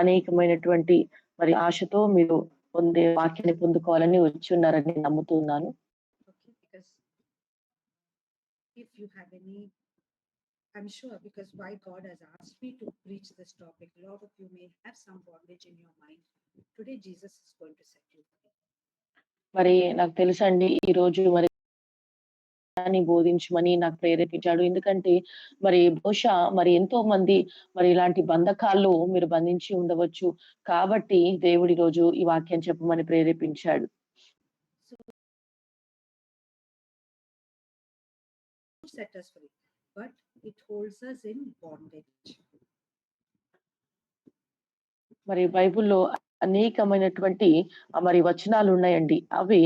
అనేకమైనటువంటి మరి ఆశతో మీరు వాక్యాన్ని పొందుకోవాలని వచ్చున్నారని నేను నమ్ముతున్నాను. Okay, because if you have any, I'm sure because why God has asked me to preach this topic, a lot of you may have some bondage in your mind. Today, Jesus is going to set you free. మరి నాకు తెలుసండి ఈరోజు మరి బోధించమని నాకు ప్రేరేపించాడు. ఎందుకంటే మరి బహుశా మరి ఎంతో మంది మరి ఇలాంటి బంధకాల్లో మీరు బంధించి ఉండవచ్చు. కాబట్టి దేవుడు ఈరోజు ఈ వాక్యం చెప్పమని ప్రేరేపించాడు. Set us free, but it holds us in bondage. మరి బైబిల్‌లో అనేకమైనటువంటి మరి వచనాలు ఉన్నాయండి. అవి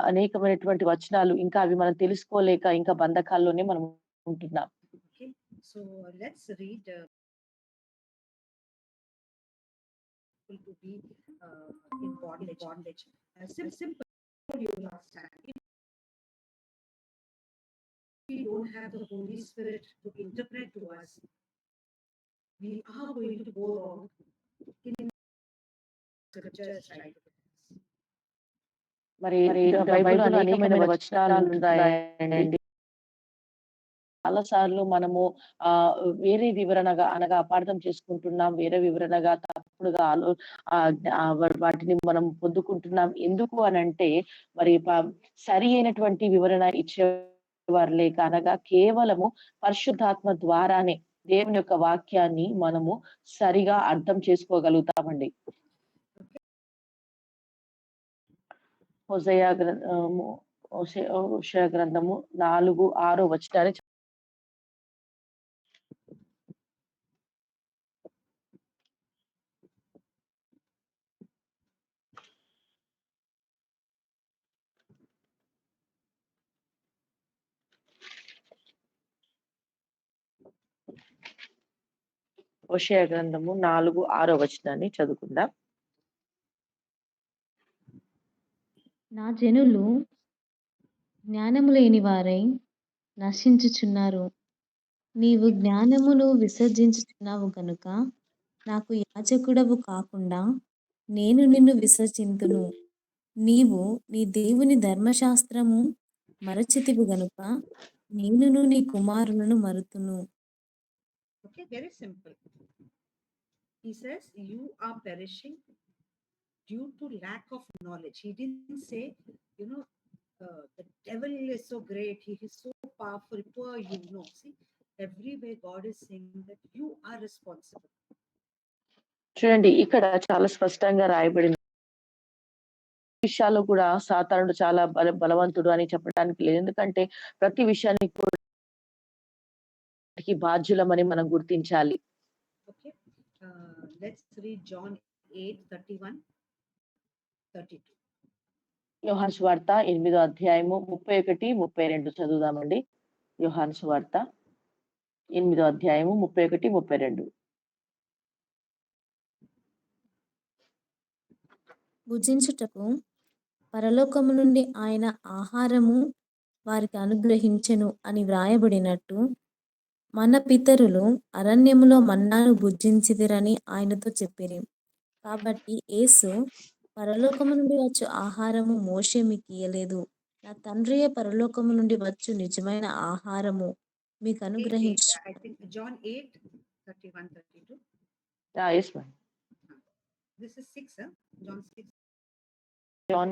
అనేకమైనటువంటి వచనాలు ఇంకా అవి మనం తెలుసుకోలేక ఇంకా బంధకాల్లోనే మనం ఉంటున్నాం. Okay, so let's read to be in bondage. Simple, you understand. If we don't have the Holy Spirit to interpret to us, we are going to go wrong in scriptures, right? మరి బైబిల్‌లో అనేకమైన వచనాలు ఉన్నాయండి. చాలా సార్లు మనము వేరే వివరణగా అనగా అపార్థం చేసుకుంటున్నాం. వేరే వివరణగా తప్పుడుగా వాటిని మనం పొందుకుంటున్నాం. ఎందుకు అనంటే మరి సరి అయినటువంటి వివరణ ఇచ్చేవారు లేక అనగా కేవలము పరిశుద్ధాత్మ ద్వారానే దేవుని యొక్క వాక్యాన్ని మనము సరిగా అర్థం చేసుకోగలుగుతామండి. హోషేయ గ్రంథము 4:6 వచనాన్ని హోషేయ గ్రంథము 4:6 వచనాన్ని చదువుకుందాం. నా జనులు జ్ఞానము లేని వారై నశించుచున్నారు. నీవు జ్ఞానమును విసర్జించుచున్నావు గనుక నాకు యాజకుడవు కాకుండా నేను నిన్ను విసర్జింతును. నీవు నీ దేవుని ధర్మశాస్త్రము మరచితివి గనుక నేనును నీ కుమారులను మరుతును. Okay, very simple. He says you are perishing due to lack of knowledge. He didn't say, the devil is so great, he is so powerful, poor you know. See, everywhere God is saying that you are responsible. చూడండి, ఇక్కడ చాలా స్పష్టంగా రాయబడింది. విషయాల్లో కూడా సాతానుడు చాలా బలవంతుడు అని చెప్పడానికి లేదు. ఎందుకంటే ప్రతి విషయాన్ని కూడా బాధ్యులమని మనం గుర్తించాలి. Okay, let's read John 8:31, 32. యోహాను సువార్త 8వ అధ్యాయము 31, 32 చదువుదామండి. యోహాను సువార్త 8వ అధ్యాయము 31, 32. భుజించుటకు పరలోకము నుండి ఆయన ఆహారము వారికి అనుగ్రహించెను అని వ్రాయబడినట్టు మన పితరులు అరణ్యములో మన్నాను భుజించిదిరని ఆయనతో చెప్పిరి. కాబట్టి యేసు పరలోకము నుండి వచ్చు ఆహారము మోషే మీకు ఇయ్యలేదు, నా తండ్రియే పరలోకము నుండి వచ్చు నిజమైన ఆహారము మీకు అనుగ్రహించు. John 8:31, 32. Yes, ma'am. This is 6, huh? John 6. John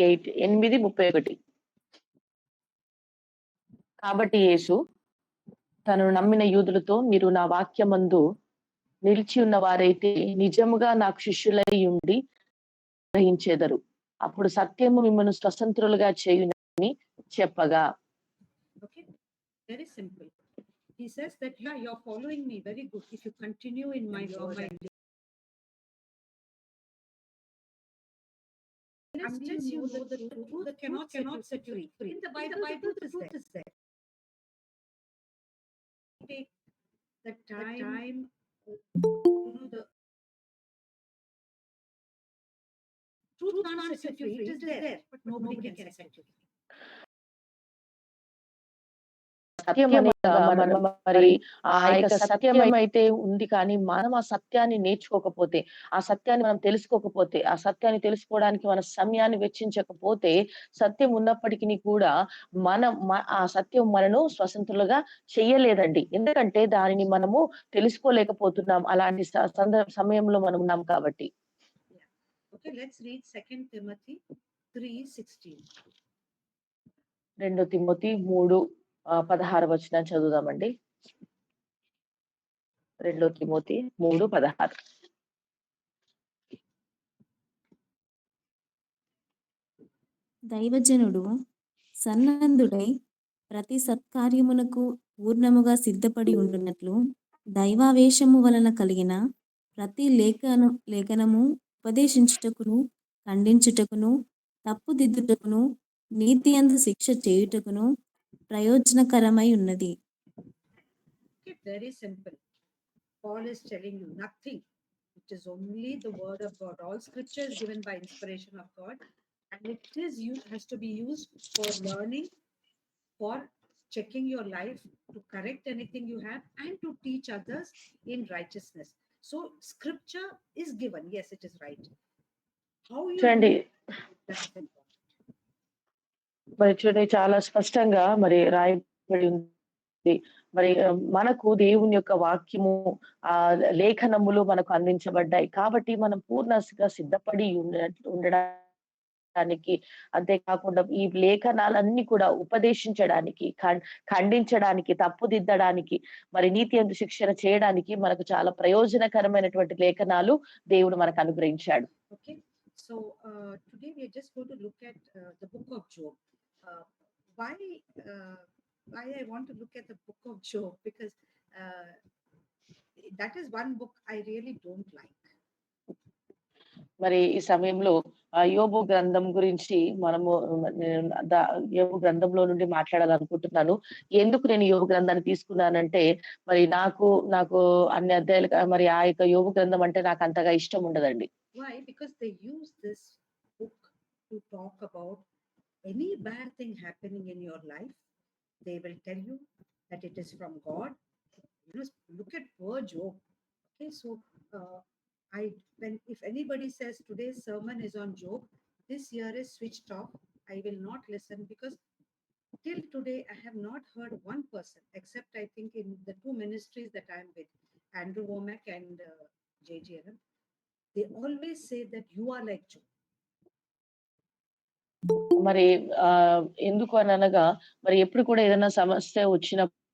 8:31. కాబట్టి యేసు తనను నమ్మిన యూదులతో, మీరు నా వాక్యమందు నిలిచి ఉన్న వారైతే నిజముగా నాకు శిష్యులై ఉండి గ్రహించెదరు. అప్పుడు సత్యము మిమ్మల్ని స్వతంత్రులుగా చేయునని చెప్పగా. Okay, very simple. He says that you're following me, very good. If you continue in my word, until you know the truth cannot set you free. In the Bible, the truth is there. Take the time, the truth can't set you free. It is there, but nobody can set you free. సత్యం అనగా మరి ఆ యొక్క సత్యం అయితే ఉంది కానీ మనం ఆ సత్యాన్ని నేర్చుకోకపోతే, ఆ సత్యాన్ని మనం తెలుసుకోకపోతే, ఆ సత్యాన్ని తెలుసుకోవడానికి మన సమయాన్ని వెచ్చించకపోతే, సత్యం ఉన్నప్పటికిని కూడా ఆ సత్యం మనను స్వతంత్రులుగా చెయ్యలేదండి. ఎందుకంటే దానిని మనము తెలుసుకోలేకపోతున్నాం. అలాంటి సమయంలో మనం ఉన్నాం కాబట్టి. Yeah. Okay, let's read 2 Timothy 3:16. 2 Timothy 3 16 వచనం చదువుదామండి. 2 తిమోతి 3:16. దైవజనుడు సన్నద్ధుడై ప్రతి సత్కార్యమునకు పూర్ణముగా సిద్ధపడి ఉండునట్లు దైవావేశము వలన కలిగిన ప్రతి లేఖనము ఉపదేశించుటకును, ఖండించుటకును, తప్పుదిద్దుటకును, నీతి అందు శిక్ష చేయుటకును ప్రయోజనకరమై ఉన్నది. Okay, very simple. Paul is telling you nothing. It is only the word of God. All scripture is given by inspiration of God, and it is has to be used for learning, for checking your life, to correct anything you have, and to teach others in righteousness. So scripture is given. Yes, it is right. How you చూడండి, that is important. మరి చూడండి చాలా స్పష్టంగా మరి రాయబడి ఉంది. మరి మనకు దేవుని యొక్క వాక్యము లేఖనములు మనకు అందించబడ్డాయి. కాబట్టి మనం పూర్ణంగా సిద్ధపడి ఉండడానికి, అంతేకాకుండా ఈ లేఖనాలన్నీ కూడా ఉపదేశించడానికి, ఖండించడానికి, తప్పుదిద్దడానికి, మరి నీతి యందు శిక్షణ చేయడానికి మనకు చాలా ప్రయోజనకరమైనటువంటి లేఖనాలు దేవుడు మనకు అనుగ్రహించాడు. Okay, so today we are just going to look at the book of Job. Uh, why? Uh, why I want to look at the book of Job, because uh, that is one book I really don't like. మరి ఈ సమయంలో యోబు గ్రంథం గురించి మనము నేను యోబు గ్రంథంలో నుండి మాట్లాడాలనుకుంటున్నాను. ఎందుకు నేను యోబు గ్రంథాన్ని తీసుకున్నానంటే, మరి నాకు నాకు అన్ని అధ్యాయాలు మరి ఆ యొక్క యోబు గ్రంథం అంటే నాకు అంతగా ఇష్టం ఉండదండి. Why? Because they use this book to talk about any bad thing happening in your life. They will tell you that it is from God. You know, look at poor Job. Okay, so uh, when if anybody says today's sermon is on Job, this year is switched off. I will not listen, because till today I have not heard one person, except I think in the two ministries that I am with, Andrew Womack and JJLM. They always say that you are like Job. మరి ఎందుకు అనగా మరి ఎప్పుడు కూడా ఏదైనా సమస్య వచ్చినప్పుడు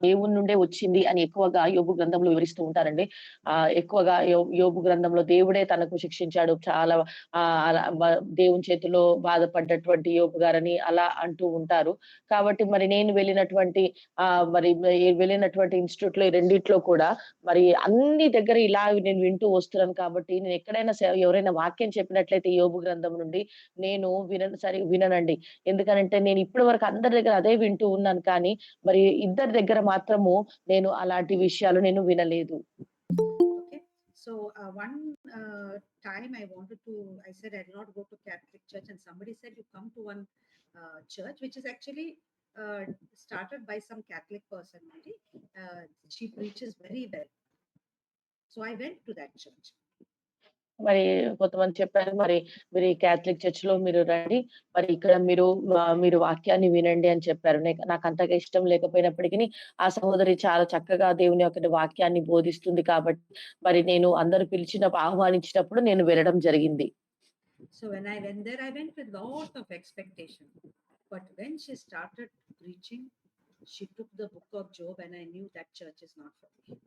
దేవుని నుండే వచ్చింది అని ఎక్కువగా యోబు గ్రంథంలో వివరిస్తూ ఉంటారండి. ఎక్కువగా యోబు గ్రంథంలో దేవుడే తనకు శిక్షించాడు. చాలా అలా దేవుని చేతిలో బాధపడ్డటువంటి యోబు గారని అలా అంటూ ఉంటారు. కాబట్టి మరి నేను వెళ్ళినటువంటి ఇన్‌స్టిట్యూట్‌లో ఈ రెండిట్లో కూడా మరి అన్ని దగ్గర ఇలా నేను వింటూ వస్తున్నాను కాబట్టి నేను ఎక్కడైనా ఎవరైనా వాక్యం చెప్పినట్లయితే యోబు గ్రంథం నుండి నేను విననండి. ఎందుకనంటే నేను ఇప్పటి వరకు అందరి దగ్గర అదే వింటూ ఉన్నాను కానీ మరి ఇద్దరి దగ్గర మాత్రము నేను అలాంటి విషయాలు నేను వినలేదు. Okay, so one time I said I did not go to Catholic church, and somebody said you come to one church which is actually uh, started by some Catholic person only. She preaches very well, so I went to that church. మరి కొంతమంది చెప్పారు, మరి మీరు ఈ Catholic చర్చ్‌లో మీరు రండి. మరి ఇక్కడ మీరు వాక్యాన్ని వినండి అని చెప్పారు. నాకంతగా ఇష్టం లేకపోయినప్పటికిని ఆ సహోదరి చాలా చక్కగా దేవుని యొక్క వాక్యాన్ని బోధిస్తుంది కాబట్టి మరి నేను అందరూ ఆహ్వానించినప్పుడు నేను వెళ్ళడం జరిగింది. So when I went there, I went with lot of expectation. But when she started preaching, she took the book of Job, and I knew that church is not for me.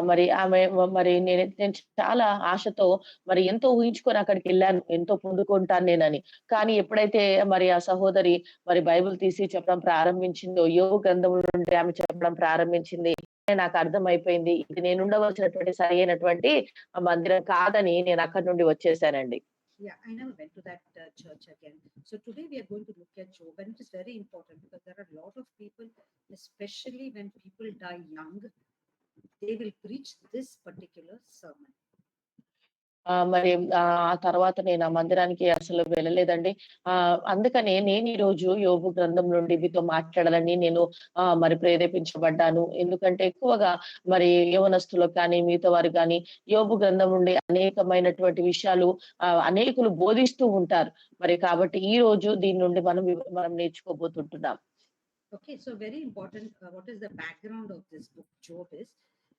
మరి ఆమె మరి నేను చాలా ఆశతో మరి ఎంతో ఊహించుకొని అక్కడికెళ్ళాను. ఎంతో పొందుకుంటాను నేనని. కానీ ఎప్పుడైతే మరి ఆ సహోదరి మరి బైబిల్ తీసి చెప్పడం ప్రారంభించిందో, యోబు గ్రంథం నుండి ఆమె చెప్పడం ప్రారంభించింది. నాకు అర్థమైపోయింది. ఇది నేను ఉండవలసినటువంటి సరైనటువంటి మందిరం కాదని నేను అక్కడి నుండి వచ్చేసానండి. Yeah, I never went to that church again. So today we are going to look at Job, and it is very important because there are a lot of people, especially when people die young, they will preach this particular sermon. మరి ఆ తర్వాత నేను ఆ మందిరానికి అసలు వెళ్ళలేదండి. అందుకనే నేను ఈరోజు యోబు గ్రంథం నుండి మీతో మాట్లాడాలని నేను మరి ప్రేరేపించబడ్డాను. ఎందుకంటే ఎక్కువగా మరి యవ్వనస్తులకు కానీ, మిగతా వారికి గాని యోబు గ్రంథం నుండి అనేకమైనటువంటి విషయాలు అనేకులు బోధిస్తూ ఉంటారు. మరి కాబట్టి ఈరోజు దీని నుండి మనం నేర్చుకోబోతుంటున్నాం. Okay, so very important. What is the background of this book, Job?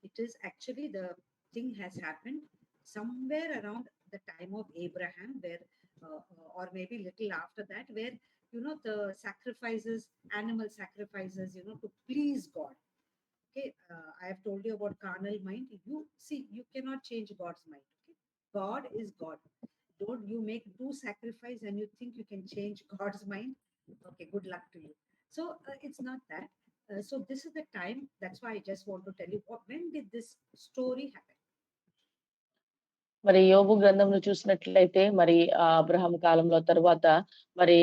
It is actually the thing has happened somewhere around the time of Abraham, where, or maybe little after that, where the sacrifices, animal sacrifices, to please God. Okay, I have told you about carnal mind. You see, you cannot change God's mind. Okay, God is God. Don't you make two sacrifice and you think you can change God's mind? Okay, good luck to you. So it's not that. So this is the time. That's why I just want to tell you when did this story happen? మరి యోబు గ్రంథంలో చూసినట్లయితే మరి Abraham కాలంలో తరువాత మరి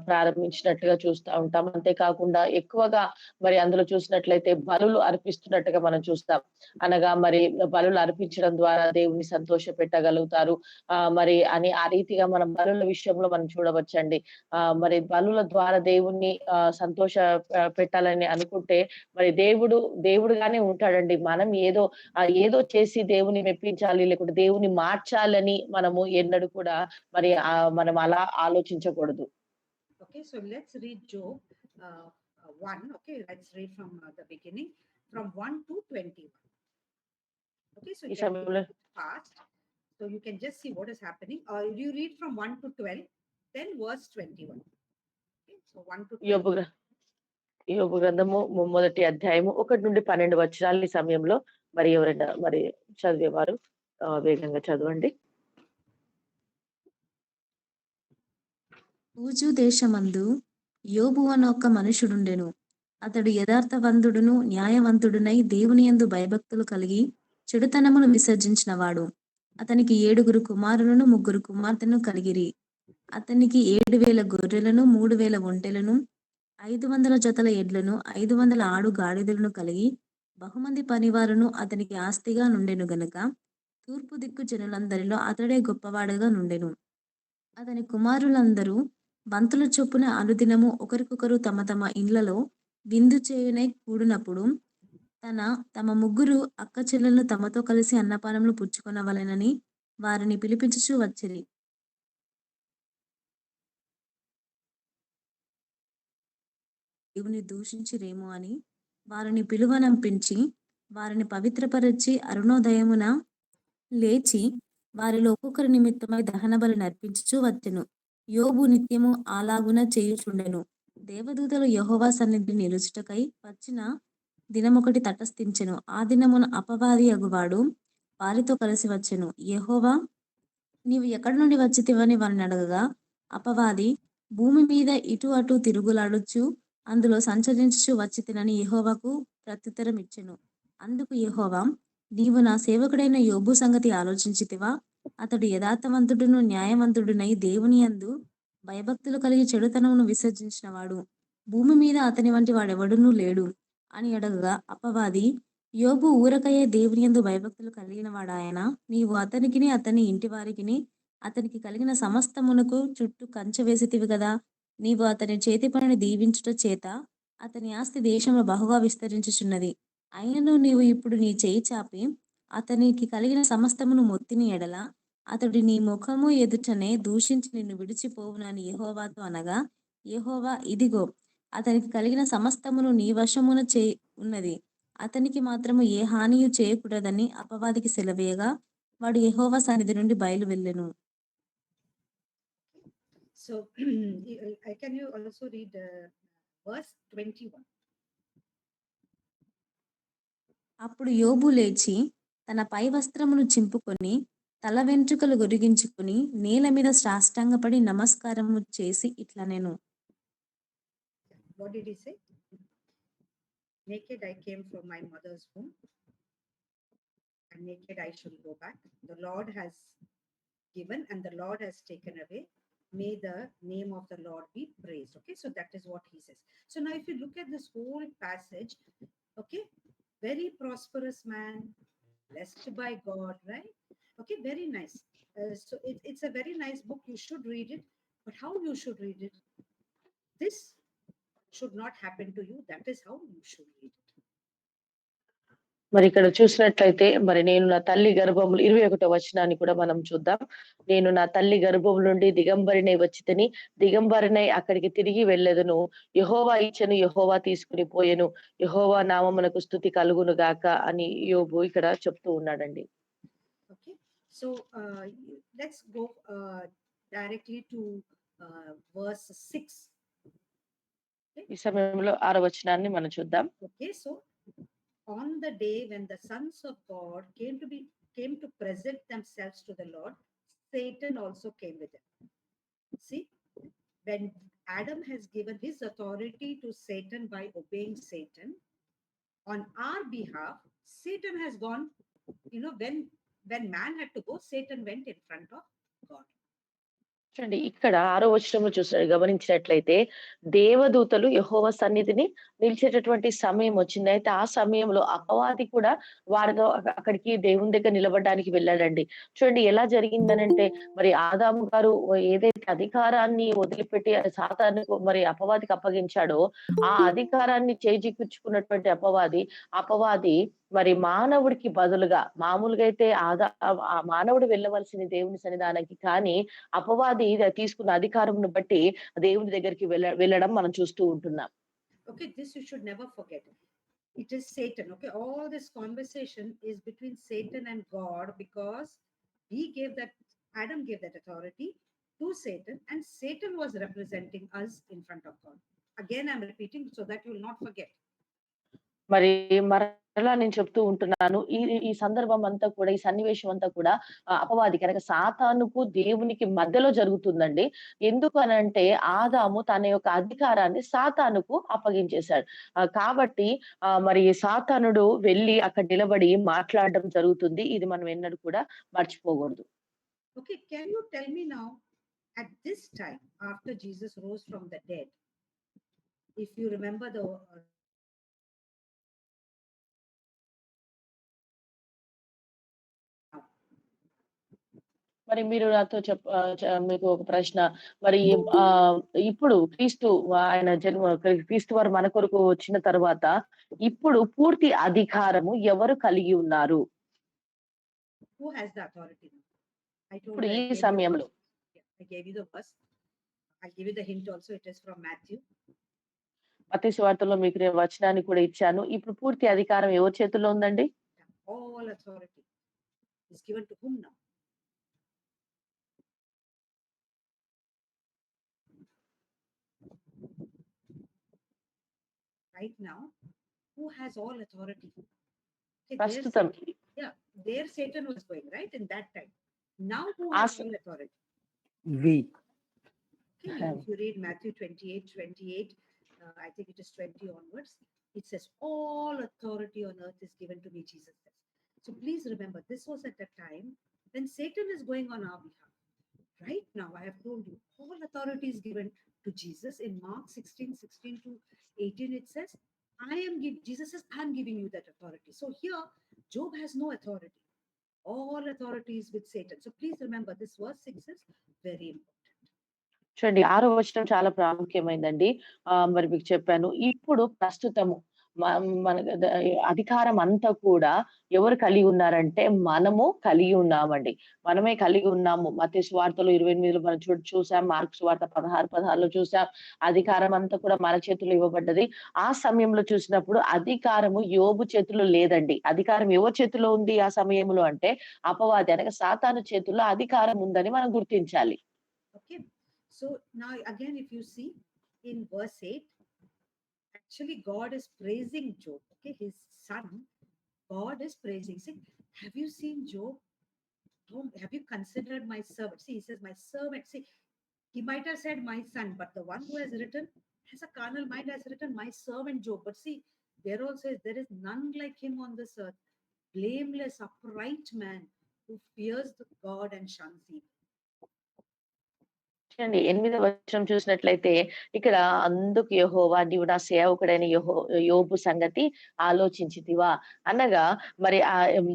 ప్రారంభించినట్టుగా చూస్తా ఉంటాం. అంతేకాకుండా ఎక్కువగా మరి అందులో చూసినట్లయితే బలులు అర్పిస్తున్నట్టుగా మనం చూస్తాం. అనగా మరి బలులు అర్పించడం ద్వారా దేవుని సంతోషపెట్టగలుగుతారు. మరి అని ఆ రీతిగా మనం బలుల విషయంలో మనం చూడవచ్చండి. మరి బలుల ద్వారా దేవుణ్ణి సంతోష పెట్టాలని అనుకుంటే మరి దేవుడుగానే ఉంటాడండి. మనం ఏదో చేసి దేవుని మెప్పించాలి, లేకుంటే దేవుని మార్చాలని మనము ఎన్నడూ కూడా మరి మనం అలా ఆలోచించకూడదు. Okay, so let's read Job 1. Okay, let's read from the beginning, from 1 to 21. Okay, so ఈ just సమయంలో fast, so you can just see what is happening. Or you read from 1 to 12, then verse 21. Okay, so 1 to 12. యోబు గ్ర యోబు గ్రంథము మొదటి అధ్యాయము 1-12 వచనాలు ఈ సమయంలో మరి ఎవరైనా మరి చదివేవారు వేగంగా చదవండి. ఊజు దేశమందు యోబు అను ఒక మనుషుడుండెను. అతడు యథార్థవంతుడును న్యాయవంతుడునై దేవుని యందు భయభక్తులు కలిగి చెడుతనమును విసర్జించినవాడు. అతనికి 7 కుమారులను 3 కుమార్తెలను కలిగిరి. అతనికి 7,000 గొర్రెలను 3,000 ఒంటెలను 500 జతల ఎడ్లను 500 ఆడు గాడిదలను కలిగి బహుమంది పనివారును అతనికి ఆస్తిగా నుండెను గనుక తూర్పు దిక్కు జనులందరిలో అతడే గొప్పవాడుగా నుండెను. అతని కుమారులందరూ బంతుల చొప్పున అనుదినము ఒకరికొకరు తమ తమ ఇండ్లలో విందు చేయునై కూడినప్పుడు తమ 3 అక్క చెల్లెలను తమతో కలిసి అన్నపానములు పుచ్చుకొనవలెనని వారిని పిలిపించుచూ వచ్చిరి. దేవుని దూషించిరేమో అని వారిని పిలువనంపించి వారిని పవిత్రపరచి అరుణోదయమున లేచి వారిలో ఒక్కొక్కరి నిమిత్తమై దహన బలి నర్పించుచూ వచ్చెను. యోబు నిత్యము అలాగున చేయుచుండెను. దేవదూతలు యెహోవా సన్నిధిని నిలుచుటకై వచ్చిన దినమొకటి తటస్థించెను. ఆ దినమున అపవాది అగువాడు వారితో కలిసి వచ్చెను. యెహోవా, నీవు ఎక్కడి నుండి వచ్చితివని వారిని అడగగా, అపవాది, భూమి మీద ఇటు అటు తిరుగులాడుచు అందులో సంచరించుచు వచ్చితినని యెహోవాకు ప్రత్యుత్తరం ఇచ్చెను. అందుకు యెహోవా, నీవు నా సేవకుడైన యోబు సంగతి ఆలోచించితివా? అతడు యథార్థవంతుడును న్యాయవంతుడునై దేవుని యందు భయభక్తులు కలిగి చెడుతనమును విసర్జించినవాడు. భూమి మీద అతని వంటి వాడెవడునూ లేడు అని అడగగా, అపవాది, యోబు ఊరకయే దేవుని యందు భయభక్తులు కలిగిన వాడాయన. నీవు అతనికిని అతని ఇంటి వారికిని అతనికి కలిగిన సమస్తమునకు చుట్టూ కంచె వేసితివి గదా. నీవు అతని చేతి పనిని దీవించుట చేత అతని ఆస్తి దేశంలో బహుగా విస్తరించుచున్నది. అయినను నీవు ఇప్పుడు నీ చేయి చాపి అతనికి కలిగిన సమస్తమును మొత్తిని ఎడల అతడు నీ ముఖము ఎదుటనే దూషించి నిన్ను విడిచిపోవునని యెహోవాతో అనగా, యెహోవా, ఇదిగో, అతనికి కలిగిన సమస్తమును నీ వశమున ఉన్నది. అతనికి మాత్రము ఏ హానియు చేయకూడదని అపవాదికి సెలవేయగా వాడు యెహోవా సన్నిధి నుండి బయలు వెళ్ళెను. So can you also read verse 21? అప్పుడు యోబు లేచి తన పై వస్త్రమును చింపుకొని తల వెంట్రుకలు గొరిగించుకుని నేల మీద సాష్టాంగపడి నమస్కారము చేసి ఇట్లనెను. What did he say? Naked I came from my mother's womb, and naked I shall go back. The Lord has given and the Lord has taken away. May the name of the Lord be praised. Okay, so that is what he says. So now if you look at this whole passage, okay, very prosperous man, blessed by God, right? Okay, very nice. So it's a very nice book. You should read it. But how you should read it? This should not happen to you. That is how you should read it. మరి ఇక్కడ చూసినట్లయితే మరి నేను నా తల్లి గర్భములు 21వ వచనాన్ని కూడా మనం చూద్దాం. నేను నా తల్లి గర్భము నుండి దిగంబరినై వచ్చితిని, దిగంబరినై అక్కడికి తిరిగి వెళ్ళెదను. యెహోవా ఇచ్చెను, యెహోవా తీసుకొని పోయెను. యెహోవా నామమునకు స్తుతి కలుగును గాక అని యోబు ఇక్కడ చెప్తూ ఉన్నాడండి. Okay, so let's go directly to verse 6. ఈ సమయంలో 6వ వచనాన్ని మనం చూద్దాం. Okay, so on the day when the sons of God came to present themselves to the Lord, Satan also came with them. See, when Adam has given his authority to Satan by obeying Satan, on our behalf, Satan has gone. You know, when man had to go, Satan went in front of God. చూడండి ఇక్కడ 6వ వచనంలో గమనించినట్లయితే దేవదూతలు యెహోవా సన్నిధిని నిలిచేటటువంటి సమయం వచ్చింది. అయితే ఆ సమయంలో అపవాది కూడా వారితో అక్కడికి దేవుని దగ్గర నిలబడడానికి వెళ్ళాడండి. చూడండి ఎలా జరిగిందనంటే మరి ఆదాము గారు ఏదైతే అధికారాన్ని వదిలిపెట్టి సాతానుకు మరి అపవాదికి అప్పగించాడో ఆ అధికారాన్ని చేజిక్కించుకున్నటువంటి అపవాది మరి మానవుడికి బదులుగా మామూలుగా అయితే ఆ మానవుడు వెళ్ళవలసిన దేవుని సన్నిధానానికి కానీ అపవాది తీసుకున్న అధికారంను బట్టి దేవుని దగ్గరికి వెళ్ళడం మనం చూస్తూ ఉంటున్నాం. Okay, this you should never forget. It is Satan. Okay, all this conversation is between Satan and God because Adam gave that authority to Satan, and Satan was representing us in front of God. Again, I'm repeating so that you will not forget. మరి మరలా నేను చెప్తూ ఉంటున్నాను. ఈ ఈ సందర్భం అంతా కూడా ఈ సన్నివేశం అంతా కూడా అపవాదికి అనగా సాతానుకు దేవునికి మధ్యలో జరుగుతుందండి. ఎందుకు అనంటే ఆదాము తన యొక్క అధికారాన్ని సాతానుకు అప్పగించేశాడు. కాబట్టి మరి సాతానుడు వెళ్లి అక్కడ నిలబడి మాట్లాడడం జరుగుతుంది. ఇది మనం ఎన్నడూ కూడా మర్చిపోకూడదు. Okay, can you tell me now, at this time, after Jesus rose from the dead, if you remember the మరి మీరు నాతో మీకు ఒక ప్రశ్న. మరి ఇప్పుడు క్రీస్తు వారు మన కొరకు వచ్చిన తరువాత ఇప్పుడు పూర్తి అధికారము ఎవరు కలిగి ఉన్నారు? who has the authority now? I told ఇప్పుడు you, ఈ సమయంలో I gave you the verse. I'll give you the hint also. It is from Matthew. మత్తయి సువార్తలో మీకు నేను వచనాన్ని కూడా ఇచ్చాను. ఇప్పుడు పూర్తి అధికారం ఎవరి చేతుల్లో ఉందండి? All authority is given to whom now? Right now, who has all authority? Okay, ప్రస్తుతం there Satan was going, right, in that time. Now who has all authority? We. Okay, if you read Matthew 28, I think it is 20 onwards, it says, all authority on earth is given to me, Jesus says. So please remember, this was at a time when Satan is going on our behalf. Right now, I have told you, all authority is given to Jesus. In Mark 16 to 18, it says, Jesus says, I am giving you that authority. So here, Job has no authority. All authority is with Satan. So please remember, this verse 6 is very important. చూడండి 6వ వచనం చాలా ప్రాముఖ్యమైనదండి. మరి మీకు చెప్పాను. ఇప్పుడు ప్రస్తుతము మన అధికారం అంతా కూడా ఎవరు కలిగి ఉన్నారంటే మనము కలిగి ఉన్నామండి. మనమే కలిగి ఉన్నాము. మత్తయి సువార్తలో 28లో మనం చూసాం. మార్కు సువార్త 16:16లో చూసాం. అధికారం అంతా కూడా మన చేతుల్లో ఇవ్వబడ్డది. ఆ సమయంలో చూసినప్పుడు అధికారము యోబు చేతిలో లేదండి. అధికారం ఎవరి చేతిలో ఉంది ఆ సమయంలో అంటే అపవాది అనగా సాతాను చేతుల్లో అధికారం ఉందని మనం గుర్తించాలి. Okay. So now again, if you see in verse 8, actually God is praising Job. Okay, his son, God is praising. See, have you seen Job? Have you considered my servant? See, he says, my servant. See, he might have said my son, but the one who has written, has a carnal mind, has written my servant Job. But see, there also is, there is none like him on this earth. Blameless, upright man who fears the God and shuns evil. చూడండి 8వ వచనం చూసినట్లయితే ఇక్కడ అందుకు యెహోవా నీవు నా సేవకుడైన యోబు సంగతి ఆలోచించితివా? అనగా మరి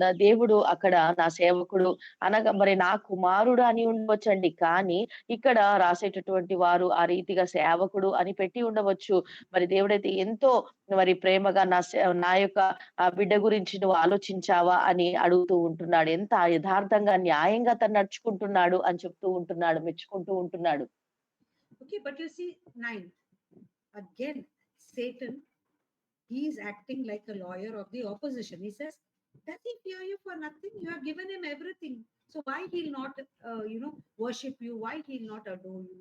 నా దేవుడు అక్కడ నా సేవకుడు అనగా మరి నా కుమారుడు అని ఉండవచ్చండి. కానీ ఇక్కడ రాసేటటువంటి వారు ఆ రీతిగా సేవకుడు అని పెట్టి ఉండవచ్చు. మరి దేవుడైతే ఎంతో మరి ప్రేమగా నా యొక్క బిడ్డ గురించి నువ్వు ఆలోచించావా అని అడుగుతూ ఉంటున్నాడు. ఎంత యథార్థంగా, న్యాయంగా తను నడుచుకుంటున్నాడు అని చెప్తూ ఉంటున్నాడు. మెచ్చుకుంటూ ఉంటున్నాడు. Okay, but you see, 9. Again, Satan, he is acting like a lawyer of the opposition. He says, does he fear you for nothing? You have given him everything. So why he'll not, worship you? Why he'll not adore you?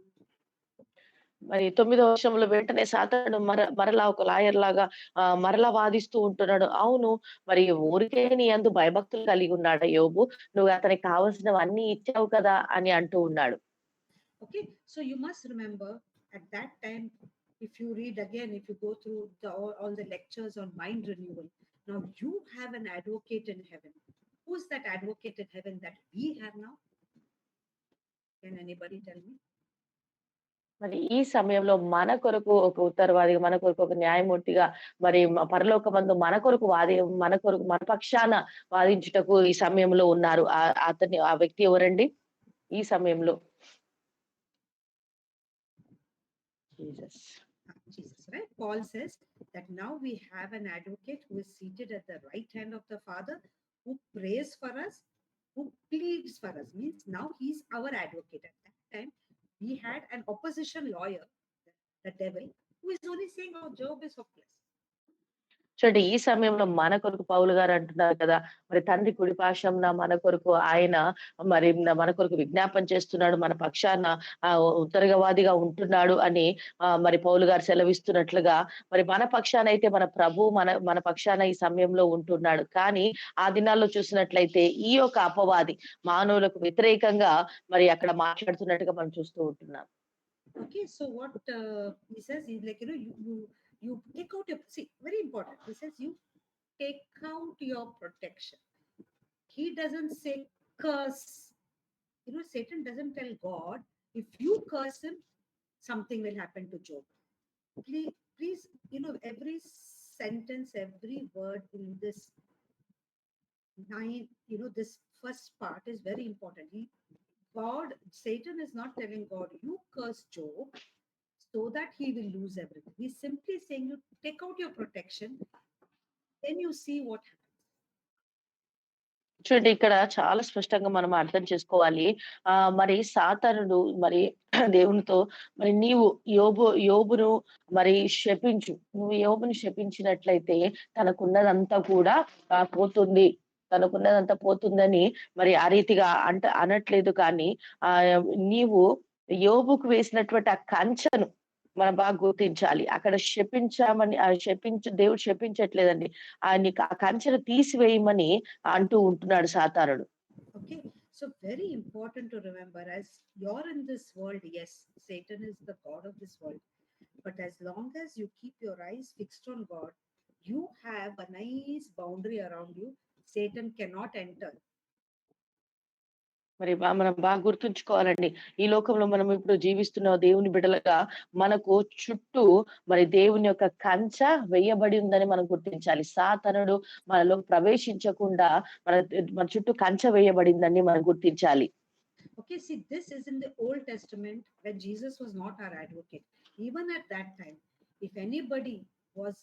మరి 9వ వచనంలో వెంటనే సాతానుడు మరలా ఒక lawyer లాగా మరలా వాదిస్తూ ఉంటున్నాడు. అవును, మరి ఊరికే నీ యందు భయభక్తులు కలిగి ఉన్నాడా యోబు? నువ్వు అతనికి కావాల్సినవన్నీ ఇచ్చావు కదా అని అంటూ ఉన్నాడు. Okay, so you must remember at that time, if you read again, if you go through all the lectures on mind renewal, now you have an advocate in heaven. Who's that advocate in heaven that we have now? Can anybody tell me? మరి ఈ సమయంలో మన కొరకు ఒక ఉత్తరవాదిగా, మన కొరకు ఒక న్యాయమూర్తిగా, మరి పరలోకమందు మన పక్షాన వాదించుటకు ఈ సమయంలో ఉన్నారు. ఆ వ్యక్తి ఎవరండి ఈ సమయంలో? Jesus. Jesus, right? Paul says that now we have an advocate who is seated at the right hand of the Father, who prays for us, who pleads for us. Means now he's our advocate. At that time, we had an opposition lawyer, the devil, who is only saying, "Oh, Job is hopeless." చూడండి ఈ సమయంలో మన కొరకు పౌలు గారు అంటున్నారు కదా, మరి తండ్రి కుడిపార్శ్వంన మన కొరకు ఆయన మరి మన కొరకు విజ్ఞాపన చేస్తున్నాడు, మన పక్షాన ఉత్తరవాదిగా ఉంటున్నాడు అని మరి పౌలు గారు సెలవిస్తున్నట్లుగా మరి మన పక్షాన అయితే మన ప్రభు మన పక్షాన ఈ సమయంలో ఉంటున్నాడు. కానీ ఆ దినాల్లో చూసినట్లయితే ఈ యొక్క అపవాది మానవులకు వ్యతిరేకంగా మరి అక్కడ మాట్లాడుతున్నట్టుగా మనం చూస్తూ ఉంటున్నాం. Okay, so what he says is like, you take out your, see, very important. He says you take out your protection. He doesn't say curse. Satan doesn't tell God, if you curse him, something will happen to Job. Please, every sentence, every word in this 9, this first part is very important. Satan is not telling God, you curse Job so that he will lose everything. He's simply saying, you take out your protection, then you see what happens. చూడండి ఇక్కడ చాలా స్పష్టంగా మనం అర్థం చేసుకోవాలి. మరి సాతానుడు మరి దేవునితో మరి నీవు యోబును మరి శపించు. నువ్వు యోబుని శపించినట్లయితే తనకున్నదంతా కూడా పోతుంది. తనకున్నదంతా పోతుందని మరి ఆ రీతిగా అనట్లేదు కానీ నీవు యోబుకు వేసినటువంటి ఆ కంచెను మనం బాగా గుర్తించాలి. అక్కడ దేవుడు శపించట్లేదండి. నీకు ఆ కంచెను తీసివేయమని అంటూ ఉంటున్నాడు సాతానుడు. Okay, so very important to remember, as you're in this world, yes, Satan is the god of this world, but as long as you keep your eyes fixed on God, you have a nice boundary around you. Satan cannot enter. మరి మనం బాగా గుర్తుంచుకోవాలండి. ఈ లోకంలో మనం ఇప్పుడు జీవిస్తున్న దేవుని బిడ్డలుగా మనకు చుట్టూ మరి దేవుని యొక్క కంచె వేయబడి ఉందని మనం గుర్తించాలి. సాతానుడు మనలో ప్రవేశించకుండా మన చుట్టూ కంచె వేయబడిందని మనం గుర్తించాలి. Okay, see, this is in the Old Testament when Jesus was not our advocate. Even at that time, if anybody was,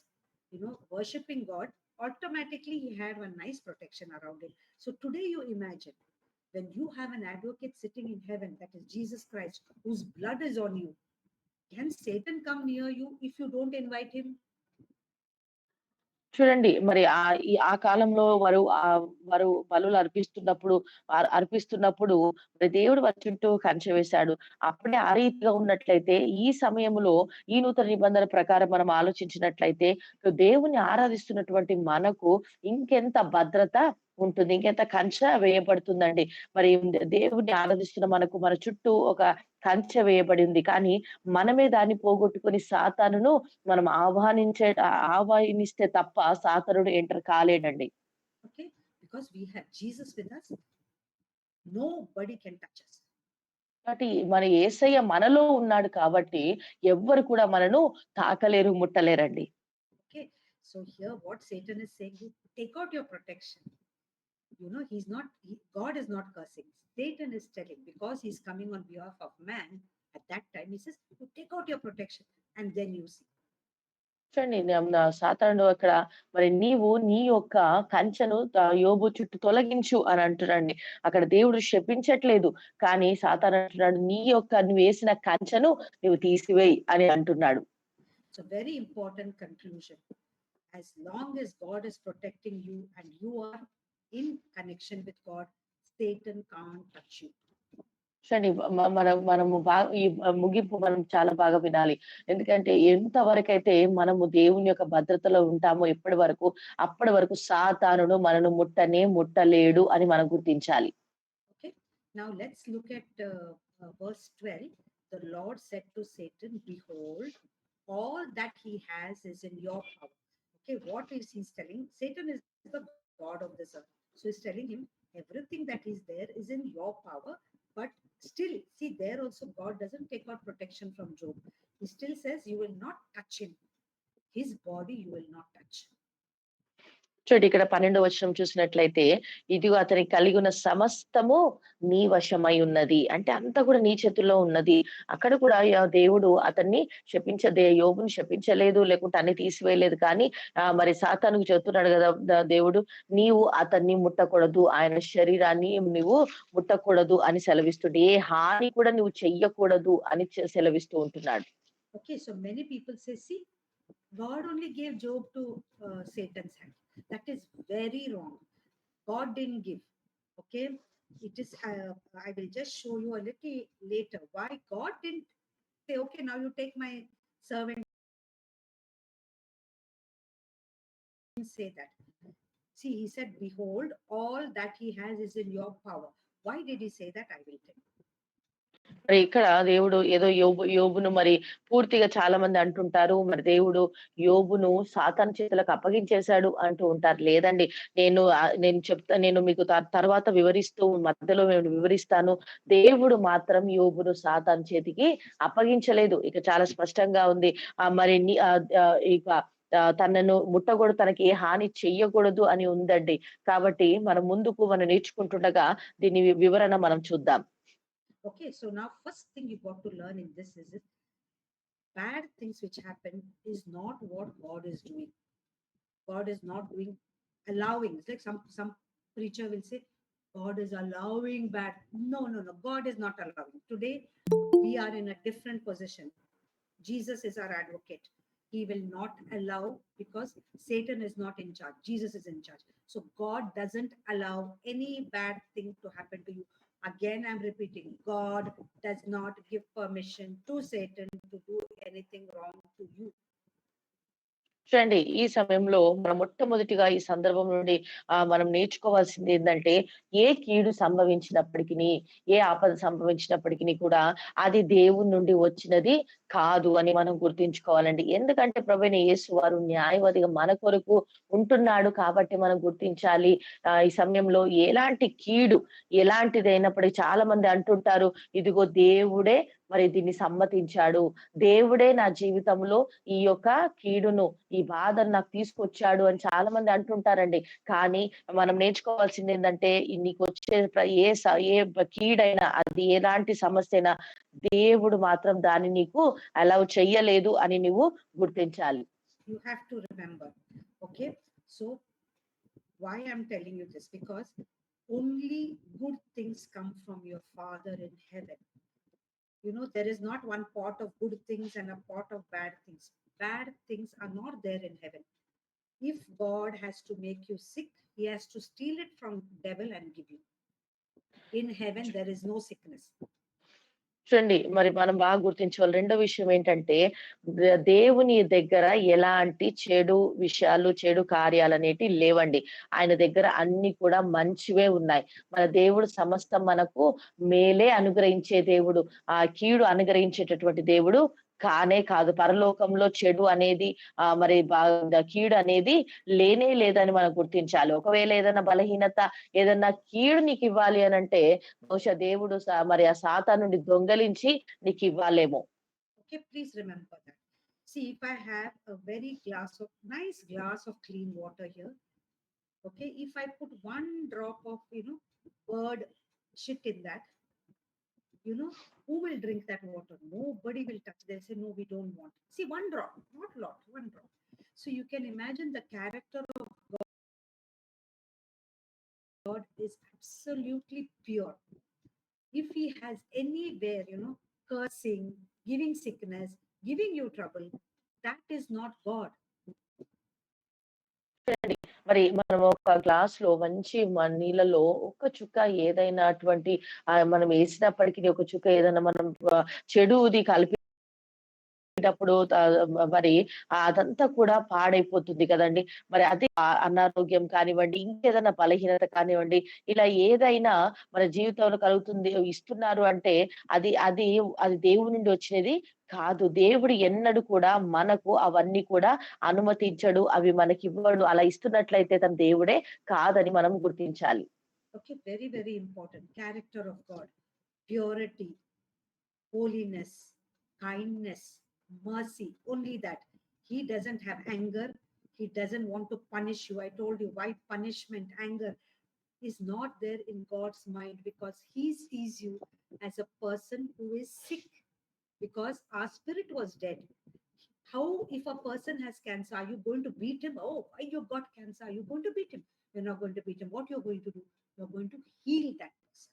worshipping God, automatically he had one nice protection around him. So today you imagine, when you have an advocate sitting in heaven, that is Jesus Christ, whose blood is on you, can Satan come near you if you don't invite him? చూడండి మరి ఆ కాలంలో వారు బలులు అర్పిస్తున్నప్పుడు మరి దేవుడు వారి చుట్టూ కంచె వేశాడు. అప్పుడే ఆ రీతిగా ఉన్నట్లయితే ఈ సమయంలో ఈ నూతన నిబంధన ప్రకారం మనం ఆలోచించినట్లయితే దేవుని ఆరాధిస్తున్నటువంటి మనకు ఇంకెంత భద్రత ఉంటుంది, ఇంకెంత కంచె వేయబడుతుందండి. మరి దేవుడిని ఆరాధిస్తున్న మనకు మన చుట్టూ ఒక కంచె వేయబడి ఉంది. కానీ మనమే దాన్ని పోగొట్టుకొని సాతానును మనం ఆహ్వానిస్తే తప్ప సాతానుడు enter కాలేడండి. Okay, because we have Jesus with us, nobody can touch us. కాబట్టి మన యేసయ్య మనలో ఉన్నాడు కాబట్టి ఎవ్వరు కూడా మనను తాకలేరు, ముట్టలేరండి. Okay. So here what Satan is saying, you take out your protection. You know, God is not cursing. Satan is telling, because he's coming on behalf of man, at that time he says, you take out your protection and then you see. చూడండి సాతానుడు అక్కడ మరి నీవు నీ యొక్క కంచెను యోబు చుట్టూ తొలగించు అని అంటున్నాడండి. అక్కడ దేవుడు శపించట్లేదు. కానీ సాతాను అంటున్నాడు నీ యొక్క నువ్వు వేసిన కంచెను నువ్వు తీసివేయి అని అంటున్నాడు. It's a very important conclusion. As long as God is protecting you and you are in connection with God, Satan can't touch you. చూడండి మనము ఈ ముగింపు మనం చాలా బాగా వినాలి. ఎందుకంటే ఎంత వరకైతే మనము దేవుని యొక్క భద్రతలో ఉంటామో అప్పటి వరకు సాతానుడు మనను ముట్టలేడు అని మనం గుర్తించాలి. Okay. Now let's look at verse 12. The Lord said to Satan, behold, all that he has is in your power. Okay, what is he telling? Satan is the God of this earth. So he's telling him everything that is there is in your power. But still, see, there also God doesn't take out protection from Job. He still says, you will not touch him. His body you will not touch. చూడండి ఇక్కడ 12వ వచనం చూసినట్లయితే ఇదిగో అతనికి కలిగి ఉన్న సమస్తము నీ వశమై ఉన్నది. అంటే అంతా కూడా నీ చేతుల్లో ఉన్నది. అక్కడ కూడా దేవుడు అతన్ని యోబుని శపించలేదు, లేకుంటే అన్ని తీసివేయలేదు. కానీ మరి సాతానుకు చెప్తున్నాడు కదా దేవుడు, నీవు అతన్ని ముట్టకూడదు, ఆయన శరీరాన్ని నువ్వు ముట్టకూడదు అని సెలవిస్తుంటే ఏ హాని కూడా నువ్వు చెయ్యకూడదు అని సెలవిస్తూ ఉంటున్నాడు. Okay, so many people say, see, God only gave Job to Satan's hand. That is very wrong. God didn't give. Okay, it is. I will just show you a little later why God didn't say, okay, now you take my servant. Say that. See, he said, behold, all that he has is in your power. Why did he say that? I will tell you. మరి ఇక్కడ దేవుడు ఏదో యోబును మరి పూర్తిగా చాలా మంది అంటుంటారు, మరి దేవుడు యోబును సాతాను చేతులకు అప్పగించేశాడు అంటూ ఉంటారు. లేదండి, నేను మీకు తర్వాత మధ్యలో నేను వివరిస్తాను. దేవుడు మాత్రం యోబును సాతాను చేతికి అప్పగించలేదు. ఇక చాలా స్పష్టంగా ఉంది. మరి ఇక తనను ముట్టకూడదు, తనకి ఏ హాని చెయ్యకూడదు అని ఉందండి. కాబట్టి మనం మనం నేర్చుకుంటుండగా దీని వివరణ మనం చూద్దాం. Okay, so now first thing you got to learn in this is bad things which happen is not what God is doing. God is not doing, allowing. It's like some preacher will say, God is allowing bad. No. God is not allowing. Today, we are in a different position. Jesus is our advocate. He will not allow because Satan is not in charge. Jesus is in charge. So God doesn't allow any bad thing to happen to you. Again, I'm repeating, God does not give permission to Satan to do anything wrong to you. చూడండి, ఈ సమయంలో మనం మొట్టమొదటిగా ఈ సందర్భం నుండి మనం నేర్చుకోవాల్సింది ఏంటంటే, ఏ కీడు సంభవించినప్పటికీ, ఏ ఆపద సంభవించినప్పటికీ కూడా అది దేవుని నుండి వచ్చినది కాదు అని మనం గుర్తించుకోవాలండి. ఎందుకంటే ప్రభువైన యేసు వారు న్యాయవాదిగా మన కొరకు ఉంటున్నాడు కాబట్టి మనం గుర్తించాలి. ఈ సమయంలో ఎలాంటి కీడు ఎలాంటిదైనప్పటికీ చాలా మంది అంటుంటారు, ఇదిగో దేవుడే మరి దీన్ని సమ్మతించాడు, దేవుడే నా జీవితంలో ఈ యొక్క కీడును, ఈ బాధను నాకు తీసుకొచ్చాడు అని చాలా మంది అంటుంటారండి. కానీ మనం నేర్చుకోవాల్సింది ఏంటంటే, నీకు వచ్చే ఏ కీడైనా, అది ఎలాంటి సమస్య అయినా దేవుడు మాత్రం దాన్ని నీకు అలౌ చెయ్యలేదు అని నువ్వు గుర్తించాలి. You have to remember. Okay, so why I'm telling you this, because only good things come from your Father in heaven. You know, there is not one pot of good things and a pot of bad things. Bad things are not there in heaven. If God has to make you sick, he has to steal it from devil and give you. In heaven, there is no sickness. చూడండి, మరి మనం బాగా గుర్తించుకోవాలి. రెండో విషయం ఏంటంటే, దేవుని దగ్గర ఎలాంటి చెడు విషయాలు, చెడు కార్యాలు అనేటివి లేవండి. ఆయన దగ్గర అన్ని కూడా మంచివే ఉన్నాయి. మన దేవుడు సమస్తం మనకు మేలే అనుగ్రహించే దేవుడు. ఆ కీడు అనుగ్రహించేటటువంటి దేవుడు కానే కాదు. పరలోకంలో చెడు అనేది మరి కీడు అనేది లేనే లేదని మనం గుర్తించాలి. ఒకవేళ ఏదైనా బలహీనత, ఏదన్నా కీడు నీకివ్వాలి అనంటే బహుశా దేవుడు మరి ఆ సాతాను నుండి దొంగలించి నీకివ్వాలేమో. Okay, please remember that. See, if I have a very nice glass of clean water here, okay, if I put one drop of, bird shit in that, who will drink that water? Nobody will touch. They'll say, no, we don't want. See, one drop, not lot, one drop. So you can imagine the character of God is absolutely pure. If he has anywhere, cursing, giving sickness, giving you trouble, that is not God. మరి మనం ఒక గ్లాస్‌లో మంచి నీళ్ళలో ఒక్క చుక్క ఏదైనా అటువంటి మనం ఏసినప్పటికి ఒక చుక్క ఏదైనా మనం చెడుది కలిపేటప్పుడు మరి అదంతా కూడా పాడైపోతుంది కదండీ! మరి అది అనారోగ్యం కానివ్వండి, ఇంకేదైనా బలహీనత కానివ్వండి, ఇలా ఏదైనా మన జీవితంలో కలుగుతుంది ఇస్తున్నారు అంటే అది అది అది దేవుడి నుండి వచ్చినది కాదు. దేవుడు ఎన్నడూ కూడా మనకు అవన్నీ కూడా అనుమతించడు. అవి మనకివ్వడు. అలా ఇస్తున్నట్లయితే తను దేవుడే కాదని మనం గుర్తించాలి. Okay, very, very important. Character of God, purity, holiness, kindness, mercy. Only that. He doesn't have anger. He doesn't want to punish you. I told you why punishment, anger is not there in God's mind, because he sees you as a person who is sick, because our spirit was dead. How, if a person has cancer, are you going to beat him? Oh, why you got cancer? Are you going to beat him? You're not going to beat him. What you're going to do? You're going to heal that person.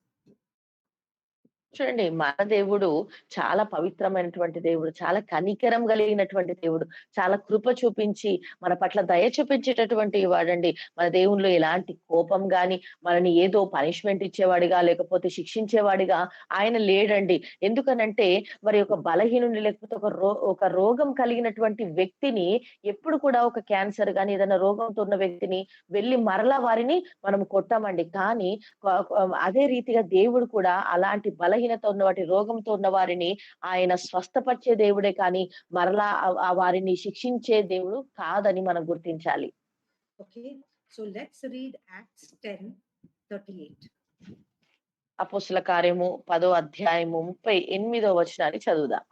చూడండి మన దేవుడు చాలా పవిత్రమైనటువంటి దేవుడు. చాలా కనికరం కలిగినటువంటి దేవుడు. చాలా కృప చూపించి మన పట్ల దయ చూపించేటటువంటి వాడండి. మన దేవునిలో ఎలాంటి కోపం గాని, మనని ఏదో పనిష్మెంట్ ఇచ్చేవాడిగా, లేకపోతే శిక్షించేవాడిగా ఆయన లేడండి. ఎందుకనంటే మరి ఒక బలహీనుడిని లేకపోతే ఒక రోగం కలిగినటువంటి వ్యక్తిని ఎప్పుడు కూడా ఒక క్యాన్సర్ గాని, ఏదైనా రోగంతో ఉన్న వ్యక్తిని వెళ్లి మరలా వారిని మనం కొట్టమండి. కానీ అదే రీతిగా దేవుడు కూడా అలాంటి బలహీనత ఉన్న రోగంతో ఉన్న వారిని ఆయన స్వస్థపరిచే దేవుడే కానీ మరలా వారిని శిక్షించే దేవుడు కాదని మనం గుర్తించాలి. Okay, so let's read Acts 10:38. అపోస్తల కార్యము 10వ అధ్యాయము 38వ వచనాన్ని చదువుదాం.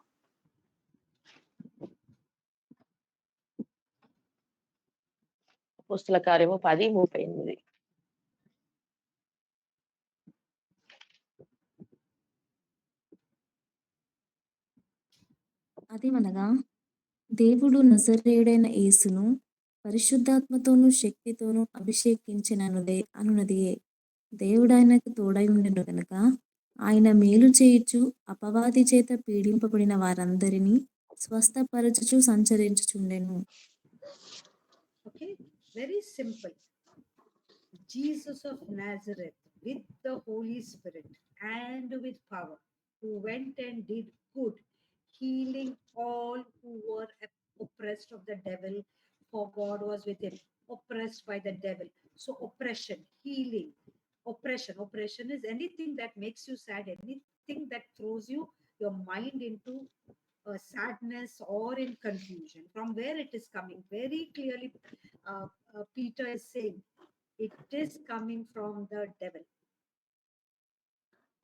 అపోస్తల కార్యము 10:38. అదేమనగా దేవుడు నజరేయుడైన యేసును పరిశుద్ధాత్మతోనూ శక్తితోనూ అభిషేకించిననున్నదియే. దేవుడు ఆయనకు తోడై ఉండెను గనుక ఆయన మేలు చేయుచు అపవాది చేత పీడింపబడిన వారందరినీ స్వస్థపరచుచు సంచరించుచుండెను. Okay, very simple. Jesus of Nazareth, with the Holy Spirit and with power, who went and did good, healing all who were oppressed of the devil, for God was with him. Oppressed by the devil. So, oppression, healing, oppression is anything that makes you sad, anything that throws your mind into sadness or in confusion. From where it is coming, very clearly, Peter is saying it is coming from the devil.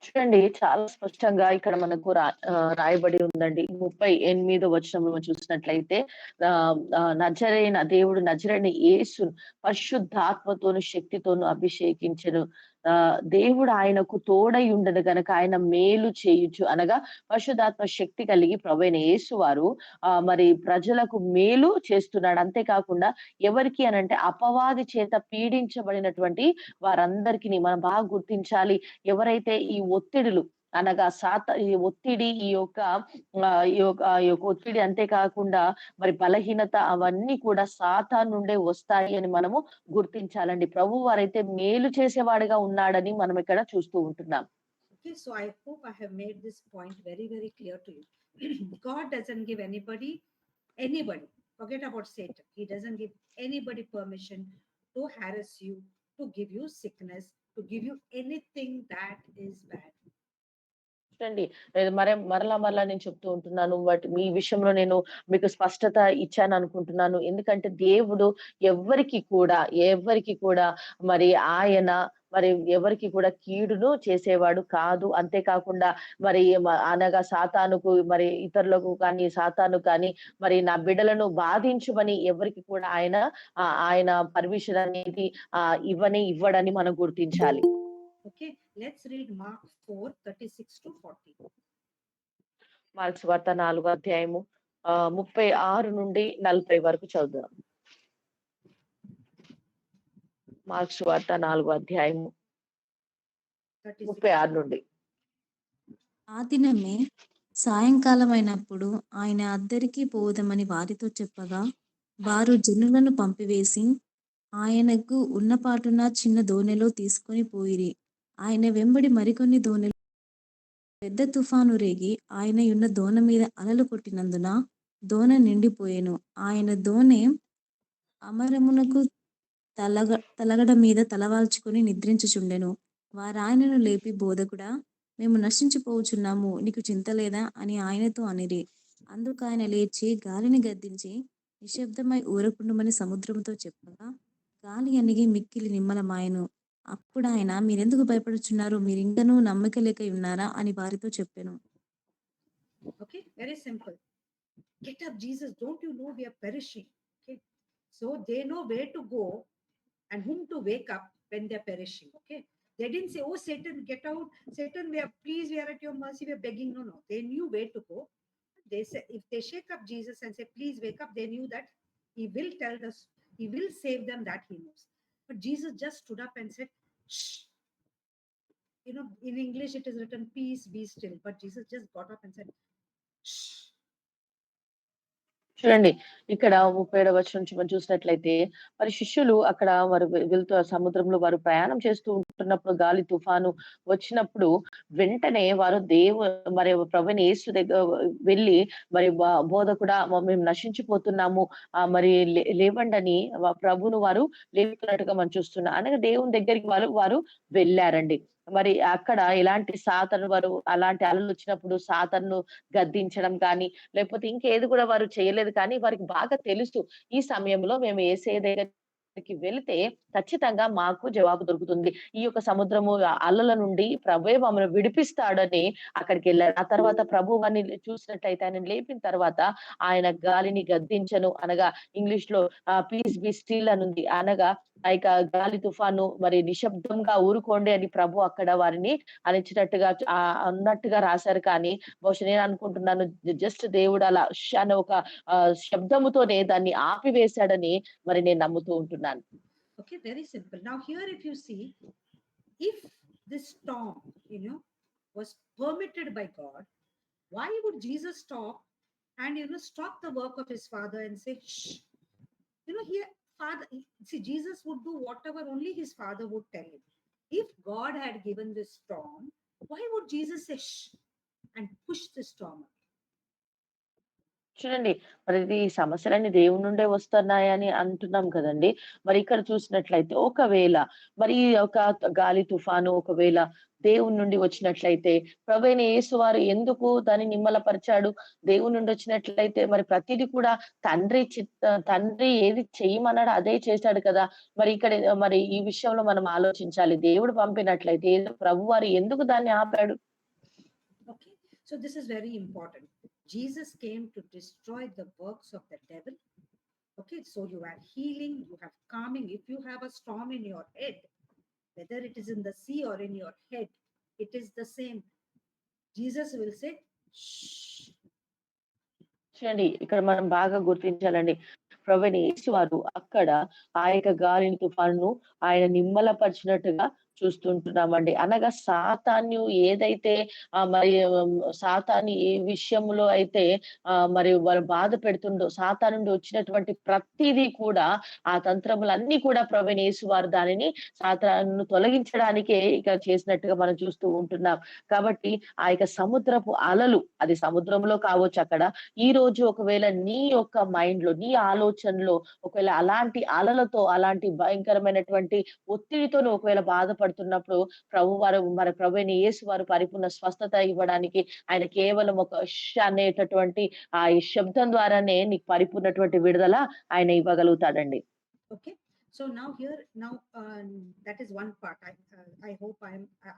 చూడండి చాలా స్పష్టంగా ఇక్కడ మనకు రాయబడి ఉందండి. 38వ వచనంలో మనం చూసినట్లయితే దేవుడు నజరేయుడైన యేసును పరిశుద్ధాత్మతోను శక్తితోను అభిషేకించెను. దేవుడు ఆయనకు తోడై ఉండెను గనక ఆయన మేలు చేయుచు అనగా పరిశుద్ధాత్మ శక్తి కలిగి ప్రభువైన యేసు వారు మరి ప్రజలకు మేలు చేస్తున్నాడు. అంతేకాకుండా ఎవరికి అనంటే అపవాది చేత పీడించబడినటువంటి వారందరికీ మనం బాగా గుర్తించాలి. ఎవరైతే ఈ ఒత్తిడులు అనగా ఈ ఒత్తిడి ఈ యొక్క ఒత్తిడి అంతేకాకుండా మరి బలహీనత అవన్నీ కూడా సాతాను నుండే వస్తాయి అని మనము గుర్తించాలండి. ప్రభువు వారైతే మేలు చేసేవాడిగా ఉన్నాడని మనం ఇక్కడ చూస్తూ ఉంటున్నాం. Okay, so I hope I have made this point very, very clear to you. God doesn't give anybody, forget about Satan. He doesn't give anybody permission to harass you, to give you sickness, to give you anything that is bad. చూడండి. మరలా నేను చెప్తూ ఉంటున్నాను. మీ విషయంలో నేను మీకు స్పష్టత ఇచ్చాననుకుంటున్నాను. ఎందుకంటే దేవుడు ఎవ్వరికి కూడా మరి ఆయన మరి ఎవరికి కూడా కీడును చేసేవాడు కాదు. అంతేకాకుండా మరి అనగా సాతానుకు మరి ఇతరులకు కానీ, సాతానుకు కానీ మరి నా బిడ్డలను బాధించమని ఎవరికి కూడా ఆయన పర్మిషన్ అనేది ఇవ్వడని మనం గుర్తించాలి. Okay, let's read Mark 4:36-40. Marks వార్త 4వ అధ్యాయము 36 నుండి 40 వరకు చదువుదాం. మార్క్స్ వార్త 4వ అధ్యాయము 36. 36 నుండి. ఆ దినమే సాయంకాలమైనప్పుడు ఆయన అద్దరికి పోదమని వారితో చెప్పగా వారు జనులను పంపివేసి ఆయనకు ఉన్నపాటున చిన్న దోణిలో తీసుకొని పోయిరి. ఆయన వెంబడి మరికొన్ని దోణెలు పెద్ద తుఫాను రేగి ఆయన ఉన్న దోణ మీద అలలు కొట్టినందున దోణ నిండిపోయెను. ఆయన దోణె అమరమునకు తలగడ మీద తలవాల్చుకొని నిద్రించుచుండెను. వారాయనను లేపి, బోధకుడా, మేము నశించిపోవచ్చున్నాము, నీకు చింత లేదా అని ఆయనతో అనిరి. అందుకు ఆయన లేచి గాలిని గద్దించి నిశ్శబ్దమై ఊరకుండుమని సముద్రముతో చెప్పగా గాలి అణిగి మిక్కిలి నిమ్మలమాయెను. అప్పుడు ఆయన, మీరెందుకు భయపడుచున్నారు, మీరింకనూ నమ్మిక లేక ఉన్నారా అని వారితో చెప్పెను. Okay, very simple. Get up, Jesus. Don't you know we are perishing? Okay, so they know where to go and whom to wake up when they're perishing. Okay, they didn't say, "Oh, Satan, get out, Satan, please, we are at your mercy, we are begging." No, no, they knew where to go. They said, if they shake up Jesus and say, "Please wake up," they knew that he will tell us, he will save them, that he knows. But Jesus just stood up and said, "Shh." You know, in English it is written, "Peace, be still." But Jesus just got up and said, "Shh." చూడండి, ఇక్కడ 37వ వచనం నుంచి మనం చూసినట్లయితే మరి శిష్యులు అక్కడ వారు వెళ్తూ ఆ సముద్రంలో వారు ప్రయాణం చేస్తూ ఉంటున్నప్పుడు గాలి తుఫాను వచ్చినప్పుడు వెంటనే వారు మరి ప్రభువైన యేసు దగ్గర వెళ్ళి మరి బోధకుడా, మేము నశించిపోతున్నాము, మరి లేవండని ప్రభువును వారు లేపుతున్నట్టుగా మనం చూస్తున్నాం. అనగా దేవుని దగ్గరికి వారు వెళ్ళారండి. మరి అక్కడ ఎలాంటి అలాంటి అలలు వచ్చినప్పుడు సాతానును గద్దించడం కానీ, లేకపోతే ఇంకేది కూడా వారు చేయలేదు. కానీ వారికి బాగా తెలుసు, ఈ సమయంలో మేము యేసయ్య దగ్గరికి వెళితే ఖచ్చితంగా మాకు జవాబు దొరుకుతుంది. ఈ యొక్క సముద్రము అలల నుండి ప్రభువే మమ్మల్ని విడిపిస్తాడని అక్కడికెళ్లారు. ఆ తర్వాత ప్రభువు వారిని చూసినట్లయితే, ఆయనను లేపిన తర్వాత ఆయన గాలిని గద్దించెను అనగా ఇంగ్లీష్‌లో పీస్ బీ స్టిల్ అనుంది. అనగా ఆ యొక్క గాలి తుఫాను మరి నిశ్శబ్దంగా ఊరుకోండి అని ప్రభు అక్కడ వారిని అన్నట్టుగా రాశారు. కానీ బహుశా నేను అనుకుంటున్నాను, జస్ట్ దేవుడు అలా అనే ఒక శబ్దముతోనే దాన్ని ఆపివేశాడని మరి నేను నమ్ముతూ ఉంటున్నాను. Okay, very simple. Now here if you see, if this storm, was permitted by God, why would Jesus stop and stop the work of his father and say, "Shh"? Here father, see, Jesus would do whatever only his father would tell him. If God had given this storm, why would Jesus say "shh" and push the storm? చూడండి, మరి ఈ సమస్యలన్నీ దేవుని నుండే వస్తున్నాయని అంటున్నాం కదండీ! మరి ఇక్కడ చూసినట్లయితే ఒకవేళ మరి ఈ యొక్క గాలి తుఫాను ఒకవేళ దేవుని నుండి వచ్చినట్లయితే ప్రభువైన యేసు వారు ఎందుకు దాన్ని నిమ్మలపరిచాడు? దేవుని నుండి వచ్చినట్లయితే మరి ప్రతీది కూడా తండ్రి ఏది చేయమన్నాడో అదే చేశాడు కదా! మరి ఇక్కడ మరి ఈ విషయంలో మనం ఆలోచించాలి. దేవుడు పంపినట్లయితే ప్రభువారు ఎందుకు దాన్ని ఆపాడు? Okay, so this is very important. Jesus came to destroy the works of the devil. Okay, so you have healing, you have calming. If you have a storm in your head, whether it is in the sea or in your head, it is the same. Jesus will say, "Shh." చూడండి, ఇక్కడ మనం బాగా గుర్తించాలండి. ప్రభువైన యేసు వారు అక్కడ ఆ యొక్క గాలిని, తుఫానును ఆయన నిమ్మలపరిచినట్టుగా చూస్తుంటున్నామండి. అనగా సాతాను ఏదైతే మరి సాతాను ఏ విషయంలో అయితే మరి వాళ్ళు బాధ పెడుతుండో, సాతాను నుండి వచ్చినటువంటి ప్రతీదీ కూడా ఆ తంత్రములన్నీ కూడా ప్రభువైన యేసు వారు దానిని సాతానును తొలగించడానికే ఇక చేసినట్టుగా మనం చూస్తూ ఉంటున్నాం. కాబట్టి ఆ యొక్క సముద్రపు అలలు, అది సముద్రంలో కావచ్చు అక్కడ. ఈ రోజు ఒకవేళ నీ యొక్క మైండ్‌లో, నీ ఆలోచనలో ఒకవేళ అలాంటి అలలతో, అలాంటి భయంకరమైనటువంటి ఒత్తిడితో నువ్వు ఒకవేళ బాధపడుతున్నప్పుడు మరి ప్రభు అయిన యేసు వారు పరిపూర్ణ స్వస్థత ఇవ్వడానికి ఆయన కేవలం ఒక అనేటటువంటి ఆ ఈ శబ్దం ద్వారానే నీకు పరిపూర్ణటువంటి విడుదల ఆయన ఇవ్వగలుగుతాడండి. Okay. So now here, now that is one part. I hope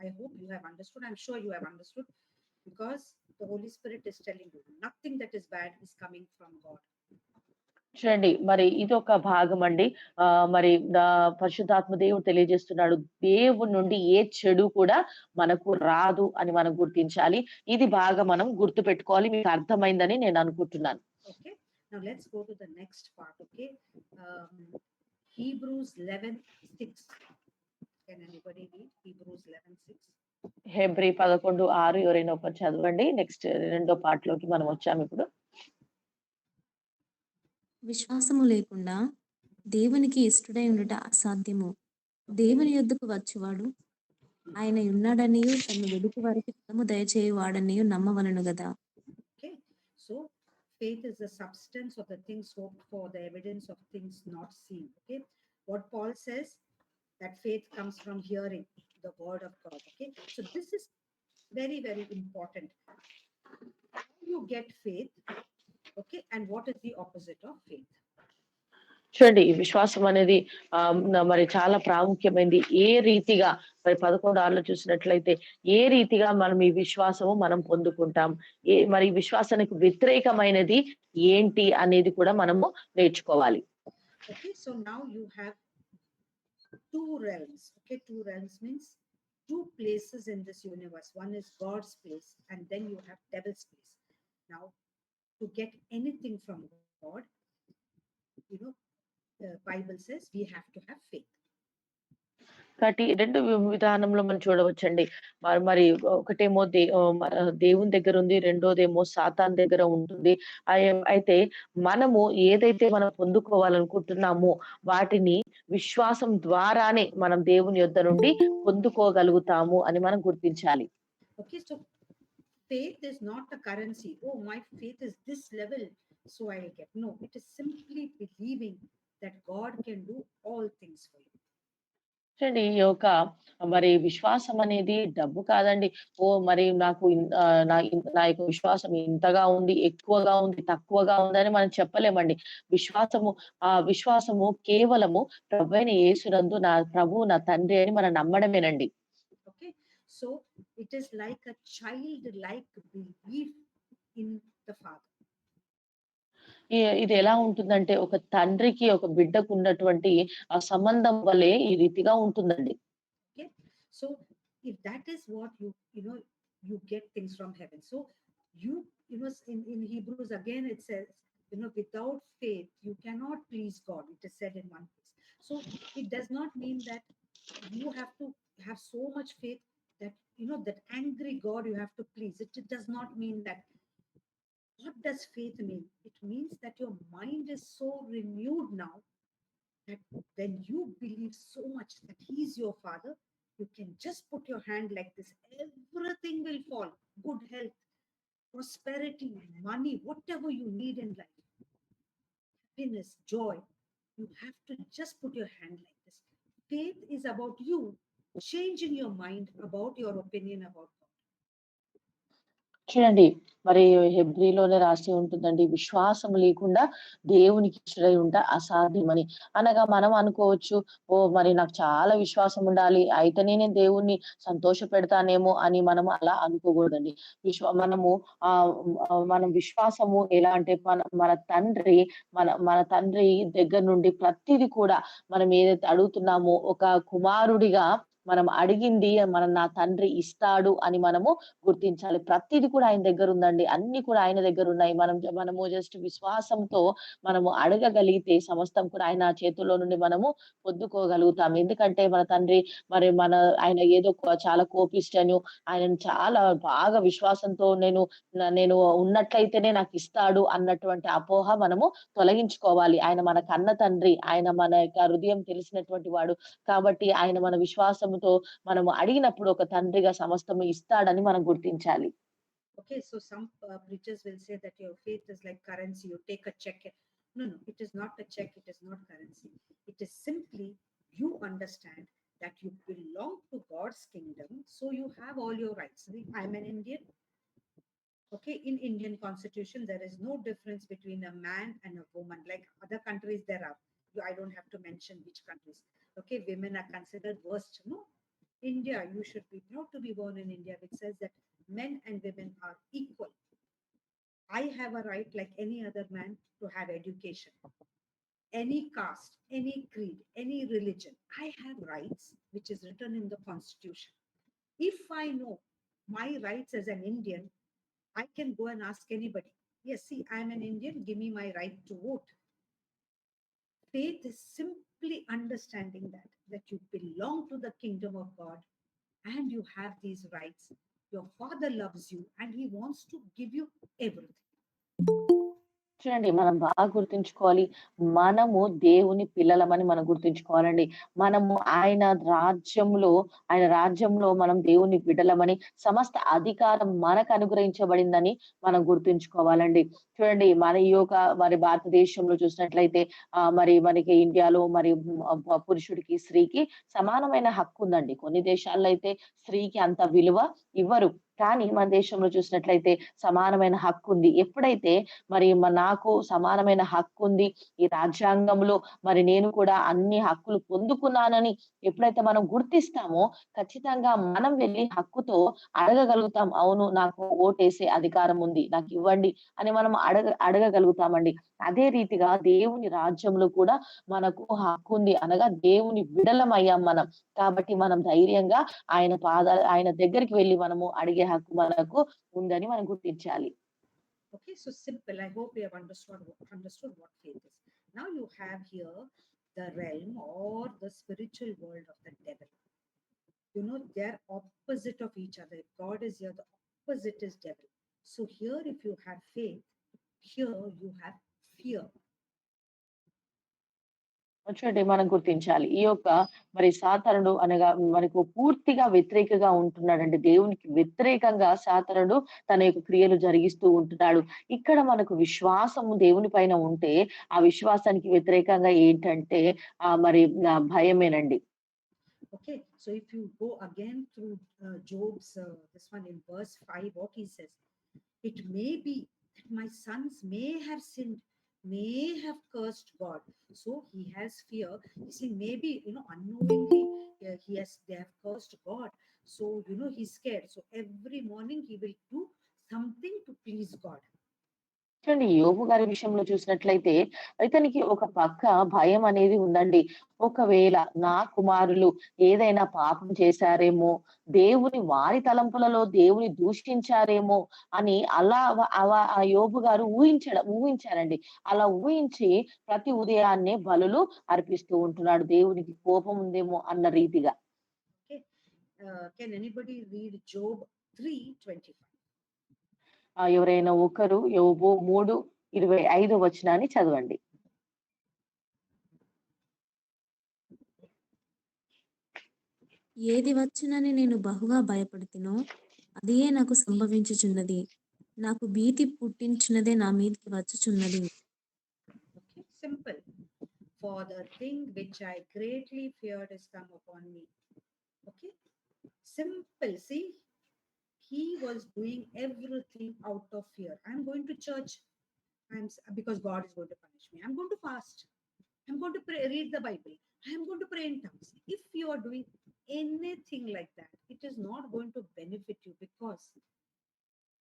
I hope you have understood. I'm sure you have understood, because the Holy Spirit is telling you nothing that is bad is coming from God. చూడండి మరి ఇదొక భాగమండి. మరి పరిశుద్ధాత్మ దేవుడు తెలియజేస్తున్నాడు. దేవుని నుండి ఏ చెడు కూడా మనకు రాదు అని మనం గుర్తించాలి. ఇది బాగా మనం గుర్తుపెట్టుకోవాలి. మీకు అర్థమైందని నేను అనుకుంటున్నాను. Okay. Now let's go to the next part. Okay. Um, Hebrews 11:6. Can anybody read Hebrews 11:6? Hebrew 11:6 ఎవరైనా ఒకరు చదవండి. నెక్స్ట్ రెండో పార్ట్‌లోకి మనం వచ్చాము ఇప్పుడు. విశ్వాసము లేకుండా దేవునికి ఇష్టడై ఉండుట అసాధ్యము. దేవుని యొద్దకు వచ్చువాడు ఆయన ఉన్నాడనియు తన్ను వెదుకు వారికి ఫలము దయచేయువాడనియు నమ్మవలెను గదా. Okay. So faith is the substance of the things hoped for, the evidence of things not seen. Okay. What Paul says, that faith comes from hearing the word of God. Okay. So this is very, very important. How you get faith? Okay. And what is the opposite of faith? చూడండి ఈ విశ్వాసం అనేది మరి చాలా ప్రాముఖ్యమైనది. ఏ రీతిగా మరి 11:6లో చూసినట్లయితే ఏ రీతిగా మనం ఈ విశ్వాసము మనం పొందుకుంటాం. మరి ఈ విశ్వాసానికి వ్యతిరేకమైనది ఏంటి అనేది కూడా మనము నేర్చుకోవాలి. Okay. So now you have two realms. Okay. Two realms means two places in this universe. One is God's place, and then you have devil's place. Now, to get anything from God, you know, the Bible says we have to have faith. కాబట్టి 2 విధానంలో మనం చూడవచ్చండి. మరి ఒకటేమో దేవుని దగ్గర ఉంది. రెండోదేమో సాతాను దగ్గర ఉంటుంది. అయితే మనము ఏదైతే మనం పొందుకోవాలనుకుంటున్నామో వాటిని విశ్వాసం ద్వారానే మనం దేవుని యొద్ద నుండి పొందుకోగలుగుతాము అని మనం గుర్తించాలి. Okay, so faith is not a currency. Oh, my faith is this level, so I'll get. No, it is simply believing that God can do all things for you. చూడండి ఈ యొక్క మరి విశ్వాసం అనేది డబ్బు కాదండి. మరి నాకు నా యొక్క విశ్వాసం ఇంతగా ఉంది, ఎక్కువగా ఉంది, తక్కువగా ఉందని మనం చెప్పలేమండి. విశ్వాసము కేవలము ప్రభువైన యేసునందు నా ప్రభువు నా తండ్రి అని మనం నమ్మడమేనండి. Okay, so it is like a childlike belief in the Father. ఇది ఎలా ఉంటుందంటే ఒక తండ్రికి ఒక బిడ్డకు ఉన్నటువంటి ఆ సంబంధం వలె ఈ రీతిగా ఉంటుందండి. Okay, so if that is what you know, you get things from heaven. So you know, in Hebrews again it says, you know, without faith you cannot please God. It is said in one place. So it does not mean that you have to have so much faith that, you know, that angry God you have to please. It does not mean that. What does faith mean? It means that your mind is so renewed now that when you believe so much that He is your Father, you can just put your hand like this. Everything will fall. Good health, prosperity, money, whatever you need in life, happiness, joy. You have to just put your hand like this. Faith is about you changing your mind about your opinion about God. చూడండి మరి హెబ్రీలోనే రాసి ఉంటుందండి. విశ్వాసం లేకుండా దేవునికి ఇష్టడై ఉంట అసాధ్యమని. అనగా మనం అనుకోవచ్చు, మరి నాకు చాలా విశ్వాసం ఉండాలి. అయితేనే నేను దేవుణ్ణి సంతోషపెడతానేమో అని మనం అలా అనుకోకూడదండి. మనం విశ్వాసము ఎలా అంటే మన తండ్రి మన తండ్రి దగ్గర నుండి ప్రతీది కూడా మనం ఏదైతే అడుగుతున్నామో ఒక కుమారుడిగా మనం అడిగింది నా తండ్రి ఇస్తాడు అని మనము గుర్తించాలి. ప్రతీది కూడా ఆయన దగ్గర ఉందండి. అన్ని కూడా ఆయన దగ్గర ఉన్నాయి. మనము జస్ట్ విశ్వాసంతో మనము అడగగలిగితే సమస్తం కూడా ఆయన చేతుల్లో నుండి మనము పొందుకోగలుగుతాం. ఎందుకంటే మన తండ్రి ఆయన ఏదో చాలా కోపిష్టను, ఆయనను చాలా బాగా విశ్వాసంతో నేను ఉన్నట్లయితేనే నాకు ఇస్తాడు అన్నటువంటి అపోహ మనము తొలగించుకోవాలి. ఆయన మన కన్న తండ్రి. ఆయన మన యొక్క హృదయం తెలిసినటువంటి వాడు. కాబట్టి ఆయన మన విశ్వాసముతో మనము అడిగినప్పుడు ఒక తండ్రిగా సమస్తము ఇస్తాడని మనం గుర్తించాలి. Okay, so some preachers will say that your faith is like currency. You take a check. No, it is not a check. It is not currency. It is simply you understand that you belong to God's kingdom, so you have all your rights. See, I'm an Indian. Okay, in Indian constitution, there is no difference between a man and a woman. Like other countries, there are. I don't have to mention which countries. Okay, women are considered worst. No, India, you should be proud to be born in India, which says that men and women are equal. I have a right, like any other man, to have education. Any caste, any creed, any religion, I have rights, which is written in the constitution. If I know my rights as an Indian, I can go and ask anybody. Yes, see, I'm an Indian, give me my right to vote. Faith is simply understanding that you belong to the kingdom of God and you have these rights. Your father loves you and he wants to give you everything. చూడండి మనం బాగా గుర్తుంచుకోవాలి. మనము దేవుని పిల్లలమని మనం గుర్తుంచుకోవాలండి. మనము ఆయన రాజ్యంలో మనం దేవుని బిడ్డలమని, సమస్త అధికారం మనకు అనుగ్రహించబడిందని మనం గుర్తుంచుకోవాలండి. చూడండి మన ఈ యొక్క మరి భారతదేశంలో చూసినట్లయితే మరి మనకి ఇండియాలో మరి పురుషుడికి, స్త్రీకి సమానమైన హక్కుందండి. కొన్ని దేశాల్లో అయితే స్త్రీకి అంత విలువ ఇవ్వరు. కానీ మన దేశంలో చూసినట్లయితే సమానమైన హక్కుంది. ఎప్పుడైతే మరి నాకు సమానమైన హక్కుంది. ఈ రాజ్యాంగంలో మరి నేను కూడా అన్ని హక్కులు పొందుకున్నానని ఎప్పుడైతే మనం గుర్తిస్తామో, ఖచ్చితంగా మనం వెళ్లి హక్కుతో అడగగలుగుతాం. అవును, నాకు ఓటేసే అధికారం ఉంది. నాకివ్వండి అని మనం అడగగలుగుతామండి. అదే రీతిగా దేవుని రాజ్యంలో కూడా మనకు హక్కుంది. అనగా దేవుని బిడలమయ్యాం మనం. కాబట్టి మనం ధైర్యంగా ఆయన దగ్గరికి వెళ్లి మనము అడిగే హక్కు మనకు ఉందని మనం గుర్తించాలి. Okay, so simple. I hope you have understood what faith is. Now you have here the realm or the spiritual world of the devil. You know, they're opposite of each other. If God is here, the opposite is devil. So here, if you have faith, here you have fear. చూడండి మనం గుర్తించాలి. ఈ యొక్క మరి సాతానుడు అనగా మనకు పూర్తిగా వ్యతిరేకగా ఉంటున్నాడండి. దేవునికి వ్యతిరేకంగా సాతానుడు తన యొక్క క్రియలు జరిగిస్తూ ఉంటున్నాడు. ఇక్కడ మనకు విశ్వాసము దేవుని పైన ఉంటే, ఆ విశ్వాసానికి వ్యతిరేకంగా ఏంటంటే మరి భయమేనండి. Okay, so if you go again through Job's, this one in verse 5, what he says, it may be that my sons may have sinned, may have cursed God. So he has fear. You see, maybe, unknowingly, they have cursed God. So, he's scared. So every morning he will do something to please God. చూడండి యోబు గారి విషయంలో చూసినట్లయితే ఇతనికి ఒక పక్క భయం అనేది ఉందండి. ఒకవేళ నా కుమారులు ఏదైనా పాపం చేశారేమో, వారి తలంపులలో దేవుని దూషించారేమో అని అలా ఆ యోబు గారు ఊహించారండి. అలా ఊహించి ప్రతి ఉదయాన్నే బలులు అర్పిస్తూ ఉంటున్నాడు. దేవునికి కోపం ఉందేమో అన్న రీతిగా. Okay. Can anybody read Job 3:25? ఎవరైనా ఒకరు యోబు 3:25 చదవండి. ఏది వచ్చునని నేను బహుగా భయపడుతునో అదే నాకు సంభవించుచున్నది. నాకు భీతి పుట్టించినదే నా మీదకి వచ్చుచున్నది. Okay, simple. For the thing which I greatly feared is come upon me. Okay, simple. See, he was doing everything out of fear. I'm going to church. Because God is going to punish me. I'm going to fast. I'm going to pray, read the Bible. I'm going to pray in tongues. If you are doing anything like that, it is not going to benefit you, because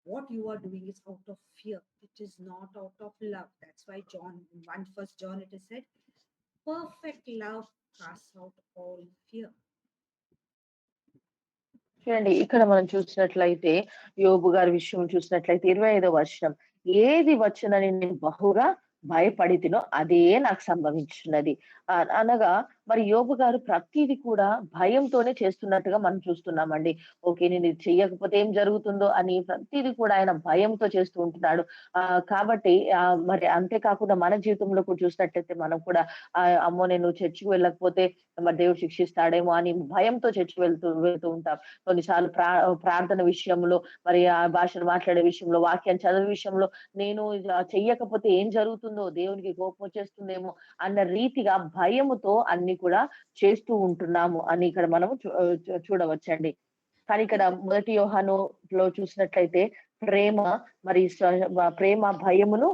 what you are doing is out of fear. It is not out of love. That's why First John, it is said, perfect love casts out all fear. చూడండి ఇక్కడ మనం చూసినట్లయితే యోబు గారి విషయం చూసినట్లయితే 25వ ఏది వచ్చునని నేను బహుగా భయపడితినో అదే నాకు సంభవించున్నది. అనగా మరి యోబు గారు ప్రతిది కూడా భయంతోనే చేస్తున్నట్టుగా మనం చూస్తున్నామండి. ఓకే, నేను ఇది చెయ్యకపోతే ఏం జరుగుతుందో అని ప్రతిది కూడా ఆయన భయంతో చేస్తూ ఉంటున్నాడు. కాబట్టి మరి అంతేకాకుండా మన జీవితంలో కూడా చూసినట్లయితే మనం కూడా అమ్మో నేను చర్చికి వెళ్ళకపోతే మరి దేవుడు శిక్షిస్తాడేమో అని భయంతో చర్చికి వెళ్తూ ఉంటాం. కొన్నిసార్లు ప్రార్థన విషయంలో, మరి ఆ భాషను మాట్లాడే విషయంలో, వాక్యాన్ని చదివే విషయంలో నేను చెయ్యకపోతే ఏం జరుగుతుందో, దేవునికి కోపం వచ్చేస్తుందేమో అన్న రీతిగా భయముతో అన్ని కూడా చేస్తూ ఉంటున్నాము అని ఇక్కడ మనము చూడవచ్చండి. కానీ ఇక్కడ మొదటి యోహానులో చూసినట్లయితే ప్రేమ మరి ప్రేమ భయమును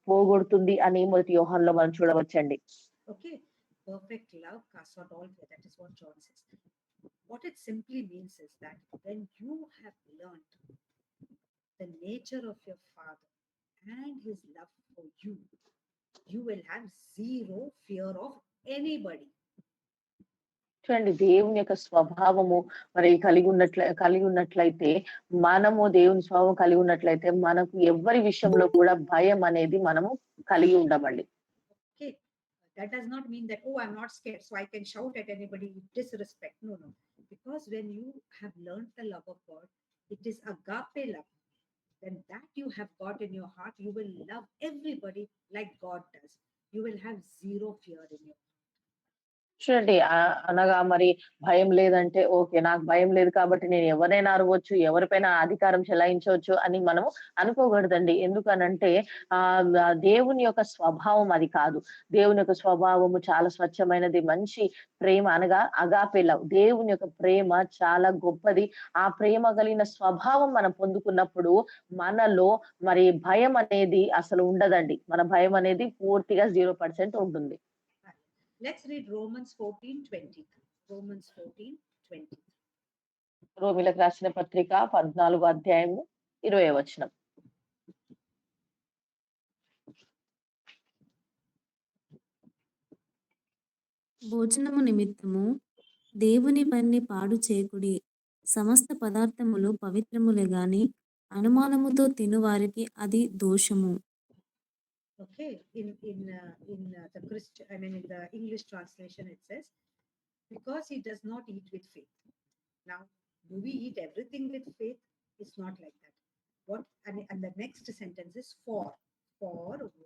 పోగొడుతుంది అని మొదటి యోహానులో మనం చూడవచ్చండి. Okay, perfect love casts out all fear. That is what John says. What it simply means is that when you have learned the nature of your Father and His love for you, you will have zero fear of anybody. చూడండి, దేవుని యొక్క స్వభావము మరి కలిగి ఉన్నట్లయితే, మనము దేవుని స్వభావం కలిగి ఉన్నట్లయితే మనకు ఎవరి విషయంలో కూడా భయం అనేది మనము కలిగి ఉండమండి. Okay, that does not mean that, oh, I'm not scared, so I can shout at anybody with disrespect. No, no. Because when you have learned the love of God, it is agape love. When that you have got in your heart, you will love everybody like God does. You will have zero fear in your heart. చూడండి, అనగా మరి భయం లేదంటే okay, నాకు భయం లేదు కాబట్టి నేను ఎవరైనా అరవచ్చు, ఎవరిపైన అధికారం చెలాయించవచ్చు అని మనము అనుకోకూడదండి. ఎందుకనంటే దేవుని యొక్క స్వభావం అది కాదు. దేవుని యొక్క స్వభావము చాలా స్వచ్ఛమైనది, మంచి ప్రేమ, అనగా అగాపే లవ్. దేవుని యొక్క ప్రేమ చాలా గొప్పది. ఆ ప్రేమ కలిగిన స్వభావం మనం పొందుకున్నప్పుడు మనలో మరి భయం అనేది అసలు ఉండదండి. మన భయం అనేది పూర్తిగా 0% ఉంటుంది. Let's read Romans 14:20. Romans 14:20. రోమిలకు రాసిన పత్రిక 14వ అధ్యాయము 20వ వచనం. భోజనము నిమిత్తము దేవుని పని పాడు చేయకుడి. సమస్త పదార్థములు పవిత్రములే గాని అనుమానముతో తినువారికి అది దోషము. Okay, in the Christian, I mean in the English translation, it says, because he does not eat with faith. Now, do we eat everything with faith? It's not like that. What and the next sentence is for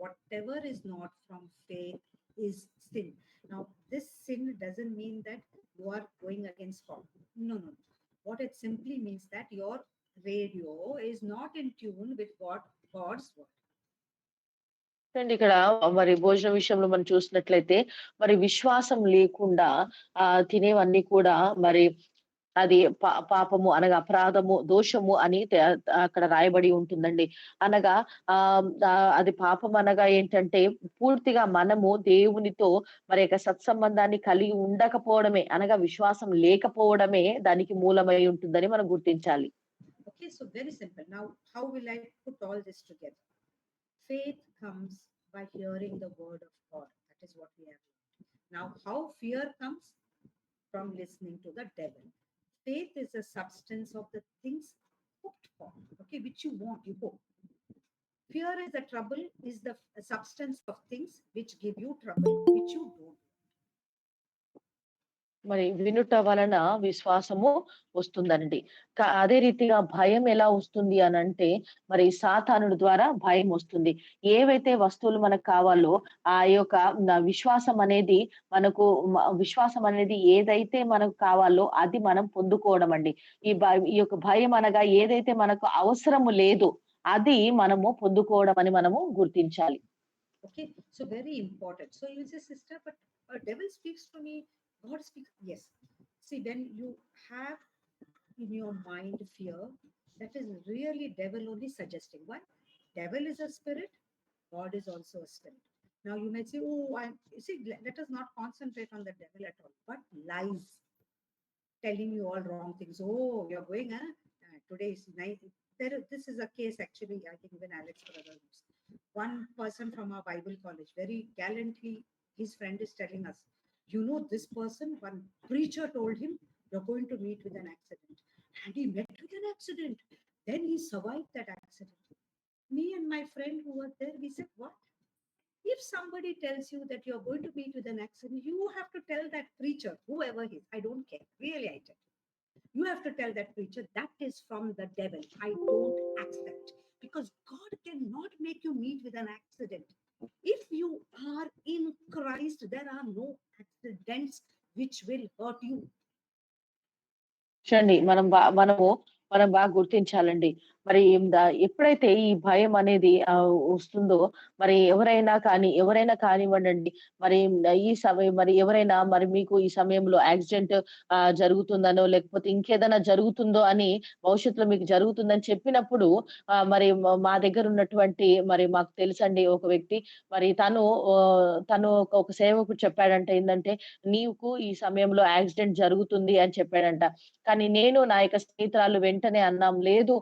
whatever is not from faith is sin. Now, this sin doesn't mean that you are going against God. No, no, no. What it simply means that your radio is not in tune with God's word. అండి, ఇక్కడ మరి భోజనం విషయంలో మనం చూసినట్లయితే మరి విశ్వాసం లేకుండా తినేవన్నీ కూడా మరి అది పాపము, అనగా అపరాధము, దోషము అని అక్కడ రాయబడి ఉంటుందండి. అనగా అది పాపం అనగా ఏంటంటే పూర్తిగా మనము దేవునితో మరి యొక్క సత్సంబంధాన్ని కలిగి ఉండకపోవడమే, అనగా విశ్వాసం లేకపోవడమే దానికి మూలమై ఉంటుందని మనం గుర్తించాలి. Okay, so very simple. Now, how will I put all this together? Faith comes by hearing the word of God. That is what we have learned. Now, how fear comes? From listening to the devil. Faith is a substance of the things hoped for, okay, which you want, you hope. Fear is the trouble, is the substance of things which give you trouble, which you don't. మరి వినుట వలన విశ్వాసము వస్తుందండి. అదే రీతిగా భయం ఎలా వస్తుంది అనంటే మరి సాతానుడి ద్వారా భయం వస్తుంది. ఏవైతే వస్తువులు మనకు కావాలో ఆ యొక్క విశ్వాసం అనేది విశ్వాసం అనేది ఏదైతే మనకు కావాలో అది మనం పొందుకోవడం అండి. ఈ యొక్క భయం అనగా ఏదైతే మనకు అవసరము లేదో అది మనము పొందుకోవడం అని మనము గుర్తించాలి. Okay, so very important. So you say, sister, but a devil speaks to me, God speaks. Yes. See, when you have in your mind fear, that is really devil only suggesting. Why? Devil is a spirit, God is also a spirit. Now you may say, oh, you see, let us not concentrate on the devil at all, but lies, telling you all wrong things. Oh, you're going, today is night. This is a case actually, I think even Alex brother knows. One person from our Bible college, very gallantly, his friend is telling us, you know, this person, one preacher told him, you're going to meet with an accident. And he met with an accident. Then he survived that accident. Me and my friend who were there, we said, what? If somebody tells you that you're going to meet with an accident, you have to tell that preacher, whoever he is, I don't care. Really, I tell you. You have to tell that preacher, that is from the devil. I don't accept. Because God cannot make you meet with an accident. If you are in Christ, there are no accidents which will hurt you. చూడండి, మనం బాగా గుర్తించాలండి. మరి ఎప్పుడైతే ఈ భయం అనేది వస్తుందో మరి ఎవరైనా కానివ్వండండి, మరి ఈ సమయం మరి ఎవరైనా మరి మీకు ఈ సమయంలో యాక్సిడెంట్ జరుగుతుందనో, లేకపోతే ఇంకేదైనా జరుగుతుందో అని భవిష్యత్తులో మీకు జరుగుతుందని చెప్పినప్పుడు మరి మా దగ్గర ఉన్నటువంటి మరి మాకు తెలుసండి ఒక వ్యక్తి. మరి తను ఒక సేవకుడు చెప్పాడంట ఏందంటే, "నీకు ఈ సమయంలో యాక్సిడెంట్ జరుగుతుంది" అని చెప్పాడంట. కానీ నేను నా యొక్క స్నేహితురాలు వెంటనే అన్నాం, "లేదు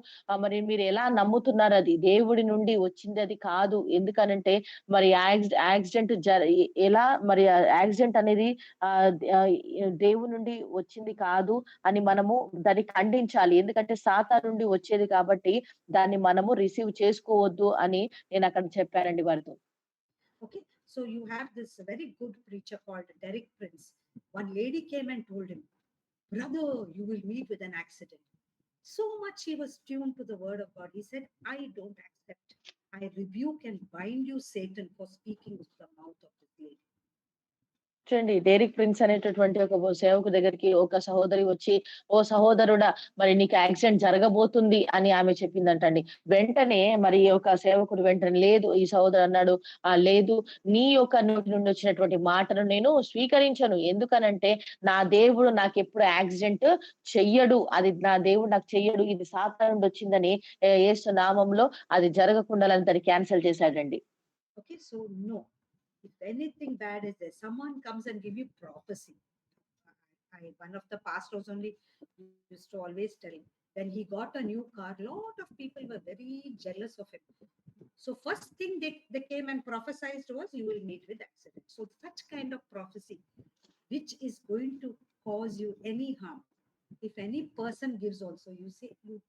మరి మీరెలా నమ్ముతున్నారది? దేవుడి నుండి వచ్చిందది కాదు. ఎందుకనంటే మరి యాక్సిడెంట్ ఎలా మరి యాక్సిడెంట్ అనేది ఆహ్, ద ఆహ్, దేవుడి నుండి వచ్చింది కాదు అని మనము దాన్ని ఖండించాలి. ఎందుకంటే సాతాను నుండి వచ్చేది కాబట్టి దాన్ని మనము రిసీవ్ చేసుకోవద్దు" అని నేనక్కడ చెప్పానండి వారితో. Okay, so you have this very good preacher called Derek Prince. One lady came and told him, "Brother, you will meet with an accident." So much he was tuned to the word of God. He said, "I don't accept. I rebuke and bind you, Satan, for speaking with the mouth of this lady." చూడండి, Derrick prince అనేటటువంటి ఒక సేవకు దగ్గరికి ఒక సహోదరి వచ్చి, "ఓ సహోదరుడా! మరి నీకు యాక్సిడెంట్ జరగబోతుంది" అని ఆమె చెప్పిందంటండి. వెంటనే మరి ఈ యొక్క సేవకుడు వెంటనే లేదు, ఈ సహోదరుడు అన్నాడు, లేదు, నీ యొక్క నోటి నుండి వచ్చినటువంటి మాటను నేను స్వీకరించను. ఎందుకనంటే నా దేవుడు నాకెప్పుడు యాక్సిడెంట్ చెయ్యడు. అది నా దేవుడు నాకు చెయ్యడు. ఇది సాతాను నుండి వచ్చిందని యేసు నామంలో అది జరగకుండాలని దాన్ని క్యాన్సెల్ చేశాడండి. Okay, so no. If anything bad is there, someone comes and give you prophecy. One of the pastors only used to always tell him, when he got a new car, lot of people were very jealous of him. So first thing they came and prophesied was, you will meet with accident. So such kind of prophecy, which is going to cause you any harm. If any person gives also, you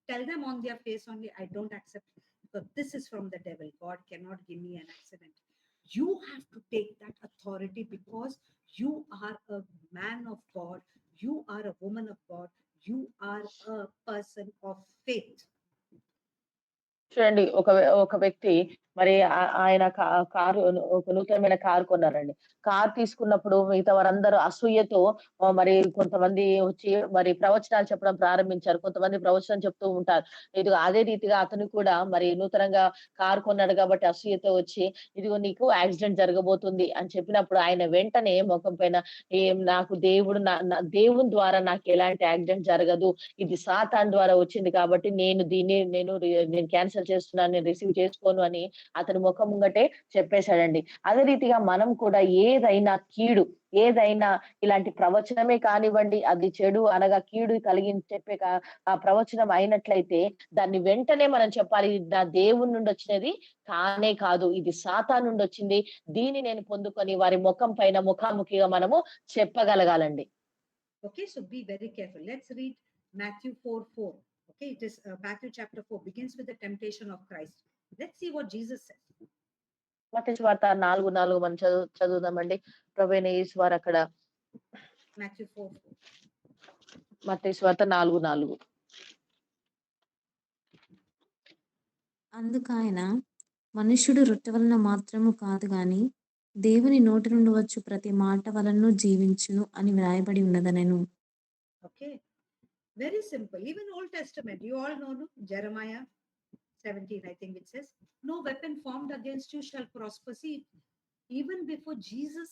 tell them on their face only, I don't accept, because this is from the devil. God cannot give me an accident. You have to take that authority because you are a man of God, you are a woman of God, you are a person of faith. చూడండి, ఒక వ్యక్తి మరి ఆయన car ఒక నూతనమైన car కొన్నారండి. Car తీసుకున్నప్పుడు మిగతా వారందరూ అసూయతో మరి కొంతమంది వచ్చి మరి ప్రవచనాలు చెప్పడం ప్రారంభించారు. కొంతమంది ప్రవచనం చెప్తూ ఉంటారు. ఇదిగో అదే రీతిగా అతను కూడా మరి నూతనంగా కారు కొన్నాడు కాబట్టి అసూయతో వచ్చి, "ఇదిగో నీకు యాక్సిడెంట్ జరగబోతుంది" అని చెప్పినప్పుడు ఆయన వెంటనే మొఖం పైన, నాకు దేవుడు దేవుని ద్వారా నాకు ఎలాంటి యాక్సిడెంట్ జరగదు. ఇది సాతాను ద్వారా వచ్చింది కాబట్టి నేను క్యాన్సెల్ చేస్తున్నాను. నేను రిసీవ్ చేసుకోను అని అతని ముఖం ముంగటే చెప్పేసాడండి. అదే రీతిగా మనం కూడా ఏదైనా ఇలాంటి ప్రవచనమే కానివ్వండి, అది చెడు అనగా కీడు చెప్పే ప్రవచనం అయినట్లయితే దాన్ని వెంటనే మనం చెప్పాలి. ఇది నా దేవుని నుండి వచ్చినది కానే కాదు. ఇది సాతాను నుండి వచ్చింది. దీన్ని నేను పొందుకొని వారి ముఖం పైన ముఖాముఖిగా మనము చెప్పగలగాలండి. Okay, so be very careful. Let's read Matthew 4:4. Okay, it is Matthew chapter 4 begins with the temptation of Christ. Let's see what Jesus said. మత్తయి సువార్త 4:4 మనం చదువుదామండి. ప్రభువైన యేసు వారు అక్కడ Matthew 4:4. మత్తయి సువార్త 4:4. అందుకాయన, మనుష్యుడు రొట్టె వలన మాత్రము కాదు గాని దేవుని నోటి నుండి వచ్చు ప్రతి మాట వలన జీవించును అని వ్రాయబడి ఉన్నదనెను. Okay, very simple. Even Old Testament, you all know, no? Jeremiah 17, I think it says, "No weapon formed against you shall prosper." See, even before Jesus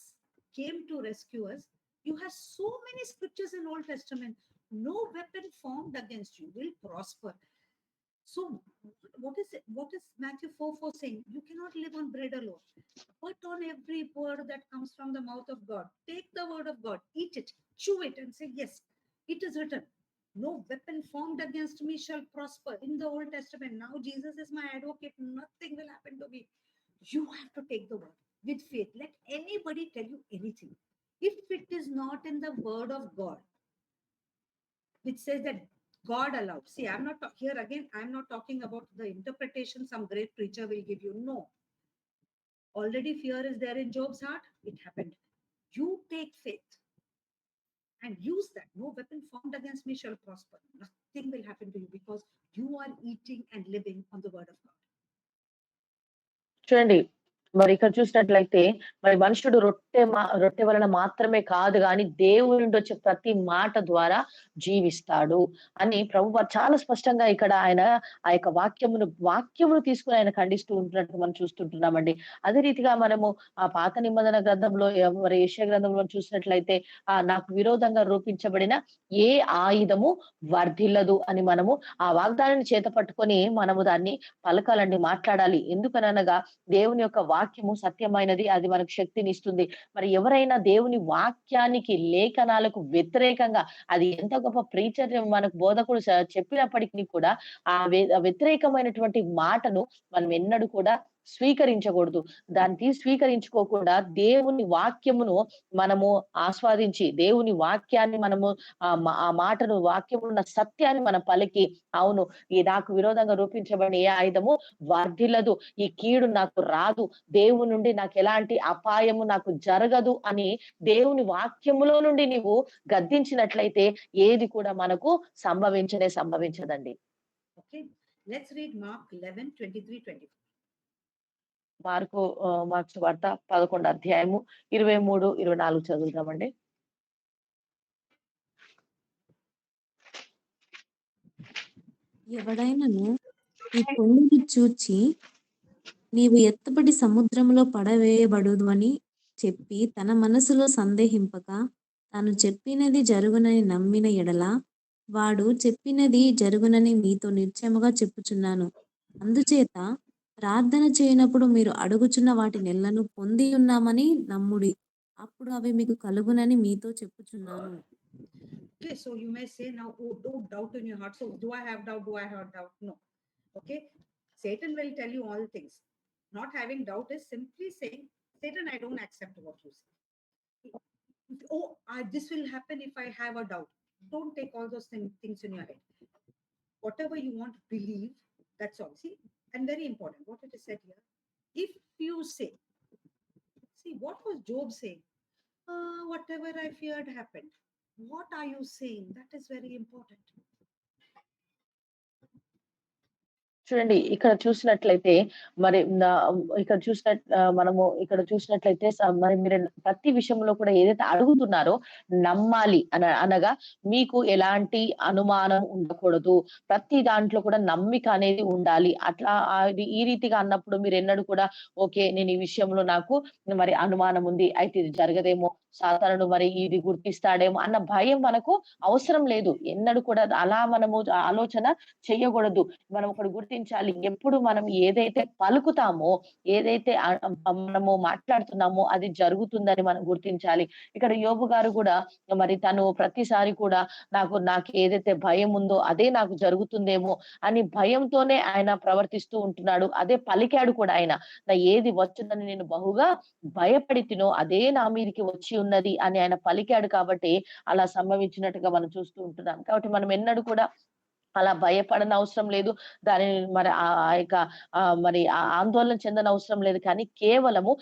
came to rescue us, you have so many scriptures in Old Testament. No weapon formed against you will prosper. So, what is it? What is Matthew 4:4 saying? You cannot live on bread alone, but on every word that comes from the mouth of God. Take the word of God, eat it, chew it, and say, "Yes, it is written. No weapon formed against me shall prosper." In the Old Testament, now Jesus is my advocate. Nothing will happen to me. You have to take the word with faith. Let anybody tell you anything. If it is not in the word of God, which says that God allowed. See, I'm not here again. I'm not talking about the interpretation some great preacher will give you. No. Already fear is there in Job's heart. It happened. You take faith and use that. No weapon formed against me shall prosper. Nothing will happen to you because you are eating and living on the word of God. చూడండి, మరి ఇక్కడ చూసినట్లయితే మరి మనుషుడు రొట్టె వలన మాత్రమే కాదు గాని దేవుని నుండి వచ్చే ప్రతి మాట ద్వారా జీవిస్తాడు అని ప్రభువు చాలా స్పష్టంగా ఇక్కడ ఆయన ఆ యొక్క వాక్యమును తీసుకొని ఆయన ఖండిస్తూ ఉంటున్నట్టు మనం చూస్తుంటున్నామండి. అదే రీతిగా మనము ఆ పాత నిబంధన గ్రంథంలో మరి యెషయా గ్రంథంలో చూసినట్లయితే నాకు విరోధంగా రూపించబడిన ఏ ఆయుధము వర్ధిల్లదు అని మనము ఆ వాగ్దానాన్ని చేత పట్టుకొని మనము దాన్ని పలకాలండి, మాట్లాడాలి. ఎందుకనగా దేవుని యొక్క వాక్యము సత్యమైనది. అది మనకు శక్తినిస్తుంది. మరి ఎవరైనా దేవుని వాక్యానికి, లేఖనాలకు వ్యతిరేకంగా అది ఎంత గొప్ప ప్రీచర్ మనకు బోధకుడు చెప్పినప్పటికి కూడా వ్యతిరేకమైనటువంటి మాటను మనం ఎన్నడూ కూడా స్వీకరించకూడదు. దాన్ని స్వీకరించుకోకుండా దేవుని వాక్యమును మనము ఆస్వాదించి, దేవుని వాక్యాన్ని మనము ఆ మాటను వాక్యమున్న సత్యాన్ని మనం పలికి, అవును ఈ నాకు విరోధంగా రూపించబడిన ఏ ఆయుధము వర్ధిల్లదు. ఈ కీడు నాకు రాదు. దేవుని నుండి నాకెలాంటి అపాయము నాకు జరగదు అని దేవుని వాక్యములో నుండి నీవు గద్దించినట్లయితే ఏది కూడా మనకు సంభవించదండి. Okay, let's read Mark 11, 23, 24. Mark సువార్త 11 అధ్యాయము 23, 24 చదువుదామండి. ఎవడైనను ఈ కొండను చూచి నీవు ఎత్తబడి సముద్రములో పడవేయబడుదు అని చెప్పి తన మనసులో సందేహింపక తాను చెప్పినది జరుగునని నమ్మిన ఎడల వాడు చెప్పినది జరుగునని మీతో నిశ్చయముగా చెప్పుచున్నాను. అందుచేత ప్రార్థన చేయనప్పుడు మీరు అడుగుచున్న వాటి నెలను పొంది ఉన్నామని నమ్ముడి, అప్పుడు అవి మీకు కలుగునని మీతో చెప్పుచున్నాను. Okay, so you may say now, oh, don't doubt in your heart. So do I have doubt? Do I have doubt? No. Okay, Satan will tell you all things. Not having doubt is simply saying, Satan, I don't accept what you say. Oh, this will happen if I have a doubt. Don't take all those things in your head. Whatever you want to believe, that's all. See, and very important, what it is said here. If you say, see, what was Job saying? Whatever I feared happened. What are you saying? That is very important. చూడండి ఇక్కడ చూసినట్లయితే మరి మనము ఇక్కడ చూసినట్లయితే మరి మీరు ప్రతి విషయంలో కూడా ఏదైతే అడుగుతున్నారో నమ్మాలి అనగా మీకు ఎలాంటి అనుమానం ఉండకూడదు. ప్రతి దాంట్లో కూడా నమ్మిక అనేది ఉండాలి. అట్లా ఈ రీతిగా అన్నప్పుడు మీరు ఎన్నడూ కూడా ఓకే, నేను ఈ విషయంలో నాకు మరి అనుమానం ఉంది, అయితే ఇది జరగదేమో, సాతానుడు మరి ఇది గుర్తిస్తాడేమో అన్న భయం మనకు అవసరం లేదు. ఎన్నడూ కూడా అలా మనము ఆలోచన చెయ్యకూడదు. మనం ఒకటి గుర్తించాలి. ఎప్పుడు మనం ఏదైతే పలుకుతామో, ఏదైతే మనము మాట్లాడుతున్నామో అది జరుగుతుందని మనం గుర్తించాలి. ఇక్కడ యోబు గారు కూడా మరి తను ప్రతిసారి కూడా నాకు ఏదైతే భయం ఉందో అదే నాకు జరుగుతుందేమో అని భయంతోనే ఆయన ప్రవర్తిస్తూ ఉంటున్నాడు. అదే పలికాడు కూడా ఆయన. ఏది వచ్చునని నేను బహుగా భయపడితినో అదే నా మీదికి వచ్చి ఉన్నది అని ఆయన పలికాడు కాబట్టి అలా సంభవించినట్టుగా మనం చూస్తూ ఉంటున్నాం. కాబట్టి మనం ఎన్నడూ కూడా అలా భయపడనవసరం లేదు. దానిని మరి మరి ఆందోళన చెందనవసరం లేదు. కానీ కేవలము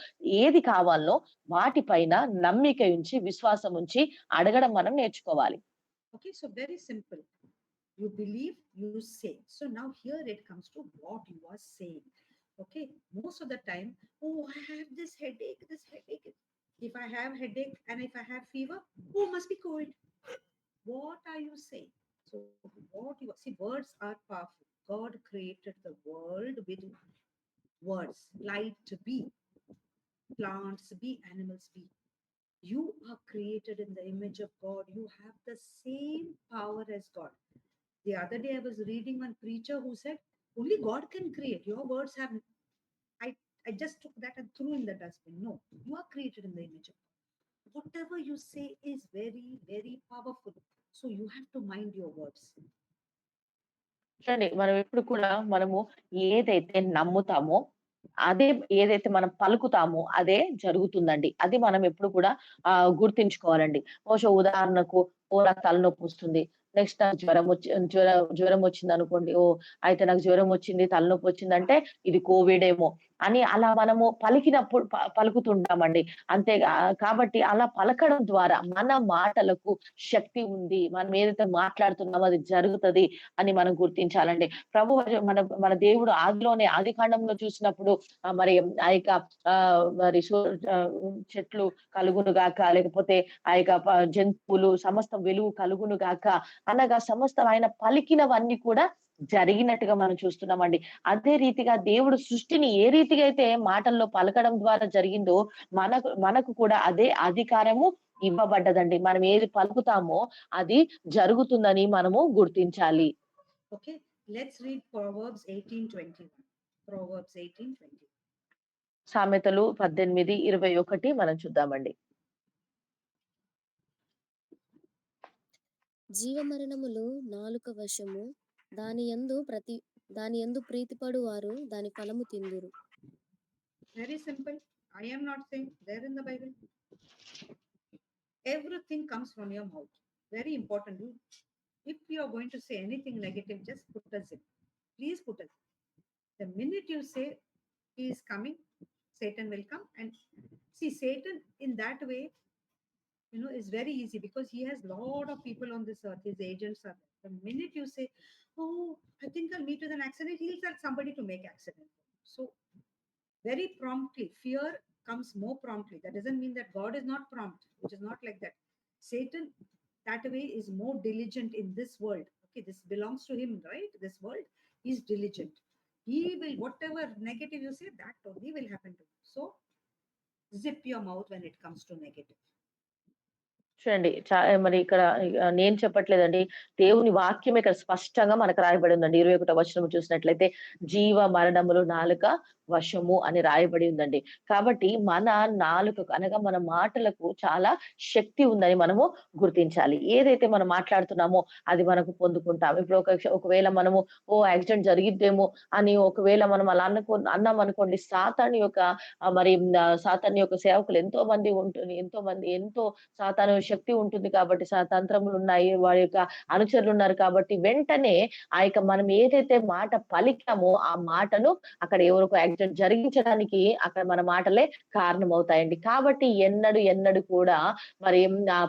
ఏది కావాలో వాటిపైన నమ్మిక ఉంచి, విశ్వాసం ఉంచి అడగడం మనం నేర్చుకోవాలి. Okay, so very simple. You believe, you say. So now here it comes to what you are saying. Okay, most of the time, oh, I have this headache. If I have headache and if I have fever, oh, must be COVID. What are you saying? So what you see, words are powerful. God created the world with words. Light be, plants be, animals be. You are created in the image of God. You have the same power as God. The other day I was reading one preacher who said, only God can create. Your words have, I just took that and threw in the dustbin. No, you are created in the image of God. Whatever you say is very, very powerful. So you have to mind your words. చూడండి మనం ఎప్పుడు కూడా మనము ఏదైతే నమ్ముతామో అదే, ఏదైతే మనం పలుకుతామో అదే జరుగుతుందండి. అది మనం ఎప్పుడు కూడా గుర్తించుకోవాలండి. బహుశా ఉదాహరణకు నాకు తలనొప్పి వస్తుంది. నెక్స్ట్ నాకు జ్వరం వచ్చిందనుకోండి. ఓహ్! అయితే నాకు జ్వరం వచ్చింది, తలనొప్పి వచ్చిందంటే ఇది కోవిడ్ ఏమో అని అలా మనము పలికినప్పుడు పలుకుతుంటామండి. కాబట్టి అలా పలకడం ద్వారా మన మాటలకు శక్తి ఉంది. మనం ఏదైతే మాట్లాడుతున్నామో అది జరుగుతది అని మనం గుర్తించాలండి. మన మన దేవుడు ఆదిలోనే ఆదికాండంలో చూసినప్పుడు మరి ఆ యొక్క మరి చెట్లు కలుగును గాక, లేకపోతే ఆ యొక్క జంతువులు సమస్తం వెలుగు కలుగును గాక అనగా సమస్తం ఆయన పలికినవన్నీ కూడా జరిగినట్టుగా మనం చూస్తున్నామండి. అదే రీతిగా దేవుడు సృష్టిని ఏ రీతిగా అయితే మాటల్లో పలకడం ద్వారా జరిగిందో మనకు మనకు కూడా అదే అధికారము ఇవ్వబడ్డదండి. మనం ఏది పలుకుతామో అది జరుగుతుందని మనము గుర్తించాలి. Okay, let's read Proverbs 18:21. Proverbs 18:20. సామెతలు 18:21 మనం చూద్దామండి. జీవమరణములు నాలుక వశము, దాని యందు ప్రీతిపడు వారు దాని ఫలము తిందురు. Very simple. I am not saying there in the Bible. Everything comes from your mouth. Very important. If you are going to say anything negative, just put a zip. Please put a zip. The minute you say he is coming, Satan will come. And see, Satan in that way, is very easy because he has lot of people on this earth. His agents are there. The minute you say, "Oh, I think I'll meet with an accident," he'll tell somebody to make accident. So very promptly, fear comes more promptly. That doesn't mean that God is not prompt. It is not like that. Satan, that way, is more diligent in this world. Okay, this belongs to him, right? This world, he's diligent. He will, whatever negative you say, that only will happen to you. So zip your mouth when it comes to negative. చూడండి. మరి ఇక్కడ నేను చెప్పట్లేదండి. దేవుని వాక్యం ఇక్కడ స్పష్టంగా మనకు రాయబడి ఉందండి. 21వ వచనం చూసినట్లయితే జీవ మరణములు నాలుక వశము అని రాయబడి ఉందండి. కాబట్టి మన నాలుకకు అనగా మన మాటలకు చాలా శక్తి ఉందని మనము గుర్తించాలి. ఏదైతే మనం మాట్లాడుతున్నామో అది మనకు పొందుకుంటాం. ఇప్పుడు ఒకవేళ మనము యాక్సిడెంట్ జరిగిద్దేమో అని ఒకవేళ మనం అలా అన్నామనుకోండి సాతాను యొక్క సేవకులు ఎంతో సాతాను శక్తి ఉంటుంది కాబట్టి తంత్రములున్నాయి. వారి యొక్క అనుచరులున్నారు కాబట్టి వెంటనే ఆ యొక్క మనం ఏదైతే మాట పలికామో ఆ మాటను అక్కడ ఎవరికో యాక్సిడెంట్ జరిగించడానికి అక్కడ మన మాటలే కారణమవుతాయండి. కాబట్టి ఎన్నడు కూడా మరి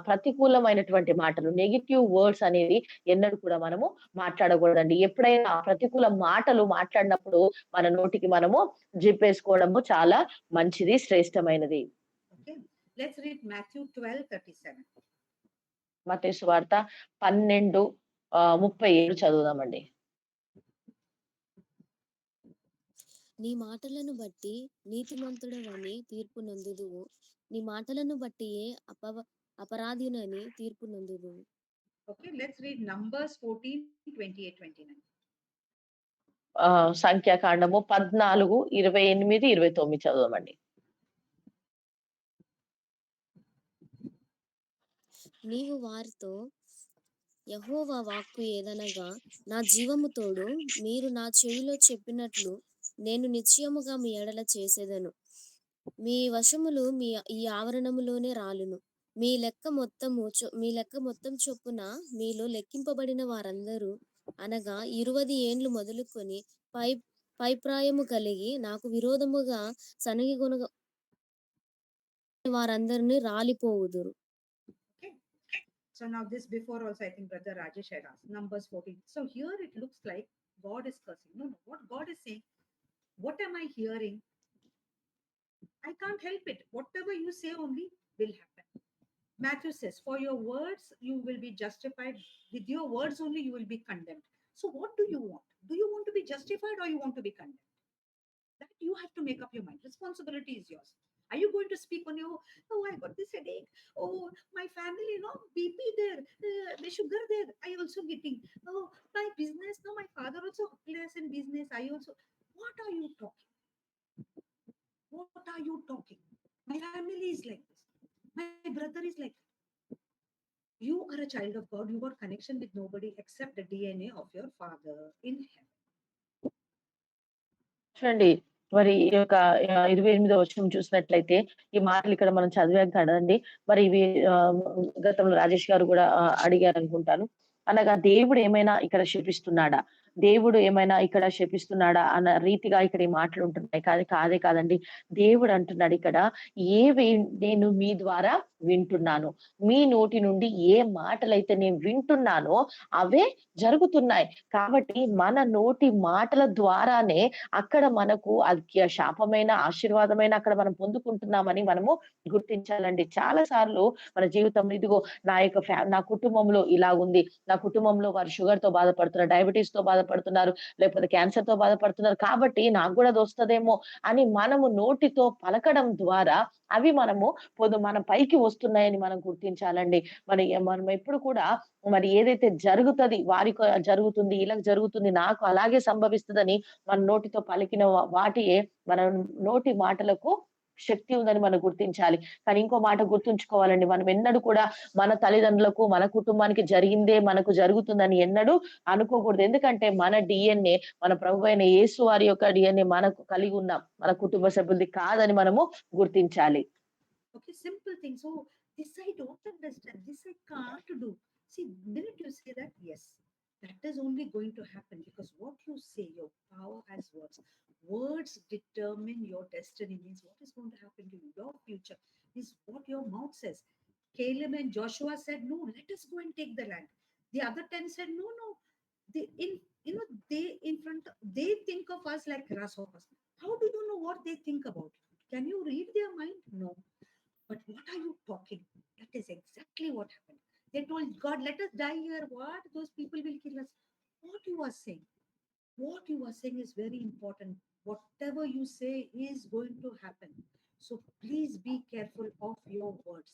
ప్రతికూలమైనటువంటి మాటలు నెగెటివ్ వర్డ్స్ అనేది ఎన్నడూ కూడా మనము మాట్లాడకూడదండి. ఎప్పుడైనా ప్రతికూల మాటలు మాట్లాడినప్పుడు మన నోటికి మనము జిప్పేసుకోవడము చాలా మంచిది, శ్రేష్టమైనది. Okay, let's read Matthew 12:37. మత్తయి సువార్త 12:37 చదువుదామండి. నీ మాటలను బట్టి నీతిమంతుడవని తీర్పు నందుదువు, నీ మాటలను బట్టియే అపరాధినని తీర్పు నందుదువు. Okay, let's read Numbers 14:28-29. సంఖ్యాకాండము 14:28-29 చదవమండి. నీవు వారితో యెహోవా వాక్కు ఏదనగా, నా జీవము తోడు మీరు నా చెవిలో చెప్పినట్లు నేను నిశ్చయముగా మీ ఎడల చేసేదను. మీ వశములు ఈ ఆవరణములోనే రాలును. మీ లెక్క మొత్తం చొప్పున మీలో లెక్కింపబడిన వారందరూ అనగా 20 ఏండ్లు మొదలుకొని పైప్రాయము కలిగి నాకు విరోధముగా సనగిగొనగ వారందరినీ రాలిపోవుదురు. Okay, so now this before also I think Brother Rajesh had asked Numbers 14. So here it looks like God is cursing. No, what God is saying, what am I hearing? I can't help it. Whatever you say only will happen. Matthew says, for your words you will be justified. With your words only you will be condemned. So what do you want? Do you want to be justified or you want to be condemned? That you have to make up your mind. Responsibility is yours. Are you going to speak on your, oh, I got this headache. Oh, my family, BP there, the sugar there. I also getting. Oh, my business. No, my father also plays in business. I also. What are you talking? What are you talking? My family is like this. My brother is like that. You are a child of God. You got connection with nobody except the DNA of your Father in heaven. చూడండి. మరి ఈ యొక్క 28వ వచనం చూసినట్లయితే ఈ మాటలు ఇక్కడ మనం చదివాం కదండి. మరి ఇవి గతంలో రాజేష్ గారు కూడా అడిగారు అనుకుంటాను. అనగా దేవుడు ఏమైనా ఇక్కడ శపిస్తున్నాడా? దేవుడు ఏమైనా ఇక్కడ శపిస్తున్నాడా? అన్న రీతిగా ఇక్కడ ఈ మాటలు ఉంటున్నాయి. కాదే కాదండి. దేవుడు అంటున్నాడు ఇక్కడ, ఏవి నేను మీ ద్వారా వింటున్నాను. మీ నోటి నుండి ఏ మాటలైతే నేను వింటున్నానో అవే జరుగుతున్నాయి. కాబట్టి మన నోటి మాటల ద్వారానే అక్కడ మనకు అది శాపమైన, ఆశీర్వాదమైన అక్కడ మనం పొందుకుంటున్నామని మనము గుర్తించాలండి. చాలా సార్లు మన జీవితంలో ఇదిగో నా కుటుంబంలో ఇలాగుంది. నా కుటుంబంలో వారు షుగర్‌తో బాధపడుతున్నారు, డయాబెటిస్‌తో బాధపడుతున్నారు, లేకపోతే క్యాన్సర్‌తో బాధపడుతున్నారు. కాబట్టి నాకు గూడా అదొస్తదేమో అని మనము నోటితో పలకడం ద్వారా అవి మనము మన పైకి వస్తున్నాయని మనం గుర్తించాలండి. మనం ఎప్పుడు కూడా మరి ఏదైతే జరుగుతది, జరుగుతుంది, ఈళ్ళకి జరుగుతుంది, నాకు అలాగే సంభవిస్తదని మన నోటితో పలికిన వాటియే మన నోటి మాటలకు శక్తి ఉందని మనం గుర్తించాలి. కానీ ఇంకో మాట గుర్తుంచుకోవాలండి. మనం ఎన్నడూ కూడా మన తల్లిదండ్రులకు, మన కుటుంబానికి జరిగిందే మనకు జరుగుతుందని ఎన్నడూ అనుకోకూడదు. ఎందుకంటే మన డీఎన్ఏ మన ప్రభువైన యేసు వారి యొక్క డీఎన్ఏ మనకు కలిగి ఉన్నాం. మన కుటుంబ సభ్యులది కాదని మనము గుర్తించాలి. Okay, simple things. So this I don't understand. This I can't do. See, minute you say that, yes, that is only going to happen because what you say, your power has words. Words determine your destiny. Means what is going to happen to you. Your future is what your mouth says. Caleb and Joshua said, "No, let us go and take the land." The other 10 said, "No, no." They in they in front they think of us like grasshoppers. How do you know what they think about you? Can you read their mind? No. But what are you talking? That is exactly what happened. They told God, let us die here. What? Those people will kill us. What you are saying is very important. Whatever you say is going to happen. So please be careful of your words.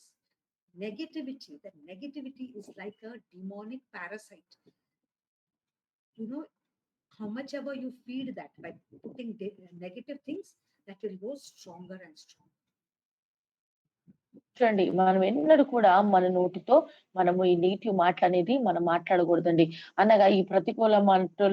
Negativity, that negativity is like a demonic parasite. You know, how much ever you feed that by putting negative things, that will go stronger and stronger. చూడండి. మనం ఎన్నడూ కూడా మన నోటితో మనము ఈ negative మాటలనేది మనం మాట్లాడకూడదండి. అనగా ఈ ప్రతికూల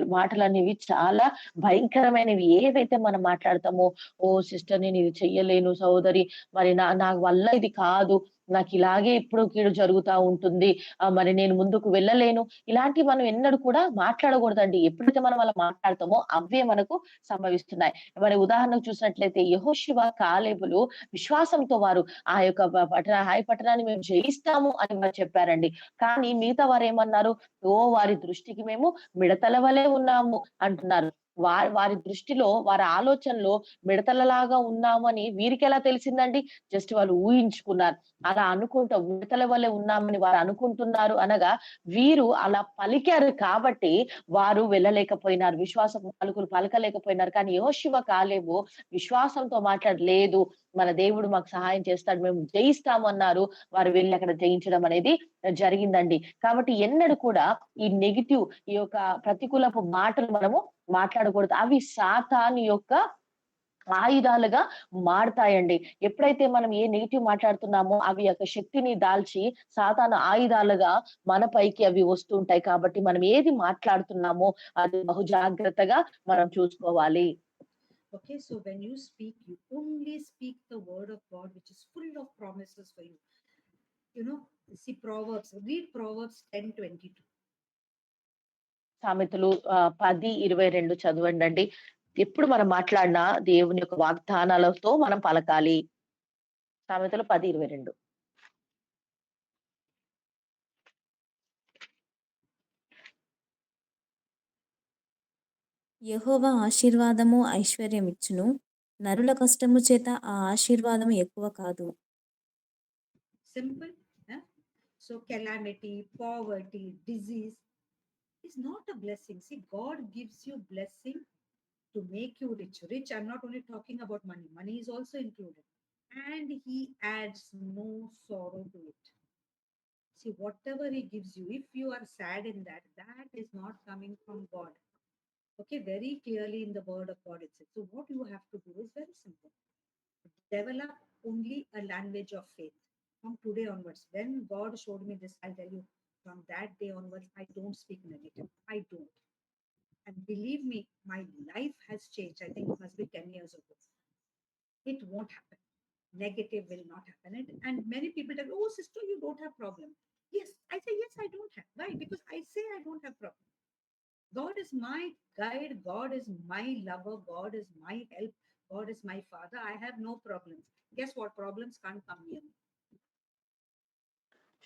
మాటలనేవి చాలా భయంకరమైనవి. ఏవైతే మనం మాట్లాడతామో, "ఓహ్! సిస్టర్ నేనిది చెయ్యలేను. సహోదరి మరి నా వల్ల ఇది కాదు. నాకిలాగే ఎప్పుడు కీడు జరుగుతా ఉంటుంది. మరి నేను ముందుకు వెళ్ళలేను." ఇలాంటివి మనం ఎన్నడూ కూడా మాట్లాడకూడదండి. ఎప్పుడైతే మనం అలా మాట్లాడతామో అవే మనకు సంభవిస్తున్నాయి. మరి ఉదాహరణకు చూసినట్లయితే యెహోషువ, కాలేబులు విశ్వాసంతో వారు ఆ యొక్క హాయి పట్టణాన్ని మేము జయిస్తాము అని వారు చెప్పారండి. కానీ మిగతా వారేమన్నారు? ఓహ్! వారి దృష్టికి మేము మిడతల వలె ఉన్నాము అంటున్నారు. వారి దృష్టిలో, వారి ఆలోచనలో మిడతలలాగా ఉన్నామని వీరికెలా తెలిసిందండి? జస్ట్ వాళ్ళు ఊహించుకున్నారు. అలా అనుకుంటా మిడతల వలె ఉన్నామని వారు అనుకుంటున్నారు అనగా, వీరు అలా పలికారు కాబట్టి వారు వెళ్ళలేకపోయినారు. విశ్వాసపు పలుకులు పలకలేకపోయినారు. కానీ యెహోషువ, కాలేబు విశ్వాసంతో లేదు మన దేవుడు మాకు సహాయం చేస్తాడు. మేము జయిస్తాము అన్నారు. వారు వెళ్లి అక్కడ జయించడం అనేది జరిగిందండి. కాబట్టి ఎన్నడూ కూడా ఈ నెగెటివ్ ఈ యొక్క ప్రతికూలపు మాటలు మనము మాట్లాడకూడదు. అవి సాతాను యొక్క ఆయుధాలుగా మారతాయండి. ఎప్పుడైతే మనం ఏ నెగెటివ్ మాట్లాడుతున్నామో అవి యొక్క శక్తిని దాల్చి సాతాను ఆయుధాలుగా మన పైకి అవి వస్తుంటాయి. కాబట్టి మనం ఏది మాట్లాడుతున్నామో అది బహు జాగ్రత్తగా మనం చూసుకోవాలి. Okay, so when you speak, you only speak the word of God, which is full of promises for you. You know, see Proverbs, read Proverbs 10:22. సామెతలు 10:22 చదవండండి. ఎప్పుడు మనం మాట్లాడినా దేవుని యొక్క వాగ్దానాలతో మనం పలకాలి. సామెతలు 10:22. యెహోవా ఆశీర్వాదము ఐశ్వర్యమిచ్చును. నరుల కష్టము చేత ఆ ఆశీర్వాదము ఎక్కువ కాదు. Simple. Huh? So calamity, poverty, disease is not a blessing. See, God gives you blessing to make you rich. Rich, I'm not only talking about money. Money is also included. And he adds no sorrow to it. See, whatever he gives you, if you are sad in that, that is not coming from God. Okay, very clearly in the word of God itself. So what you have to do is very simple. Develop only a language of faith. From today onwards, when God showed me this, I'll tell you, from that day onwards, I don't speak negative. I don't. And believe me, my life has changed. I think it must be 10 years ago. It won't happen. Negative will not happen. And many people tell, oh, sister, you don't have problem. Yes, I say, yes, I don't have. Why? Because I say I don't have problem. God is my guide. God is my lover. God is my help. God is my father. I have no problems. Guess what? Problems can't come near me.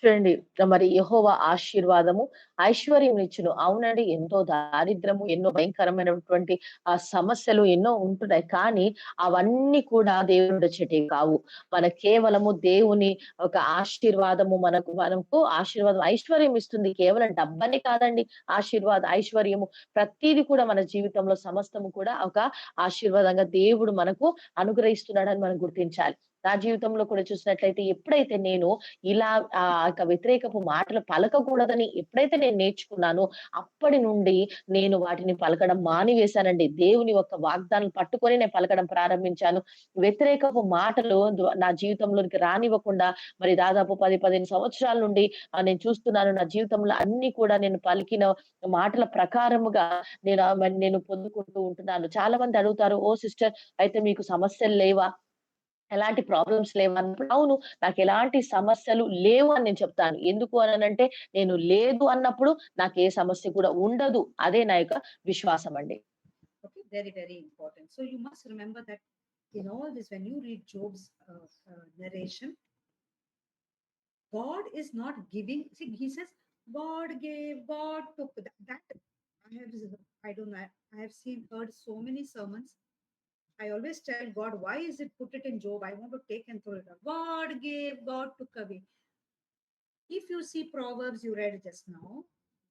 చూడండి. మరి యెహోవా ఆశీర్వాదము ఐశ్వర్యం ఇచ్చును. అవునండి. ఎంతో దారిద్ర్యము, ఎన్నో భయంకరమైనటువంటి సమస్యలు ఎన్నో ఉంటున్నాయి. కానీ అవన్నీ కూడా దేవుడిచ్చేటివి కావు. మన కేవలము దేవుని ఒక ఆశీర్వాదము మనకు ఆశీర్వాదం ఐశ్వర్యం ఇస్తుంది. కేవలం డబ్బని కాదండి ఐశ్వర్యము. ప్రతీది కూడా మన జీవితంలో సమస్తము కూడా ఒక ఆశీర్వాదంగా దేవుడు మనకు అనుగ్రహిస్తున్నాడని మనం గుర్తించాలి. నా జీవితంలో కూడా చూసినట్లయితే ఎప్పుడైతే నేను ఇలా యొక్క వ్యతిరేకపు మాటలు పలకకూడదని ఎప్పుడైతే నేను నేర్చుకున్నానో, అప్పటి నుండి నేను వాటిని పలకడం మానివేశానండి. దేవుని యొక్క వాగ్దానం పట్టుకొని నేను పలకడం ప్రారంభించాను. వ్యతిరేకపు మాటలు నా జీవితంలోనికి రానివ్వకుండా మరి దాదాపు 10, 15 సంవత్సరాల నుండి నేను చూస్తున్నాను. నా జీవితంలో అన్ని కూడా నేను పలికిన మాటల ప్రకారముగా నేను పొందుకుంటూ ఉంటున్నాను. చాలా మంది అడుగుతారు, "ఓ సిస్టర్ అయితే మీకు సమస్యలు లేవా? ఎలాంటి ప్రాబ్లమ్స్ లేవన్నప్పుడు, అవును. నాకెలాంటి సమస్యలు లేవు అని నేను చెప్తాను. ఎందుకు అనంటే, నేను లేదు అన్నప్పుడు నాకే సమస్య కూడా ఉండదు. అదే నా యొక్క విశ్వాసం అండి. Okay, very, very important. So you must remember that in all this, when you read Job's narration, God is not giving. See, he says, God gave, God took. That I have, I don't know. I have heard so many sermons. I always tell God, why is it put it in Job? I want to take and throw it out. God gave, God took away. If you see Proverbs you read just now,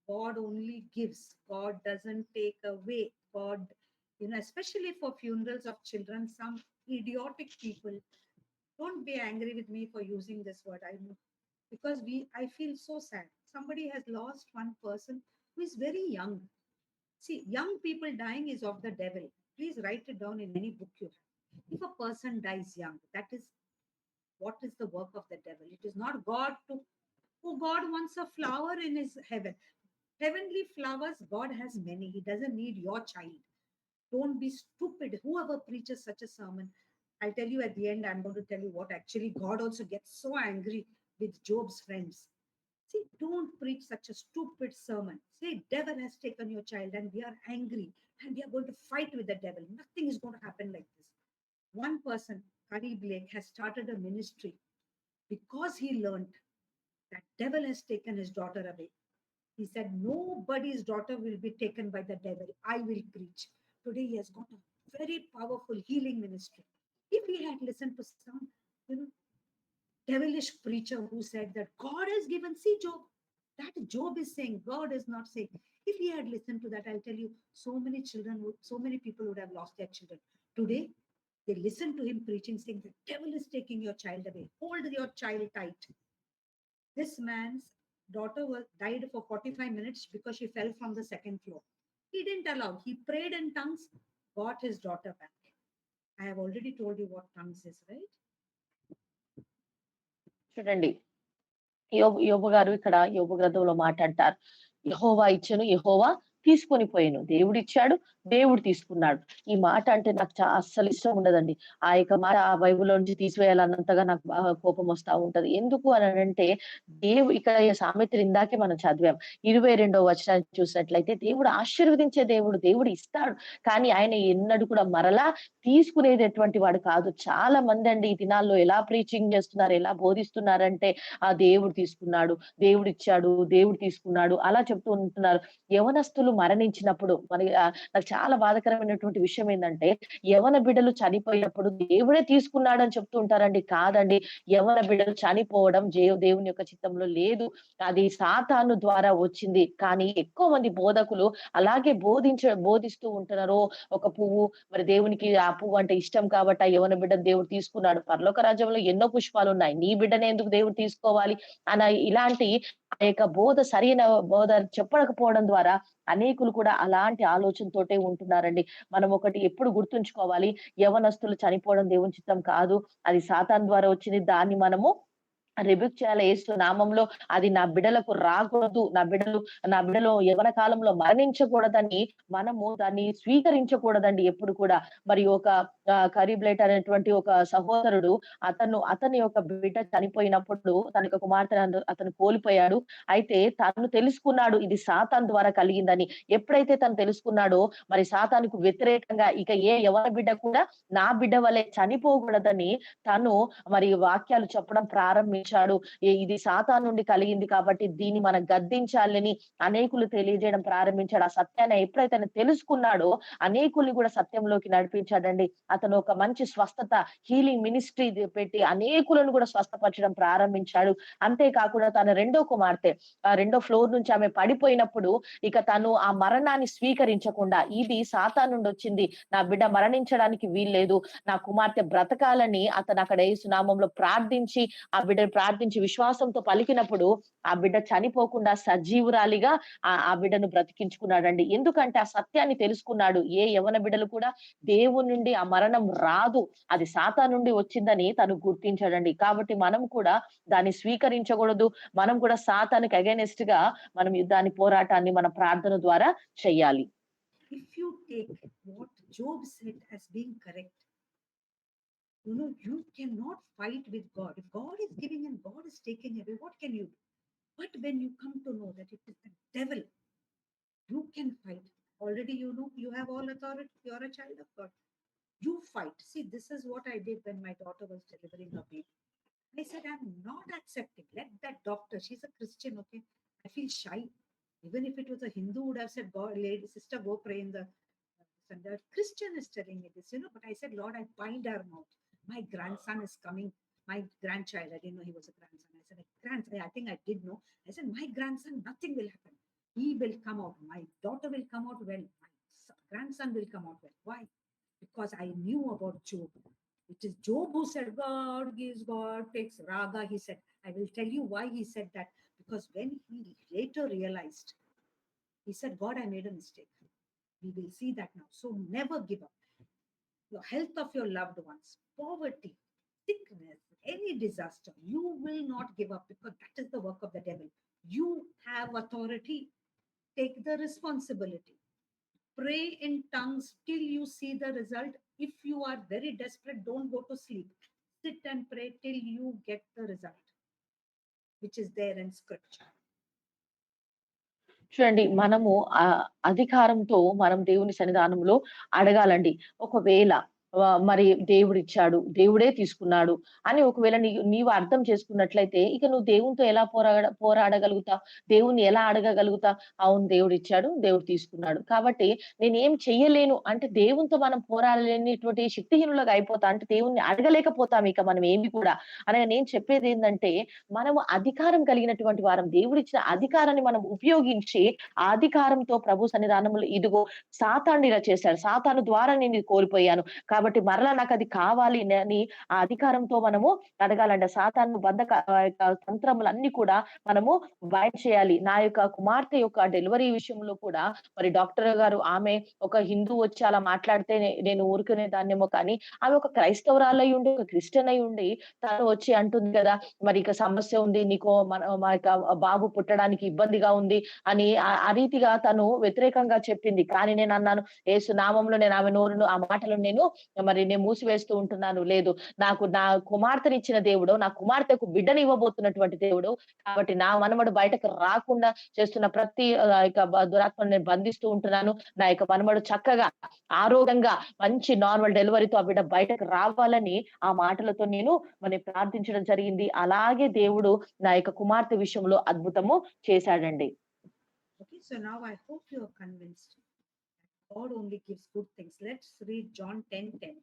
God only gives. God doesn't take away. God, especially for funerals of children, some idiotic people, don't be angry with me for using this word. I know. Because I feel so sad. Somebody has lost one person who is very young. See, young people dying is of the devil. Please write it down in any book you have. If a person dies young, that is what is the work of the devil. It is not God to, oh, God wants a flower in his heaven. Heavenly flowers, God has many. He doesn't need your child. Don't be stupid. Whoever preaches such a sermon, I'll tell you at the end, I'm going to tell you what actually God also gets so angry with Job's friends. See, don't preach such a stupid sermon. Say, devil has taken your child and we are angry and we are going to fight with the devil. Nothing is going to happen like this. One person, Curry Blake, has started a ministry because he learned that devil has taken his daughter away. He said, nobody's daughter will be taken by the devil. I will preach. Today he has got a very powerful healing ministry. If he had listened to some, you know, devilish preacher who said that God has given, see Job, that Job is saying, God is not saying. If he had listened to that, I'll tell you, so many children, so many people would have lost their children. Today, they listen to him preaching, saying, the devil is taking your child away. Hold your child tight. This man's daughter died for 45 minutes because she fell from the second floor. He didn't allow. He prayed in tongues, got his daughter back. I have already told you what tongues is, right? చూడండి. యోబు గారు ఇక్కడ యోబు గ్రంథంలో మాట అంటారు. యెహోవా ఇచ్చెను, యెహోవా తీసుకొని పోయెను. దేవుడిచ్చాడు, దేవుడు తీసుకున్నాడు. ఈ మాట అంటే నాకు అస్సలు ఇష్టం ఉండదండి. ఆ యొక్క మాట ఆ బైబిల్‌లో నుంచి తీసివేయాలన్నంతగా నాకు బాగా కోపం వస్తా ఉంటది. ఎందుకు అనంటే ఇక్కడ ఈ సామెతలు ఇందాకే మనం చదివాం. 22వ వచనాన్ని చూసినట్లయితే దేవుడు ఆశీర్వదించే దేవుడు. దేవుడు ఇస్తాడు. కానీ ఆయన ఎన్నడూ కూడా మరలా తీసుకునేటటువంటి వాడు కాదు. చాలా మందండి ఈ దినాల్లో ఎలా ప్రీచింగ్ చేస్తున్నారు, ఎలా బోధిస్తున్నారంటే దేవుడు తీసుకున్నాడు, దేవుడిచ్చాడు, దేవుడు తీసుకున్నాడు అలా చెప్తూ ఉంటున్నారు. యవనస్తులు మరణించినప్పుడు నాకు చాలా బాధాకరమైనటువంటి విషయం ఏందంటే, యవన బిడ్డలు చనిపోయినప్పుడు దేవుడే తీసుకున్నాడని చెప్తూ ఉంటారండి. కాదండి. యవన బిడ్డలు చనిపోవడం దేవుని యొక్క చిత్తంలో లేదు. అది సాతాను ద్వారా వచ్చింది. కానీ ఎక్కువ మంది బోధకులు అలాగే బోధిస్తూ ఉంటున్నారు. ఒక పువ్వు మరి దేవునికి ఆ పువ్వు అంటే ఇష్టం కాబట్టి ఆ యవన బిడ్డను దేవుడు తీసుకున్నాడు. పరలోక రాజ్యంలో ఎన్నో పుష్పాలున్నాయి. నీ బిడ్డనే ఎందుకు దేవుడు తీసుకోవాలి ఇలాంటి ఆ యొక్క సరైన బోధ చెప్పకపోవడం ద్వారా అనేకులు కూడా అలాంటి ఆలోచనతోటే ఉంటున్నారండి. మనం ఒకటి ఎప్పుడు గుర్తుంచుకోవాలి. యవ్వనస్తులు చనిపోవడం దేవుని చిత్తం కాదు. అది సాతాను ద్వారా వచ్చింది. దాన్ని మనము రిబ్యూక్ చేయాలి యేసు నామంలో. అది నా బిడ్డలకు రాకూడదు. నా బిడ్డలు యవ్వన కాలంలో మరణించకూడదని మనము దాన్ని స్వీకరించకూడదండి ఎప్పుడు కూడా. మరి ఒక కరీబ్లైట్ అనేటువంటి ఒక సహోదరుడు అతని యొక్క బిడ్డ చనిపోయినప్పుడు తన యొక్క కుమార్తెను అతను కోల్పోయాడు. అయితే తను తెలుసుకున్నాడు ఇది సాతాను ద్వారా కలిగిందని. ఎప్పుడైతే తను తెలుసుకున్నాడో మరి సాతానుకు వ్యతిరేకంగా ఇక ఏ యవ్వన బిడ్డ కూడా నా బిడ్డ వలె చనిపోకూడదని తను మరి వాక్యాలు చెప్పడం ప్రారంభించాడు. ఇది సాతాను నుండి కలిగింది కాబట్టి దీన్ని మనం గద్దించాలని అనేకులు తెలియజేయడం ప్రారంభించాడు. ఆ సత్యాన్ని ఎప్పుడైతే ఆయన తెలుసుకున్నాడో అనేకుల్ని కూడా సత్యంలోకి నడిపించాడండి. అతను ఒక మంచి స్వస్థత హీలింగ్ మినిస్ట్రీ పెట్టి అనేకులను కూడా స్వస్థపరచడం ప్రారంభించాడు. అంతేకాకుండా తన రెండో కుమార్తె రెండో ఫ్లోర్ నుంచి ఆమె పడిపోయినప్పుడు ఇక తను ఆ మరణాన్ని స్వీకరించకుండా ఇది సాతాను నుండి వచ్చింది. నా బిడ్డ మరణించడానికి వీల్లేదు. నా కుమార్తె బ్రతకాలని అతను అక్కడ యేసు నామంలో ప్రార్థించి ఆ బిడ్డను ప్రార్థించి విశ్వాసంతో పలికినప్పుడు ఆ బిడ్డ చనిపోకుండా సజీవురాలిగా ఆ బిడ్డను బ్రతికించుకున్నాడండి. ఎందుకంటే ఆ సత్యాన్ని తెలుసుకున్నాడు. ఏ యవ్వన బిడ్డలు కూడా దేవుని నుండి ఆ మరణం రాదు. అది సాతాను నుండి వచ్చిందని తను గుర్తించాడండి. కాబట్టి మనం కూడా దాన్ని స్వీకరించకూడదు. మనం కూడా సాతానుకి అగైనెస్ట్ గా మనం యుద్ధాన్ని పోరాటాన్ని మన ప్రార్థన ద్వారా చెయ్యాలి. If you take what Job said as being correct, you cannot fight with God. If God is giving and God is taking away, what can you do? But when you come to know that it is the devil, you can fight. Already you have all authority. You are a child of God. You fight. See, this is what I did when my daughter was delivering her baby. I said, I'm not accepting. Let that doctor, she's a Christian, okay? I feel shy. Even if it was a Hindu, would have said, God, lady, sister, go pray in the and the Christian is telling me this, but I said, Lord, I bind her mouth. My grandson is coming. My grandchild, I didn't know he was a grandson. I said, grandson, I think I did know. I said, my grandson, nothing will happen. He will come out. My daughter will come out well. My grandson will come out well. Why? Because I knew about Job. It is Job who said, God gives, God takes. Raga, he said. I will tell you why he said that. Because when he later realized, he said, God, I made a mistake. We will see that now. So never give up. Your health of your loved ones, poverty, sickness, any disaster, you will not give up because that is the work of the devil. You have authority. Take the responsibility. Pray in tongues till you see the result. If you are very desperate, don't go to sleep. Sit and pray till you get the result, which is there in scripture. చూడండి మనము అధికారంతో మనం దేవుని సన్నిధానంలో అడగాలండి. ఒకవేళ మరి దేవుడిచ్చాడు, దేవుడే తీసుకున్నాడు అని ఒకవేళ నీవు అర్థం చేసుకున్నట్లయితే ఇక నువ్వు దేవునితో ఎలా పోరాడగలుగుతావు? దేవుణ్ణి ఎలా అడగగలుగుతావు? అవును దేవుడిచ్చాడు, దేవుడు తీసుకున్నాడు. కాబట్టి నేనేం చెయ్యలేను అంటే దేవునితో మనం పోరాడలేనిటువంటి శక్తిహీనులుగా అయిపోతాం. అంటే దేవుణ్ణి అడగలేకపోతాం ఇక మనం ఏమి కూడా. అనగా నేను చెప్పేదేందంటే మనము అధికారం కలిగినటువంటి వారం. దేవుడిచ్చిన అధికారాన్ని మనం ఉపయోగించి ఆ అధికారంతో ప్రభు సన్నిధానంలో ఇదిగో సాతానుడు ఇలా చేశాడు. సాతాను ద్వారా నేను ఇది కోల్పోయాను. కాబట్టి మరలా నాకది కావాలి అని ఆ అధికారంతో మనము అడగాలంట. సాతాను తంత్రములన్నీ కూడా మనము బయట చేయాలి. నా యొక్క కుమార్తె యొక్క డెలివరీ విషయంలో కూడా మరి డాక్టర్ గారు ఆమె ఒక హిందూ వచ్చి అలా మాట్లాడితే నేను ఊరుకునే దాన్నేమో కానీ ఆమె ఒక క్రైస్తవురాలై ఉండి, ఒక క్రిస్టియన్ అయి ఉండి తను వచ్చి అంటుంది కదా! మరి ఇక సమస్య ఉంది. నీకు మా యొక్క బాబు పుట్టడానికి ఇబ్బందిగా ఉంది అని ఆ రీతిగా తను వ్యతిరేకంగా చెప్పింది. కానీ నేనన్నాను యేసు నామంలో నేను ఆమె నోరును ఆ మాటలను నేను మూసివేస్తూ ఉంటున్నాను. లేదు నాకు నా కుమార్తెనిచ్చిన దేవుడు, నా కుమార్తెకు బిడ్డనివ్వబోతున్నటువంటి దేవుడు. కాబట్టి నా మనమడు బయటకు రాకుండా చేస్తున్న ప్రతి దురాత్మను నేను బంధిస్తూ ఉంటున్నాను. నా యొక్క మనమడు చక్కగా ఆరోగ్యంగా మంచి నార్మల్ డెలివరీతో ఆ బిడ్డ బయటకు రావాలని ఆ మాటలతో నేను ప్రార్థించడం జరిగింది. అలాగే దేవుడు నా యొక్క కుమార్తె విషయంలో అద్భుతము చేశాడండి. Okay, so now I hope you are convinced. God only gives good things. Let's read John 10:10.